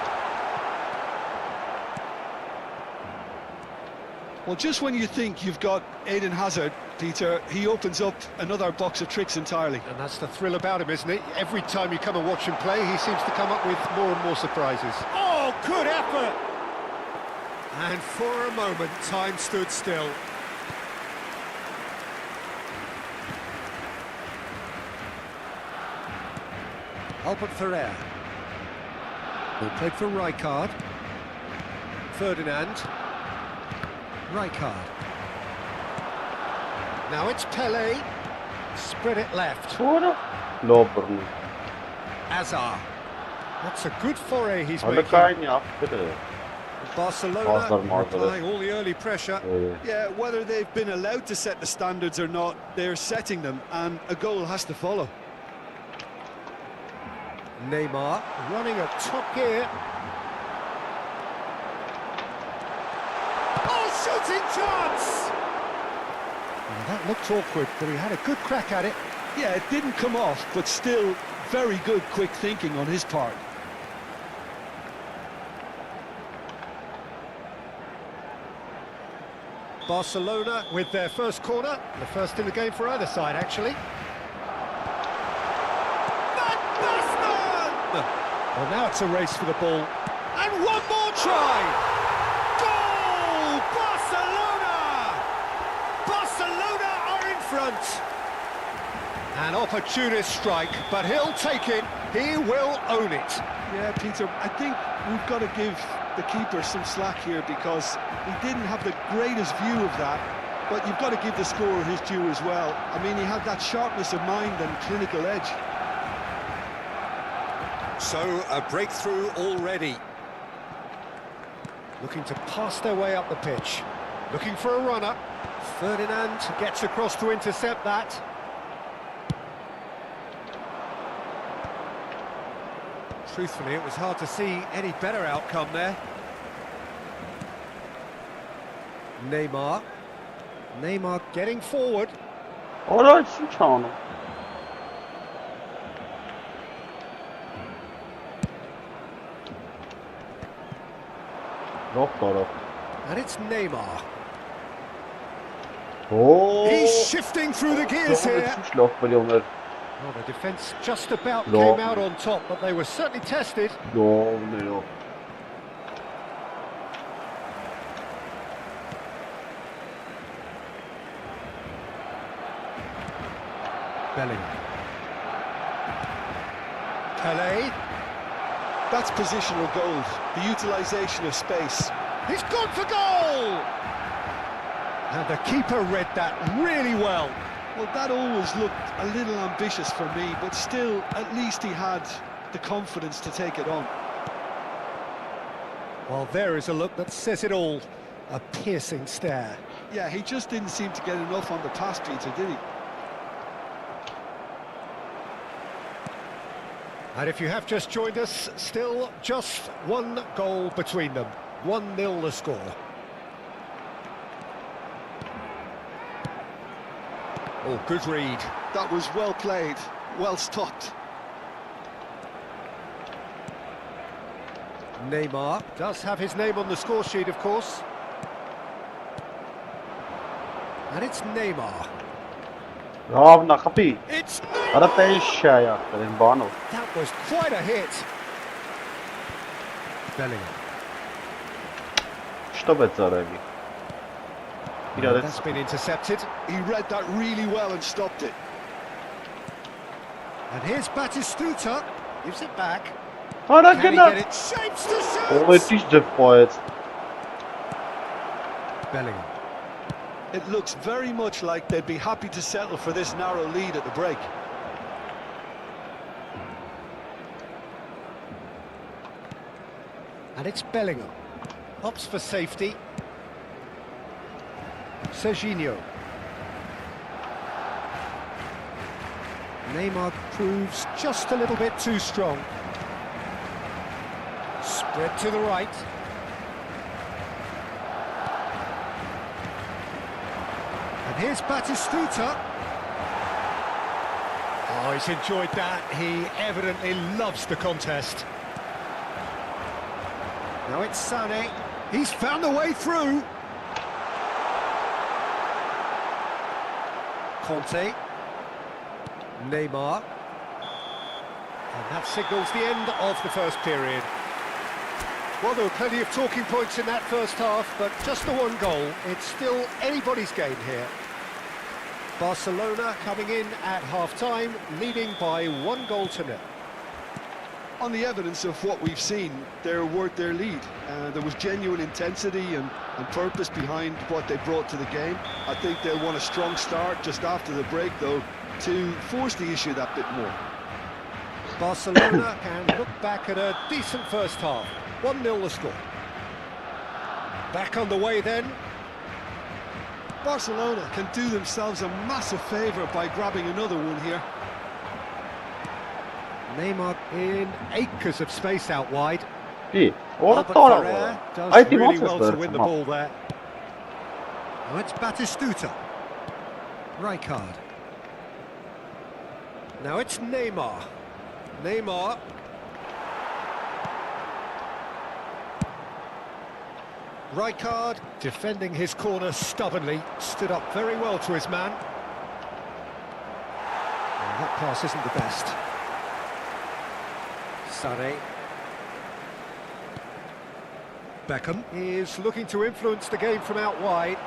Well, just when you think you've got Eden Hazard, Peter, he opens up another box of tricks entirely. And that's the thrill about him, isn't it? Every time you come and watch him play, he seems to come up with more and more surprises. Oh, good effort! And for a moment, time stood still. Albert Ferrer. They played for Rijkaard. Ferdinand. Rijkaard. Now it's Pele. Spread it left. Azar. That's a good foray he's making. Barcelona applying all the early pressure. Yeah, whether they've been allowed to set the standards or not, they're setting them, and a goal has to follow. Neymar running at top gear. Shooting chance! Well, that looked awkward, but he had a good crack at it. Yeah, it didn't come off, but still very good quick thinking on his part. Barcelona with their first corner, the first in the game for either side, actually. Van Basten! Well, now it's a race for the ball. And one more try! Front. An opportunist strike, but he'll take it. He will own it. Yeah, Peter, I think we've got to give the keeper some slack here because he didn't have the greatest view of that, but you've got to give the scorer his due as well. I mean, he had that sharpness of mind and clinical edge. So, a breakthrough already. Looking to pass their way up the pitch. Looking for a runner. Ferdinand gets across to intercept that. Truthfully, it was hard to see any better outcome there. Neymar. Neymar getting forward. All right, Suchano. And it's Neymar. Oh, he's shifting through the gears here. Well, the defence just about came out on top, but they were certainly tested. Bellingham. Pelé. That's positional gold, the utilisation of space. He's gone for goal! And the keeper read that really well. Well, that always looked a little ambitious for me, but still, at least he had the confidence to take it on. Well, there is a look that says it all. A piercing stare. Yeah, he just didn't seem to get enough on the pass, Peter, did he? And if you have just joined us, still just one goal between them. 1-0 the score. Oh, good read. That was well played, well stopped. Neymar does have his name on the score sheet, of course. And it's Neymar. Bravo, nakapi. It's Ara pesha Bano. That was quite a hit. Bellingham. Что бецареби? That's been intercepted. He read that really well and stopped it. And here's Batistuta. Gives it back. Can he get it? Shapes the shot! Oh, it is the poet. Bellingham. It looks very much like they'd be happy to settle for this narrow lead at the break. And it's Bellingham. Opts for safety. Serginho. Neymar proves just a little bit too strong. Spread to the right. And here's Batistuta. Oh, he's enjoyed that. He evidently loves the contest. Now it's Sané. He's found a way through. Conte. Neymar. And that signals the end of the first period. Well, there were plenty of talking points in that first half, but just the one goal. It's still anybody's game here. Barcelona coming in at half-time, leading by 1-0. On the evidence of what we've seen, they're worth their lead. There was genuine intensity and purpose behind what they brought to the game. I think they'll want a strong start just after the break, though, to force the issue that bit more. Barcelona can look back at a decent first half. 1-0 the score. Back on the way then. Barcelona can do themselves a massive favour by grabbing another one here. Neymar in acres of space out wide. Hey, Albert Ferrer does really well to win the ball there. Now it's Batistuta. Rijkaard. Now it's Neymar. Neymar. Rijkaard defending his corner stubbornly, stood up very well to his man. Well, that pass isn't the best. Sané. Beckham is looking to influence the game from out wide.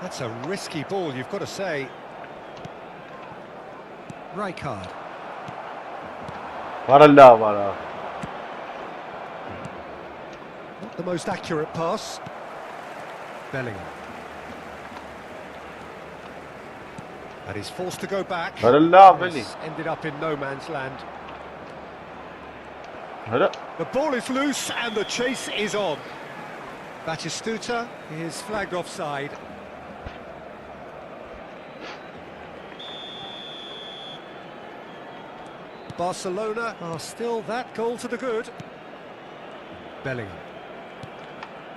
That's a risky ball, you've got to say. Rijkaard. Not the most accurate pass. Bellingham. And he's forced to go back. This ended up in no man's land. The ball is loose and the chase is on. Batistuta is flagged offside. Barcelona are still that goal to the good. Bellingham.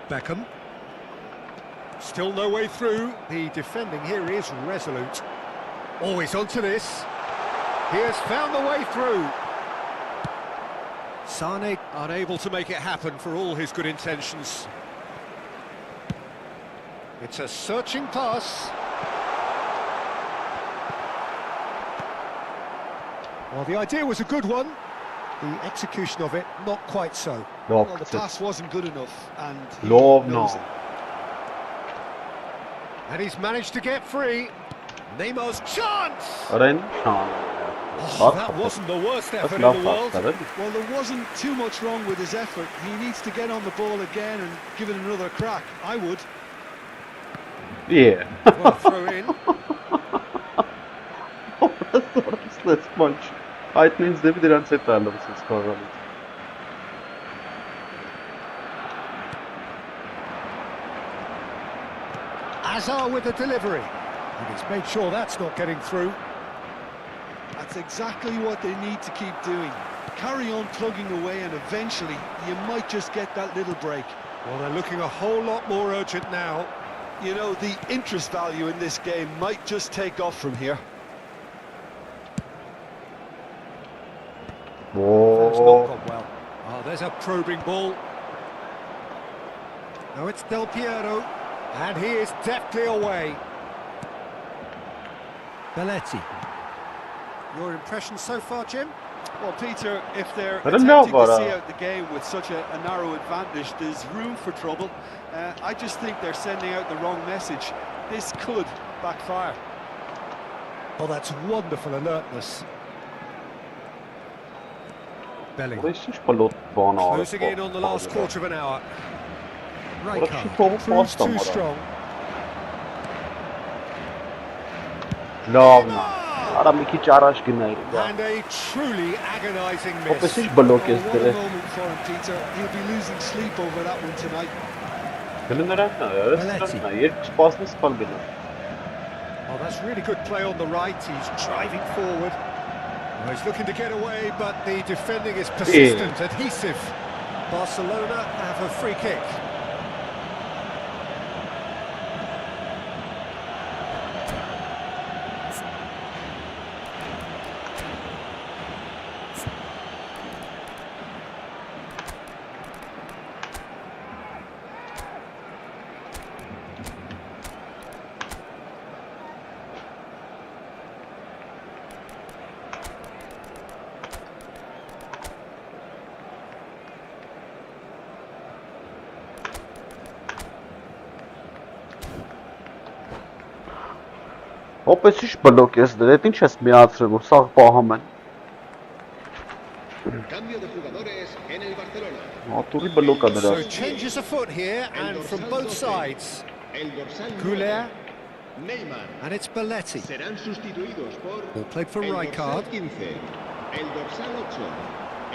Beckham. Still no way through. The defending here is resolute. Always onto this. He has found the way through. Sané unable to make it happen for all his good intentions. It's a searching pass. Well, the idea was a good one. The execution of it, not quite so. Well, the pass wasn't good enough, and he knows it. And he's managed to get free. Neymar's chance! Ren Oh, that wasn't the worst effort in the world. Well, there wasn't too much wrong with his effort. He needs to get on the ball again and give it another crack. I would. Yeah. Well, throw in. Let's punch. It means they didn't set the score. Azar with the delivery. And he's made sure that's not getting through. That's exactly what they need to keep doing. Carry on plugging away and eventually you might just get that little break. Well, they're looking a whole lot more urgent now. You know, the interest value in this game might just take off from here. That's not gone well. Oh, there's a probing ball. Now it's Del Piero. And he is deftly away. Belletti. Your impression so far, Jim? Well, Peter, if they're attempting to see out the game with such a narrow advantage, there's room for trouble. I just think they're sending out the wrong message. This could backfire. Oh, that's wonderful alertness. Bellingham. Closing in on the last quarter of an hour. Rijkaard proves too strong. No, adam iki çaraş günleri. And a truly agonizing miss. Opesiz blok ezdi. Moment for him, Peter. He'll be losing sleep over that one tonight. Oh, that's really good play on the right. He's driving forward. Well, he's looking to get away, but the defending is persistent, adhesive. Barcelona have a free kick. Opesiz blok ezdi. Ինչ ես միացրել, որ սաղ պահում են։ Cambio de jugadores en el Barcelona. Ատուրի բլոկ է դրա։ So changes afoot here and from both sides. El dorsal Goulet Neymar. and it's Belletti. Serán sustituidos por Ball played for el Rijkaard. dorsal 15, el dorsal 8,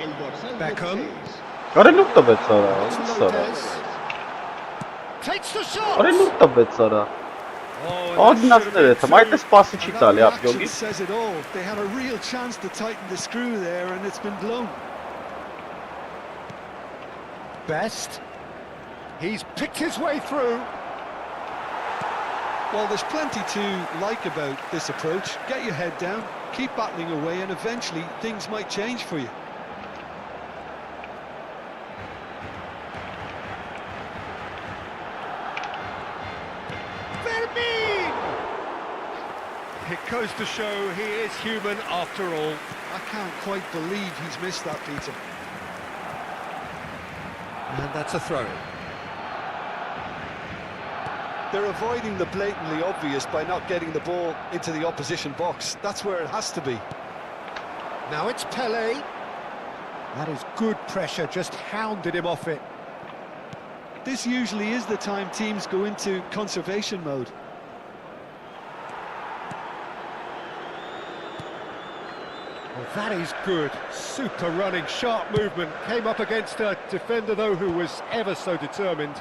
el dorsal Beckham. 16. Արեն ուր տվեց արա, It's ինչ սարա։ Lopez. Takes the shot. Արեն ուր տվեց արա։ Oh, Ագնացներ է, թվում այդ սպասի չի տալի That reaction ապյոգի։ says it all. They had a real chance to tighten the screw there and it's been blown. Best. He's picked his way through. Well, there's plenty to like about this approach. Get your head down, keep battling away, and eventually things might change for you. It goes to show he is human after all. I can't quite believe he's missed that, Peter. And that's a throw. They're avoiding the blatantly obvious by not getting the ball into the opposition box. That's where it has to be. Now it's Pelé. That is good pressure, just hounded him off it. This usually is the time teams go into conservation mode. Well, that is good. Super running, sharp movement. Came up against a defender, though, who was ever so determined.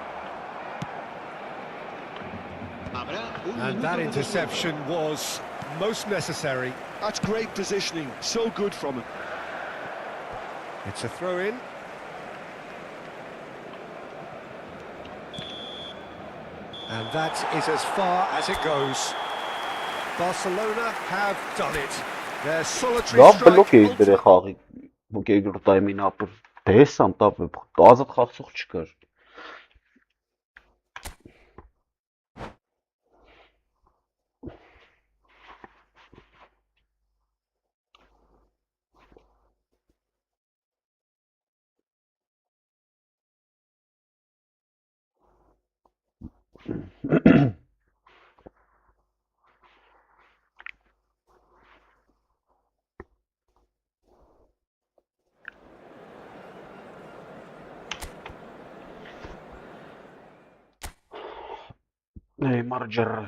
And that interception was most necessary. That's great positioning. So good from him. It's a throw-in. And that is as far as it goes. Barcelona have done it. Their solitary Լավ strike. բլոկ էի դրե խաղի։ Ոք երկրորդ տայմին ապր դեսամ տապ ազատ խաղացող չկար։ Marger.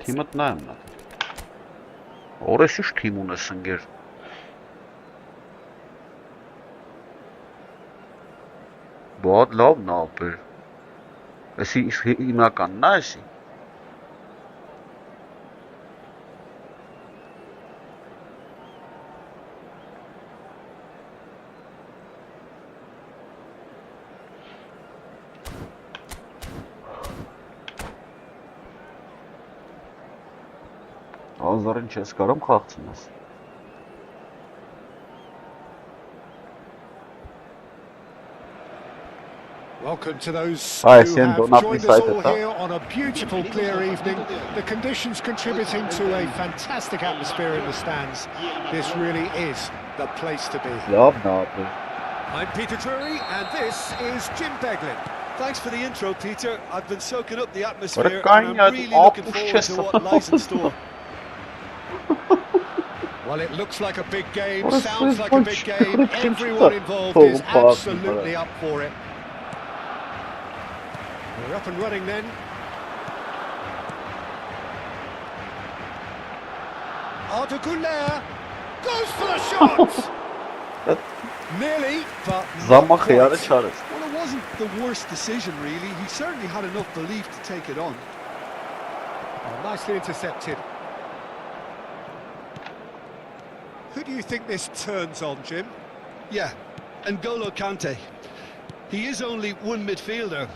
Թիմըտ նա եմ նա։ Օրես ինչ թիմ ունես ընգեր։ Բոհատ լավ նա ապեր։ Էսի հիմնականն նա էսի։ Ազարին չես կարամ խաղցնես։ Welcome to those who have joined us all here on a beautiful clear evening. The conditions contributing to a fantastic atmosphere in the stands. This really is the place to be. I'm Peter Drury and this is Jim Beglin. Thanks for the intro, Peter. I've been soaking up the atmosphere and I'm really looking forward to what lies in store. Well, it looks like a big game, sounds like a big game. Everyone involved is absolutely up for it. We're up and running then. Arda Güler goes for the shot! Nearly, but not quite. Well, it wasn't the worst decision, really. He certainly had enough belief to take it on. Oh, nicely intercepted. Who do you think this turns on, Jim? Yeah, N'Golo Kante. He is only one midfielder,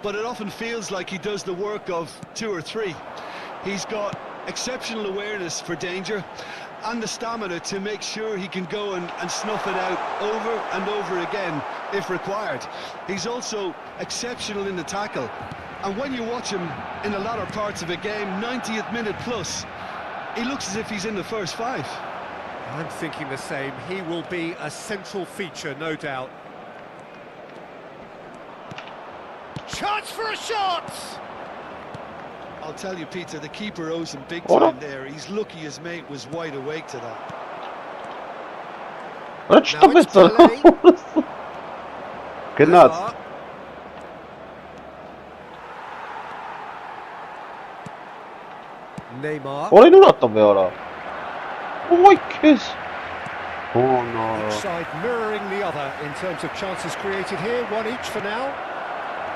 but it often feels like he does the work of two or three. He's got exceptional awareness for danger and the stamina to make sure he can go and snuff it out over and over again if required. He's also exceptional in the tackle, and when you watch him in the latter parts of a game, 90th minute plus, he looks as if he's in the first five. I'm thinking the same. He will be a central feature, no doubt. Chance for a shot! I'll tell you, Peter, the keeper owes him big time there. He's lucky his mate was wide awake to that. Now it's Pelé. Genau. Neymar. Orayı nur attım be ara. Oh my kiss. Oh no. Each side mirroring the other in terms of chances created here. One each for now.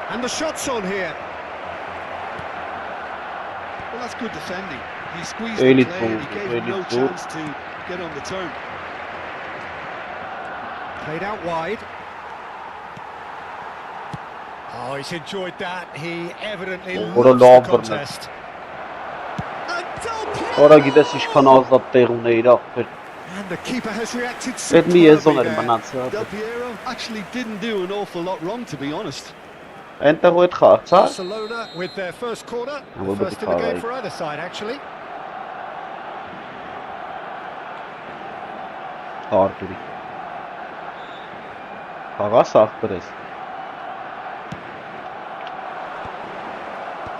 And the shot's on here. Well, that's good defending. He squeezed the play and he gave him no chance to get on the turn. Played out wide. Oh, he's enjoyed that. He evidently loves the contest. Ora gides ինչքան ազատ տեղ ունեիր ախպեր։ And the keeper has reacted Այդ մի եզոն էր մնացել։ Del Piero actually didn't do an awful lot wrong, to be honest. Այնտեղ ու այդ խաղացա։ Barcelona with their first corner, the first in the game for either side actually. Արտուրի։ Խաղաս ախպերես։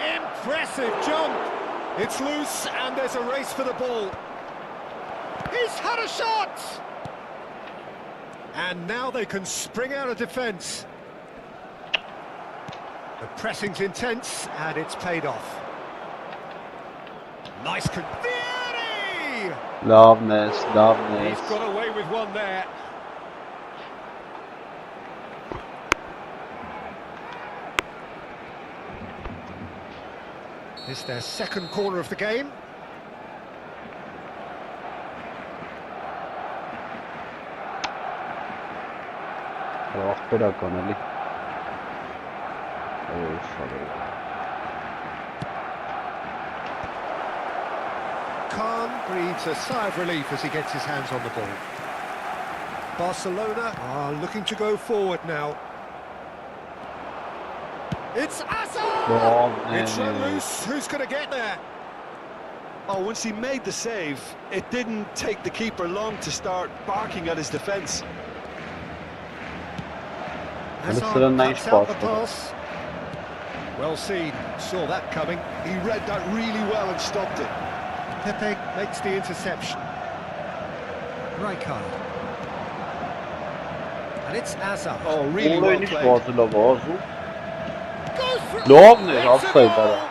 Impressive jump. It's loose and there's a race for the ball. He's had a shot! And now they can spring out of defence. The pressing's intense and it's paid off. Nice Vieri! Loveness. He's got away with one there. It's their second corner of the game. Khan breathes a sigh of relief as he gets his hands on the ball. Barcelona are looking to go forward now. It's Asa! It's run loose. Who's going to get there? Oh, once he made the save, it didn't take the keeper long to start barking at his defence. Hazard cuts out the pass. Well seen, saw that coming. He read that really well and stopped it. Pepe makes the interception. Rijkaard. And it's Hazard. Oh, really well played. Goes for Lovely, offside there.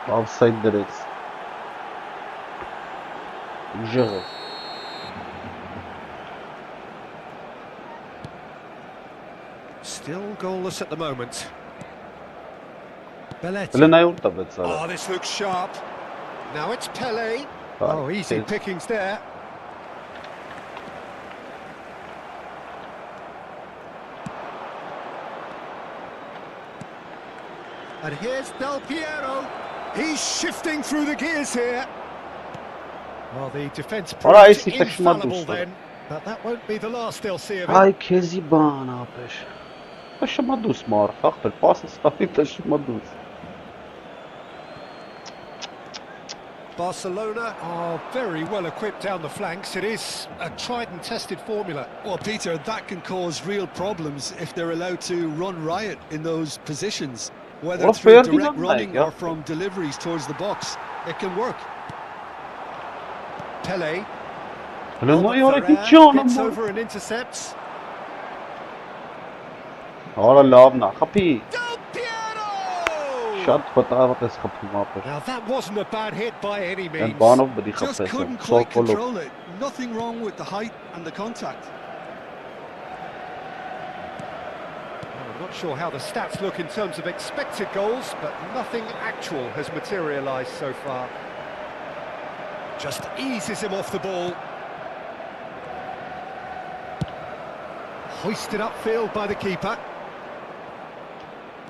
Offside there is. Zero. Still goalless at the moment. Belletti. Oh, this looks sharp. Now it's Pele. Oh, easy pickings there. And here's Del Piero. He's shifting through the gears here. Well, the defence proved infallible then, but that won't be the last they'll see of it. Ay, Kezibana, pesh. Taşımadus mar. Haklı. Pasız hafif taşımadus. Barcelona are very well equipped down the flanks. It is a tried and tested formula. Well, Peter, that can cause real problems if they're allowed to run riot in those positions. Whether through direct running or from deliveries towards the box, it can work. Pele. Gets over and intercepts. Ora lovna, happy. Del Piero! Now that wasn't a bad hit by any means. Just couldn't quite control it. Nothing wrong with the height and the contact. I'm not sure how the stats look in terms of expected goals, but nothing actual has materialised so far. Just eases him off the ball. Hoisted upfield by the keeper.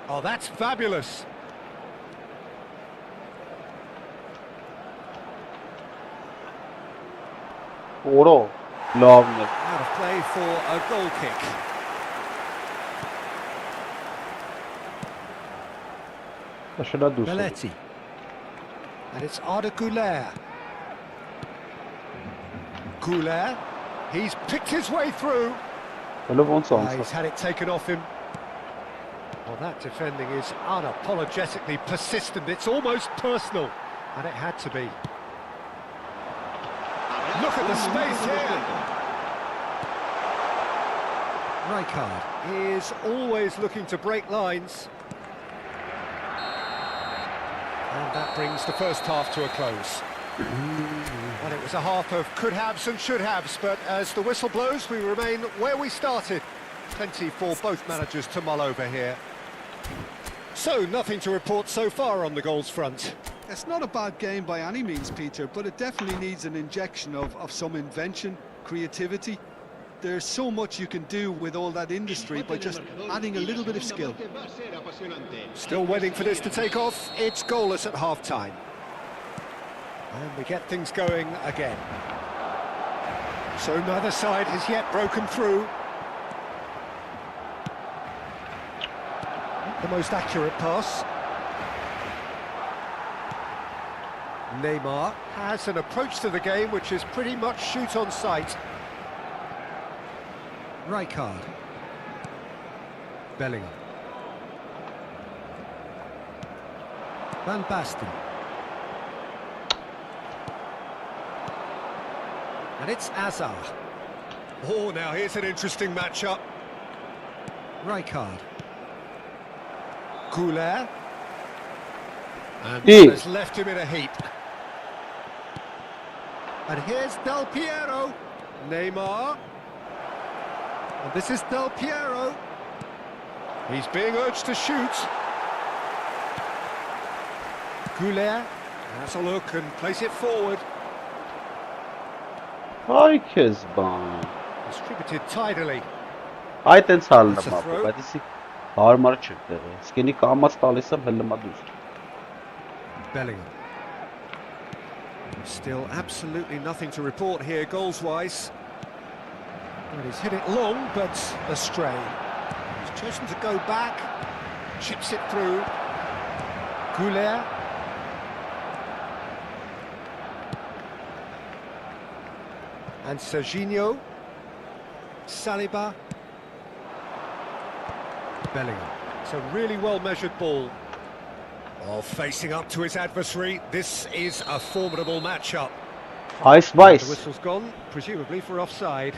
Oh, that's fabulous. Oro, lovely. Out of play for a goal kick. Belletti. And it's Arda Güler. Güler. He's picked his way through. He's had it taken off him. Well, that defending is unapologetically persistent. It's almost personal. And it had to be. Look at the space here. Rijkaard is always looking to break lines. And that brings the first half to a close. Well, it was a half of could-haves and should-haves, but as the whistle blows, we remain where we started. Plenty for both managers to mull over here. So, nothing to report so far on the goals front. It's not a bad game by any means, Peter, but it definitely needs an injection of some invention, creativity. There's so much you can do with all that industry by just adding a little bit of skill. Still waiting for this to take off. It's goalless at half-time. And we get things going again. So neither side has yet broken through. The most accurate pass. Neymar has an approach to the game which is pretty much shoot on sight. Rijkaard. Bellingham. Van Basten. And it's Hazard. Oh, now here's an interesting matchup. Rijkaard. Güler. And that has left him in a heap. And here's Del Piero. Neymar. And this is Del Piero. He's being urged to shoot. Güler has a look and plays it forward. Distributed tidily. I think Bellingham. Still absolutely nothing to report here goals-wise. Well, he's hit it long, but astray. He's chosen to go back. chips it through. Goulet. And Serginho. Saliba. Bellingham. It's a really well-measured ball. Oh, facing up to his adversary, this is a formidable matchup. Ice The Vice. whistle's gone, presumably for offside.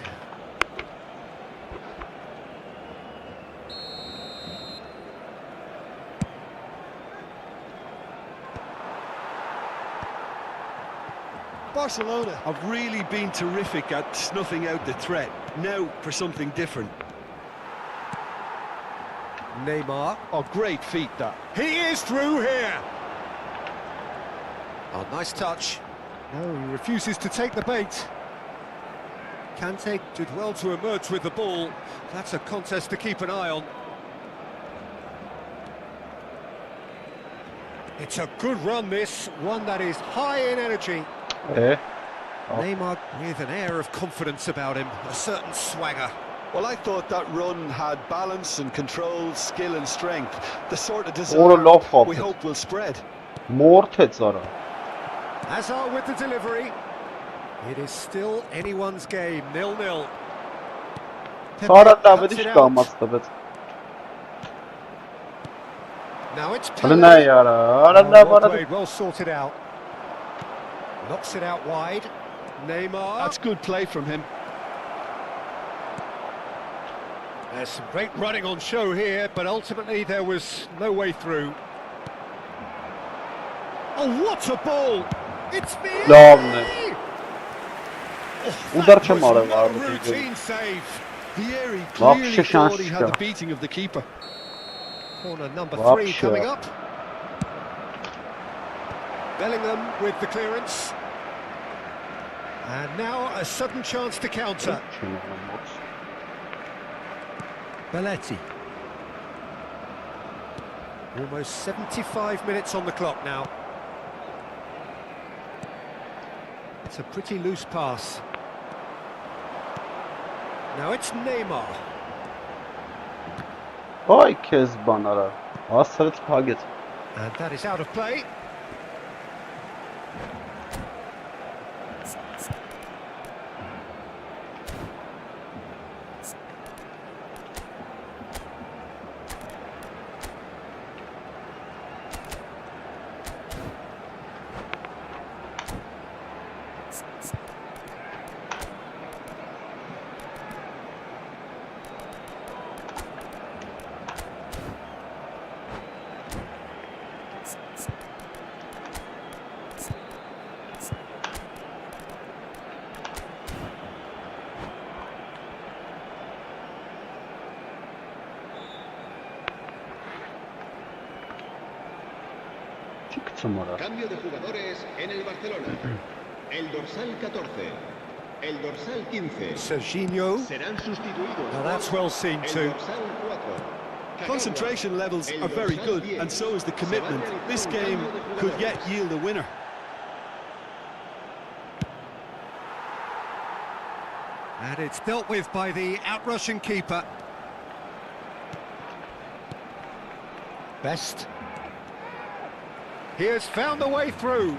Barcelona have really been terrific at snuffing out the threat. Now for something different. Neymar. Oh, great feat that. He is through here. Oh, nice touch. No, he refuses to take the bait. Kante did well to emerge with the ball. That's a contest to keep an eye on. It's a good run, this. One that is high in energy. Neymar with an air of confidence about him, a certain swagger. Well, I thought that run had balance and control, skill and strength. The sort of Oral desire love we of hope will spread. More Zara. Hazard with the delivery. It is still anyone's game, 0-0. Sara David iş kalmaz tabii. Now it's Hadi ne yara? Arada well bana. played, well sorted out. Knocks it out wide. Neymar. That's good play from him. There's some great running on show here, but ultimately there was no way through. Oh, what a ball! It's me! Lovely. Oh, Udar that was çamara not a vardı. routine save. Vieri Bak clearly şu şans thought he had çıkıyor. the beating of the keeper. Corner number Bak 3 şu. coming up. Bellingham with the clearance. And now a sudden chance to counter. Belletti. Almost 75 minutes on the clock now. It's a pretty loose pass. Now it's Neymar. Ay Kezban ara. Hasret paget. And that is out of play. Cambio de jugadores en el Barcelona. El dorsal 14, el dorsal 15. Serginho. Serán sustituidos. Now that's well seen El too. dorsal 4. Concentration levels are very good, and so is the commitment. This game could yet yield a winner. And it's dealt with by the outrushing keeper. Best. He has found the way through.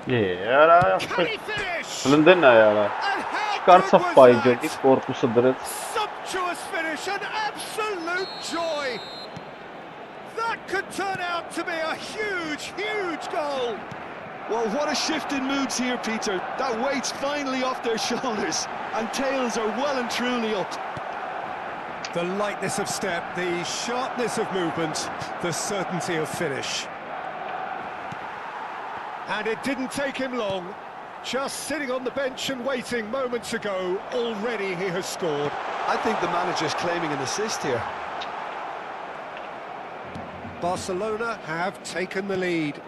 Yara. Can he finish? Elinde ne yara? And how Çıkarsa good was fayca that? ilk korkusu direkt. Sumptuous finish, an absolute joy. That could turn out to be a huge, huge goal. Well, what a shift in moods here, Peter. That weight's finally off their shoulders, and tails are well and truly up. The lightness of step, the sharpness of movement, the certainty of finish. And it didn't take him long. Just sitting on the bench and waiting moments ago, already he has scored. I think the manager's claiming an assist here. Barcelona have taken the lead.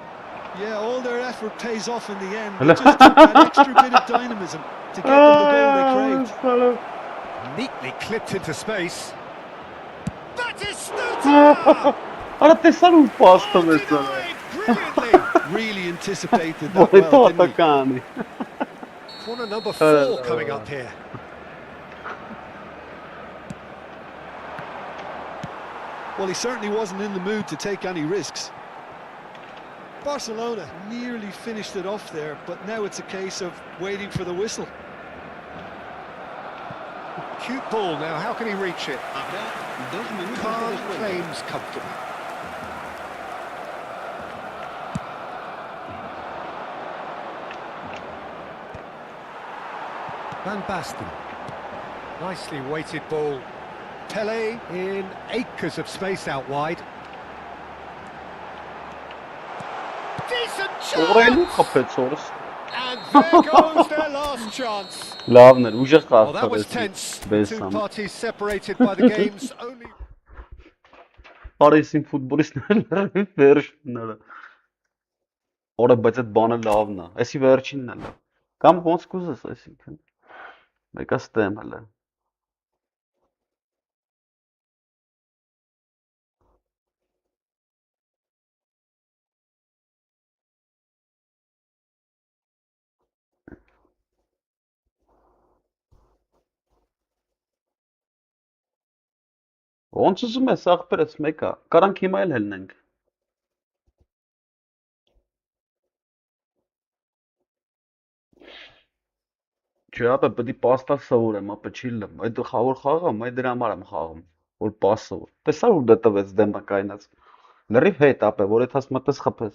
Yeah, all their effort pays off in the end. They just took that extra bit of dynamism to get them the goal they craved. Neatly clipped into space. Batistuta! Ara tesanu pasta mesela. Denied brilliantly. Really anticipated that Muito well, didn't he? atacante. Corner number 4 coming up here. Well, he certainly wasn't in the mood to take any risks. Barcelona nearly finished it off there, but now it's a case of waiting for the whistle. Cute ball now, how can he reach it? Can't claims comfortably. Van Basten. Nicely weighted ball. Pele in acres of space out wide. Decent chance! And there goes their last chance. Well, that was tense. Two parties separated by the game's only... Paris-in futbolistlərlə verişləri. Ora budget bana lavna. Esi verçinlə. Kam ոնց կուզես այսինքն։ Մեկը ստեմ հələ։ Ոնց ուզում ես ախպերս մեկա, կարանք հիմա էլ հելնենք։ Չէ, ապա պետք է պաստա սովորեմ, ապա չի լմ։ Այդ խավոր խաղամ, այդ դրա համար եմ խաղում, որ պաս սովոր։ Տեսա որ դա տվեց դեմը կայնած։ Լրիվ հետ ապա, որ այդ հաս մտես խփես։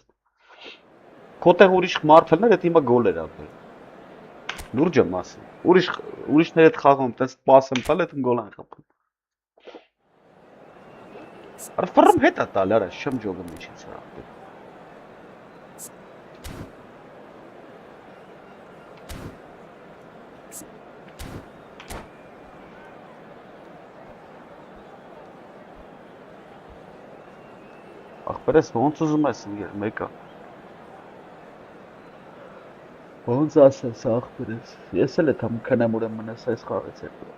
Քո տեղ ուրիշ մարդներ այդ հիմա գոլ էր ապել։ Լուրջ եմ ասում։ Ուրիշներ այդ խաղում, տես պաս եմ տալ, այդ գոլ են խփում։ Արֆարում հետ է տալ, արա, շեմ ջոգը միջից է ապել։ Ախպերես ոնց ուզում ես ինգեր, մեկա։ Ոնց ասես ախպերես, ես էլ եմ քնեմ ուրեմն ես այս խաղից հետո։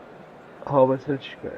Հավես էլ չկա։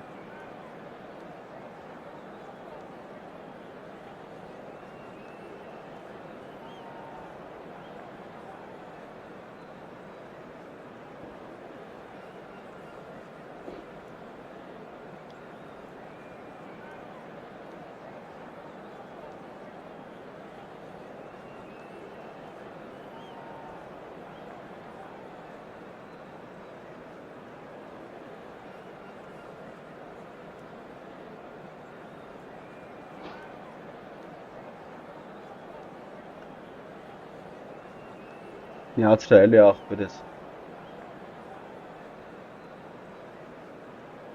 Միացրա էլի ախպերես։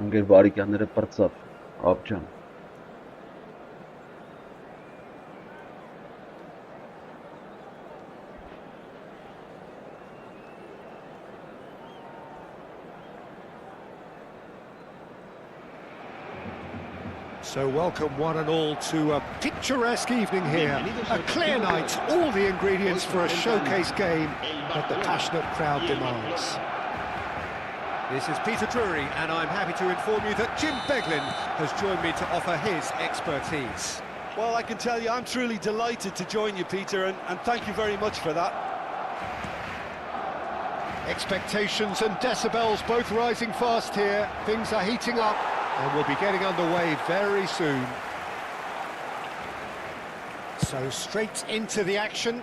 Ընկեր բարիկյանները պրծավ, ապջան։ So welcome one and all to a picturesque evening here. A clear night, all the ingredients for a showcase game that the passionate crowd demands. This is Peter Drury, and I'm happy to inform you that Jim Beglin has joined me to offer his expertise. Well, I can tell you I'm truly delighted to join you, Peter, and thank you very much for that. Expectations and decibels both rising fast here. Things are heating up. And we'll be getting underway very soon. So straight into the action.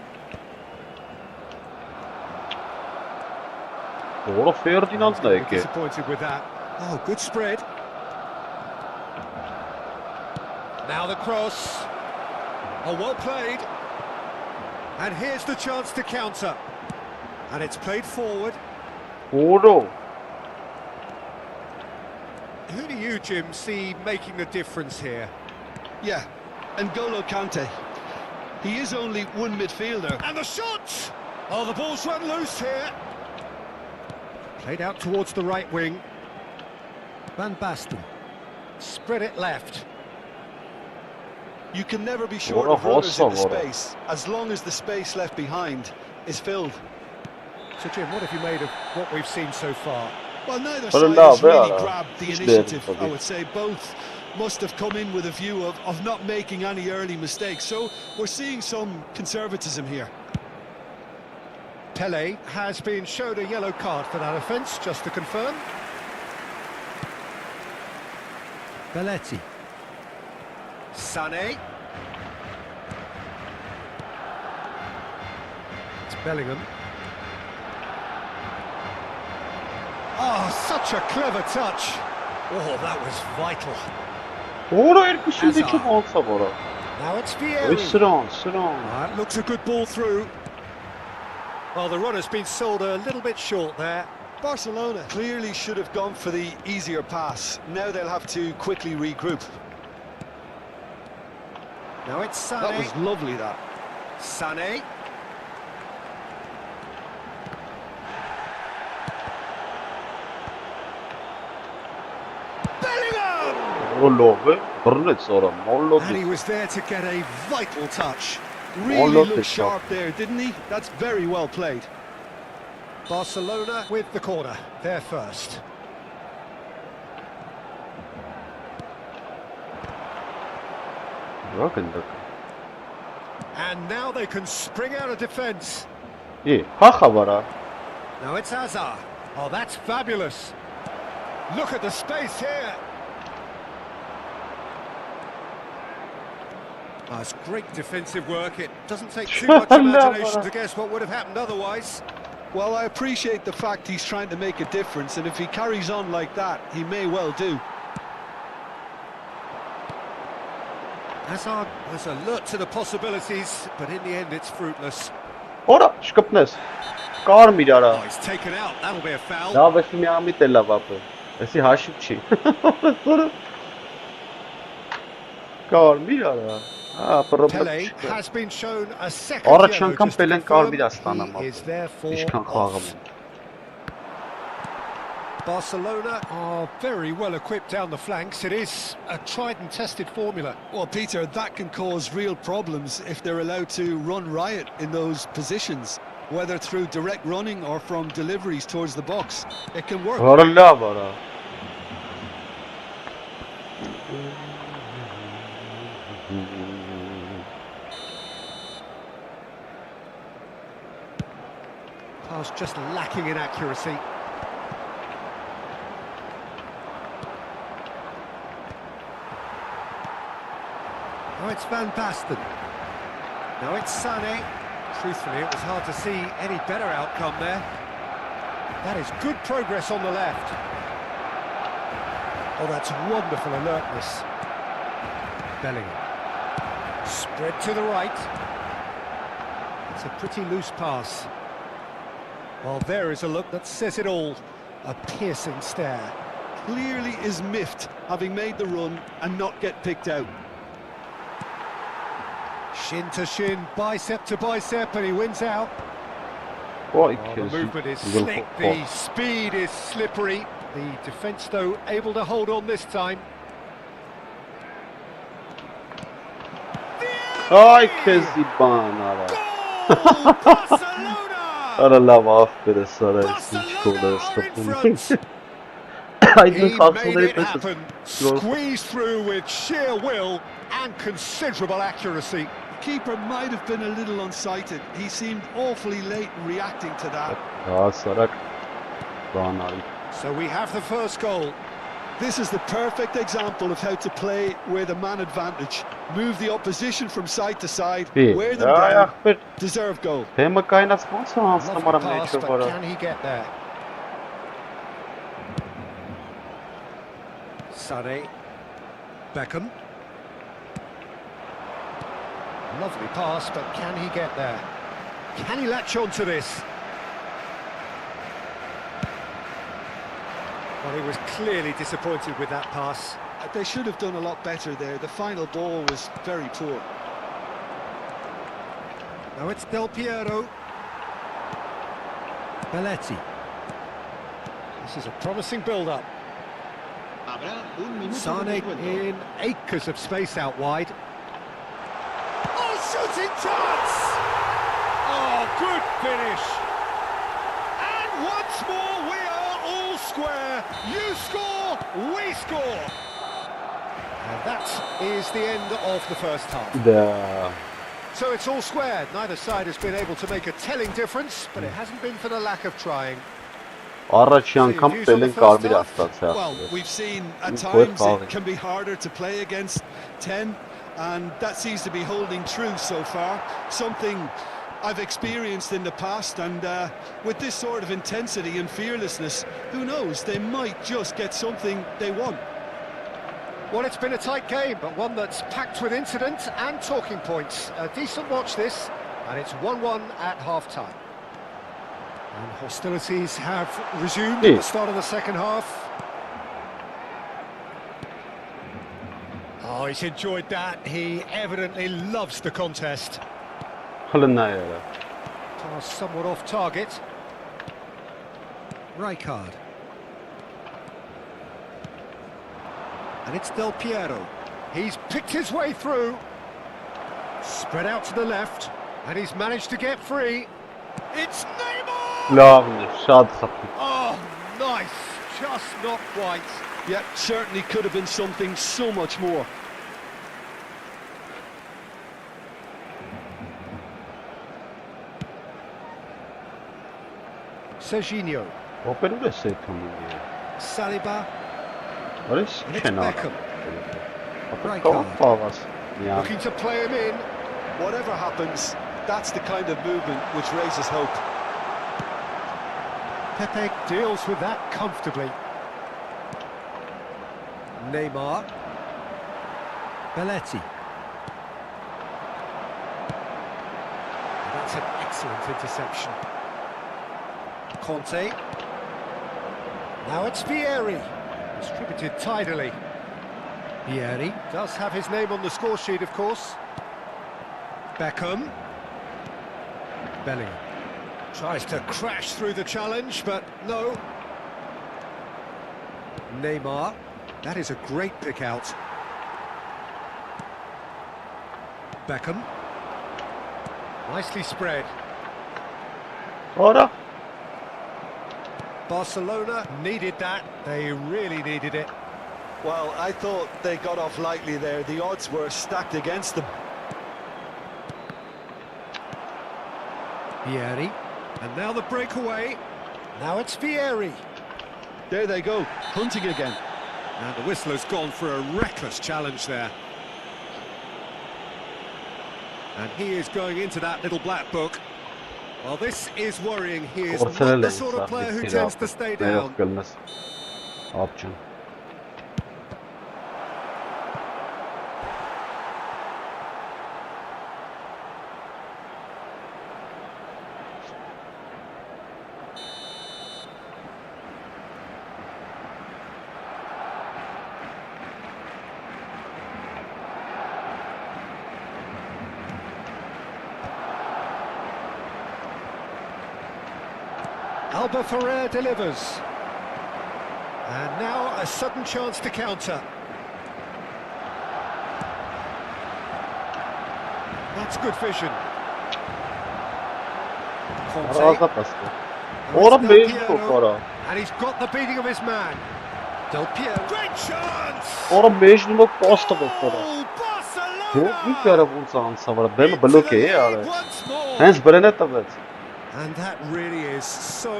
Disappointed with that. Oh, good spread. Now the cross. Oh, well played. And here's the chance to counter. And it's played forward. Who do you, Jim, see making the difference here? Yeah, N'Golo Kante. He is only one midfielder. And the shot! Oh, the ball's run loose here. Played out towards the right wing. Van Basten. Spread it left. You can never be short of runners in the space, as long as the space left behind is filled. So, Jim, what have you made of what we've seen so far? Well, neither side has really grabbed the initiative, I would say. Both must have come in with a view of not making any early mistakes. So we're seeing some conservatism here. Pele has been showed a yellow card for that offence, just to confirm. Belletti. Sané. It's Bellingham. Oh, such a clever touch. Oh, that was vital. Now it's Vieira. That looks a good ball through. Well, the run has been sold a little bit short there. Barcelona clearly should have gone for the easier pass. Now they'll have to quickly regroup. Now it's Sané. That was lovely, that. Sané. And he was there to get a vital touch. Really looked sharp there, didn't he? That's very well played. Barcelona with the corner, they're first. And now they can spring out of defence. Now it's Hazard. Oh, that's fabulous. Look at the space here. Oh, it's great defensive work. It doesn't take too much imagination to guess what would have happened otherwise. Well, I appreciate the fact he's trying to make a difference, and if he carries on like that, he may well do. Hazard was alert to the possibilities, but in the end it's fruitless. Oh, he's taken out. That'll be a foul. Pele has been shown a second yellow just to confirm he is therefore off. Barcelona are very well equipped down the flanks. It is a tried and tested formula. Well, Peter, that can cause real problems if they're allowed to run riot in those positions, whether through direct running or from deliveries towards the box. It can work. Pass just lacking in accuracy. Now it's Van Basten. Now it's Sané. Truthfully, it was hard to see any better outcome there. That is good progress on the left. Oh, that's wonderful alertness. Bellingham. Spread to the right. It's a pretty loose pass. Well, there is a look that says it all. A piercing stare. Clearly is miffed, having made the run and not get picked out. Shin to shin, bicep to bicep, and he wins out. Oh, the movement is slick, the speed is slippery. The defence, though, able to hold on this time. Ay, Kezibana. Barcelona! He made it happen, squeezed through with sheer will and considerable accuracy. The keeper might have been a little unsighted. He seemed awfully late in reacting to that. So we have the first goal. This is the perfect example of how to play with a man advantage. Move the opposition from side to side, wear them down, deserve goal. Lovely pass, but can he get there? Sané. Beckham. Lovely pass, but can he get there? Can he latch on to this? Well, he was clearly disappointed with that pass. They should have done a lot better there. The final ball was very poor. Now it's Del Piero. Belletti. This is a promising build-up. Sané in acres of space out wide. Oh, shooting chance! Oh, good finish. And once more we are all square. You score, we score. And that is the end of the first half. So it's all square. Neither side has been able to make a telling difference, but it hasn't been for the lack of trying. Well, we've seen at times it can be harder to play against 10 and that seems to be holding true so far. Something I've experienced in the past, and with this sort of intensity and fearlessness, who knows, they might just get something they want. Well, it's been a tight game, but one that's packed with incident and talking points. A decent watch this, and it's 1-1 at half-time. And hostilities have resumed at the start of the second half. Oh, he's enjoyed that. He evidently loves the contest. Pass somewhat off target. Rijkaard. And it's Del Piero. He's picked his way through. Spread out to the left. And he's managed to get free. It's Neymar! Oh, nice. Just not quite. Yeah, certainly could have been something so much more. Serginho. Saliba. What is Beckham. Looking to play him in. Whatever happens, that's the kind of movement which raises hope. Pepe deals with that comfortably. Neymar. Belletti. That's an excellent interception. Conte. Now it's Vieri. Distributed tidily. Vieri does have his name on the score sheet, of course. Beckham. Bellingham. Tries to crash through the challenge, but no. Neymar. That is a great pick out. Beckham. Nicely spread. Ora. Barcelona needed that. They really needed it. Well, I thought they got off lightly there. The odds were stacked against them. Vieri. And now the breakaway. Now it's Vieri. There they go, hunting again. And the whistler's gone for a reckless challenge there. And he is going into that little black book. Well, this is worrying. He is not the sort of player who tends to stay down. Option. Alba Ferrer delivers. And now a sudden chance to counter. That's good vision. Conte. And he's got the beating of his man. Del Piero. Great chance! Ora mesmo no posto Barcelona! And that really is so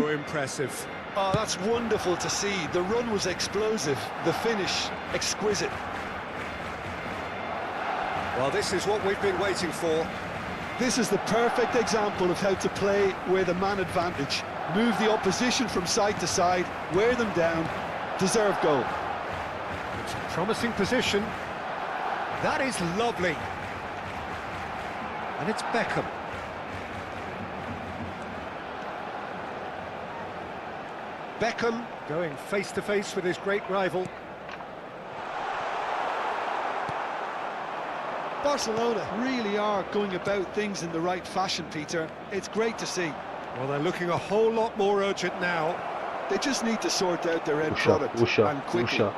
impressive. Oh, that's wonderful to see. The run was explosive, the finish exquisite. Well, this is what we've been waiting for. This is the perfect example of how to play with a man advantage. Move the opposition from side to side, wear them down, deserve goal. It's a promising position. That is lovely. And it's Beckham. Beckham going face-to-face with his great rival. Barcelona really are going about things in the right fashion, Peter. It's great to see. Well, they're looking a whole lot more urgent now. They just need to sort out their end product and quickly.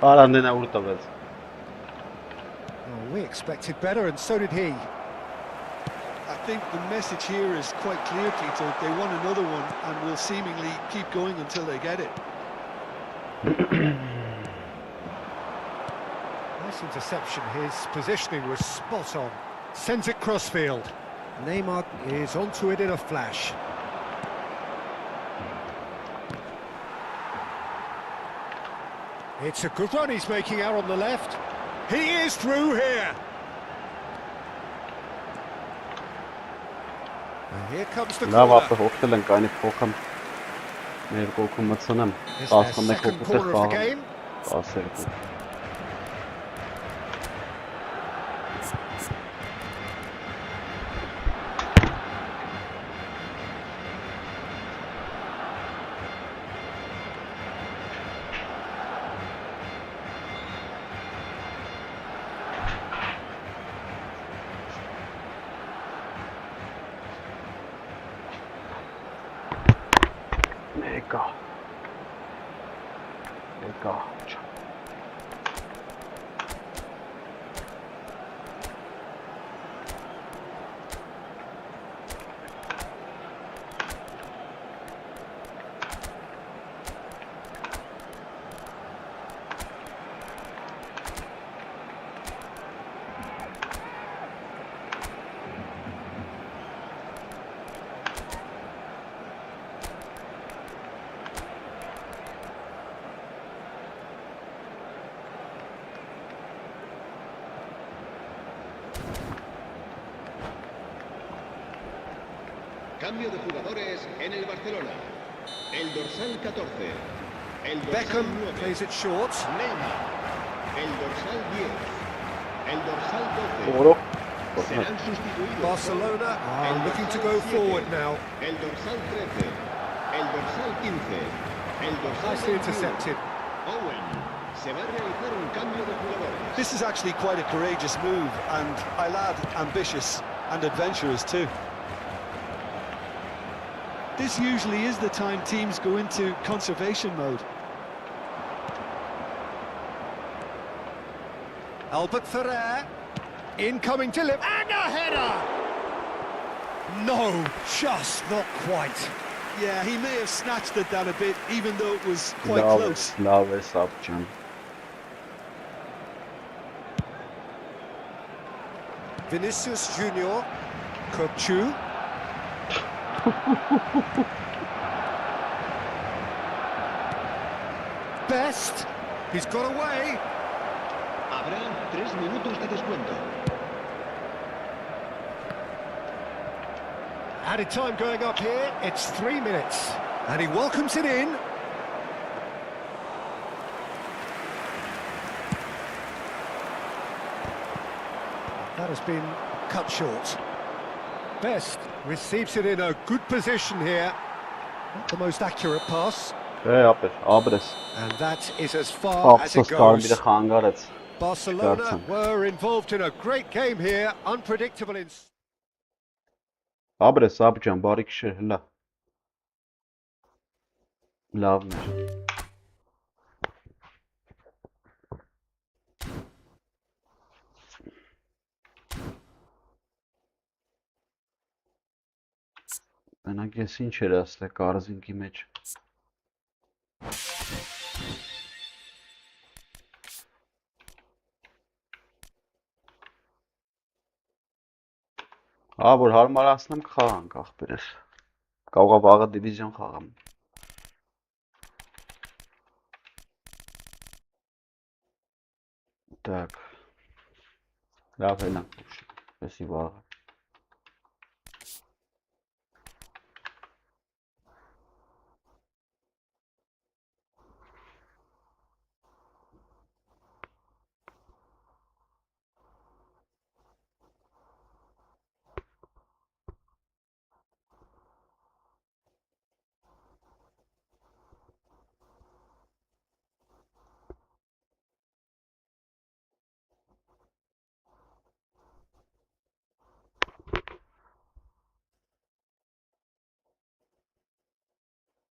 Oh, we expected better, and so did he. I think the message here is quite clear, Peter. They want another one and will seemingly keep going until they get it. Nice interception. His positioning was spot on. Sends it crossfield. Neymar is onto it in a flash. It's a good run he's making out on the left. He is through here. And here comes the Լավ corner. ապը հոգնել ենք այնի փոխեմ ներկոքում մտցնեմ It's their 11 second հոգուտեր corner of the խաղամ game. 12 Mega. Cambio de jugadores en el Barcelona. El dorsal 14. El dorsal Beckham 9. plays it short. Neymar. El dorsal 10. El dorsal 12. Doğru. Serán sustituidos. Barcelona are looking to go forward now. El dorsal 13. El dorsal 15. El dorsal Nicely 21. intercepted. Owen. Se va a realizar un cambio de jugadores. This is actually quite a courageous move, and I'll add ambitious and adventurous too. This usually is the time teams go into conservation mode. Albert Ferrer, incoming delivery, and a header! No, just not quite. Yeah, he may have snatched at that a bit, even though it was quite close. Love is up, John. Vinicius Junior, Kopchu. Best, he's got away. Habrá 3 minutos de descuento. Added time going up here, it's 3 minutes. And he welcomes it in. That has been cut short. Best receives it in a good position here. Not the most accurate pass. Abres. And that is as far as it goes. Barcelona were involved in a great game here, unpredictable in... Abres abcan barik şehirle. Lavner. Ben kesin içerisinde Karzinki meç. Որ հարմարացնեմ խաղանք ախպերս։ Կարող է վաղը դիվիզիոն խաղամ։ Так. Լավ էլանք։ Եսի վաղը։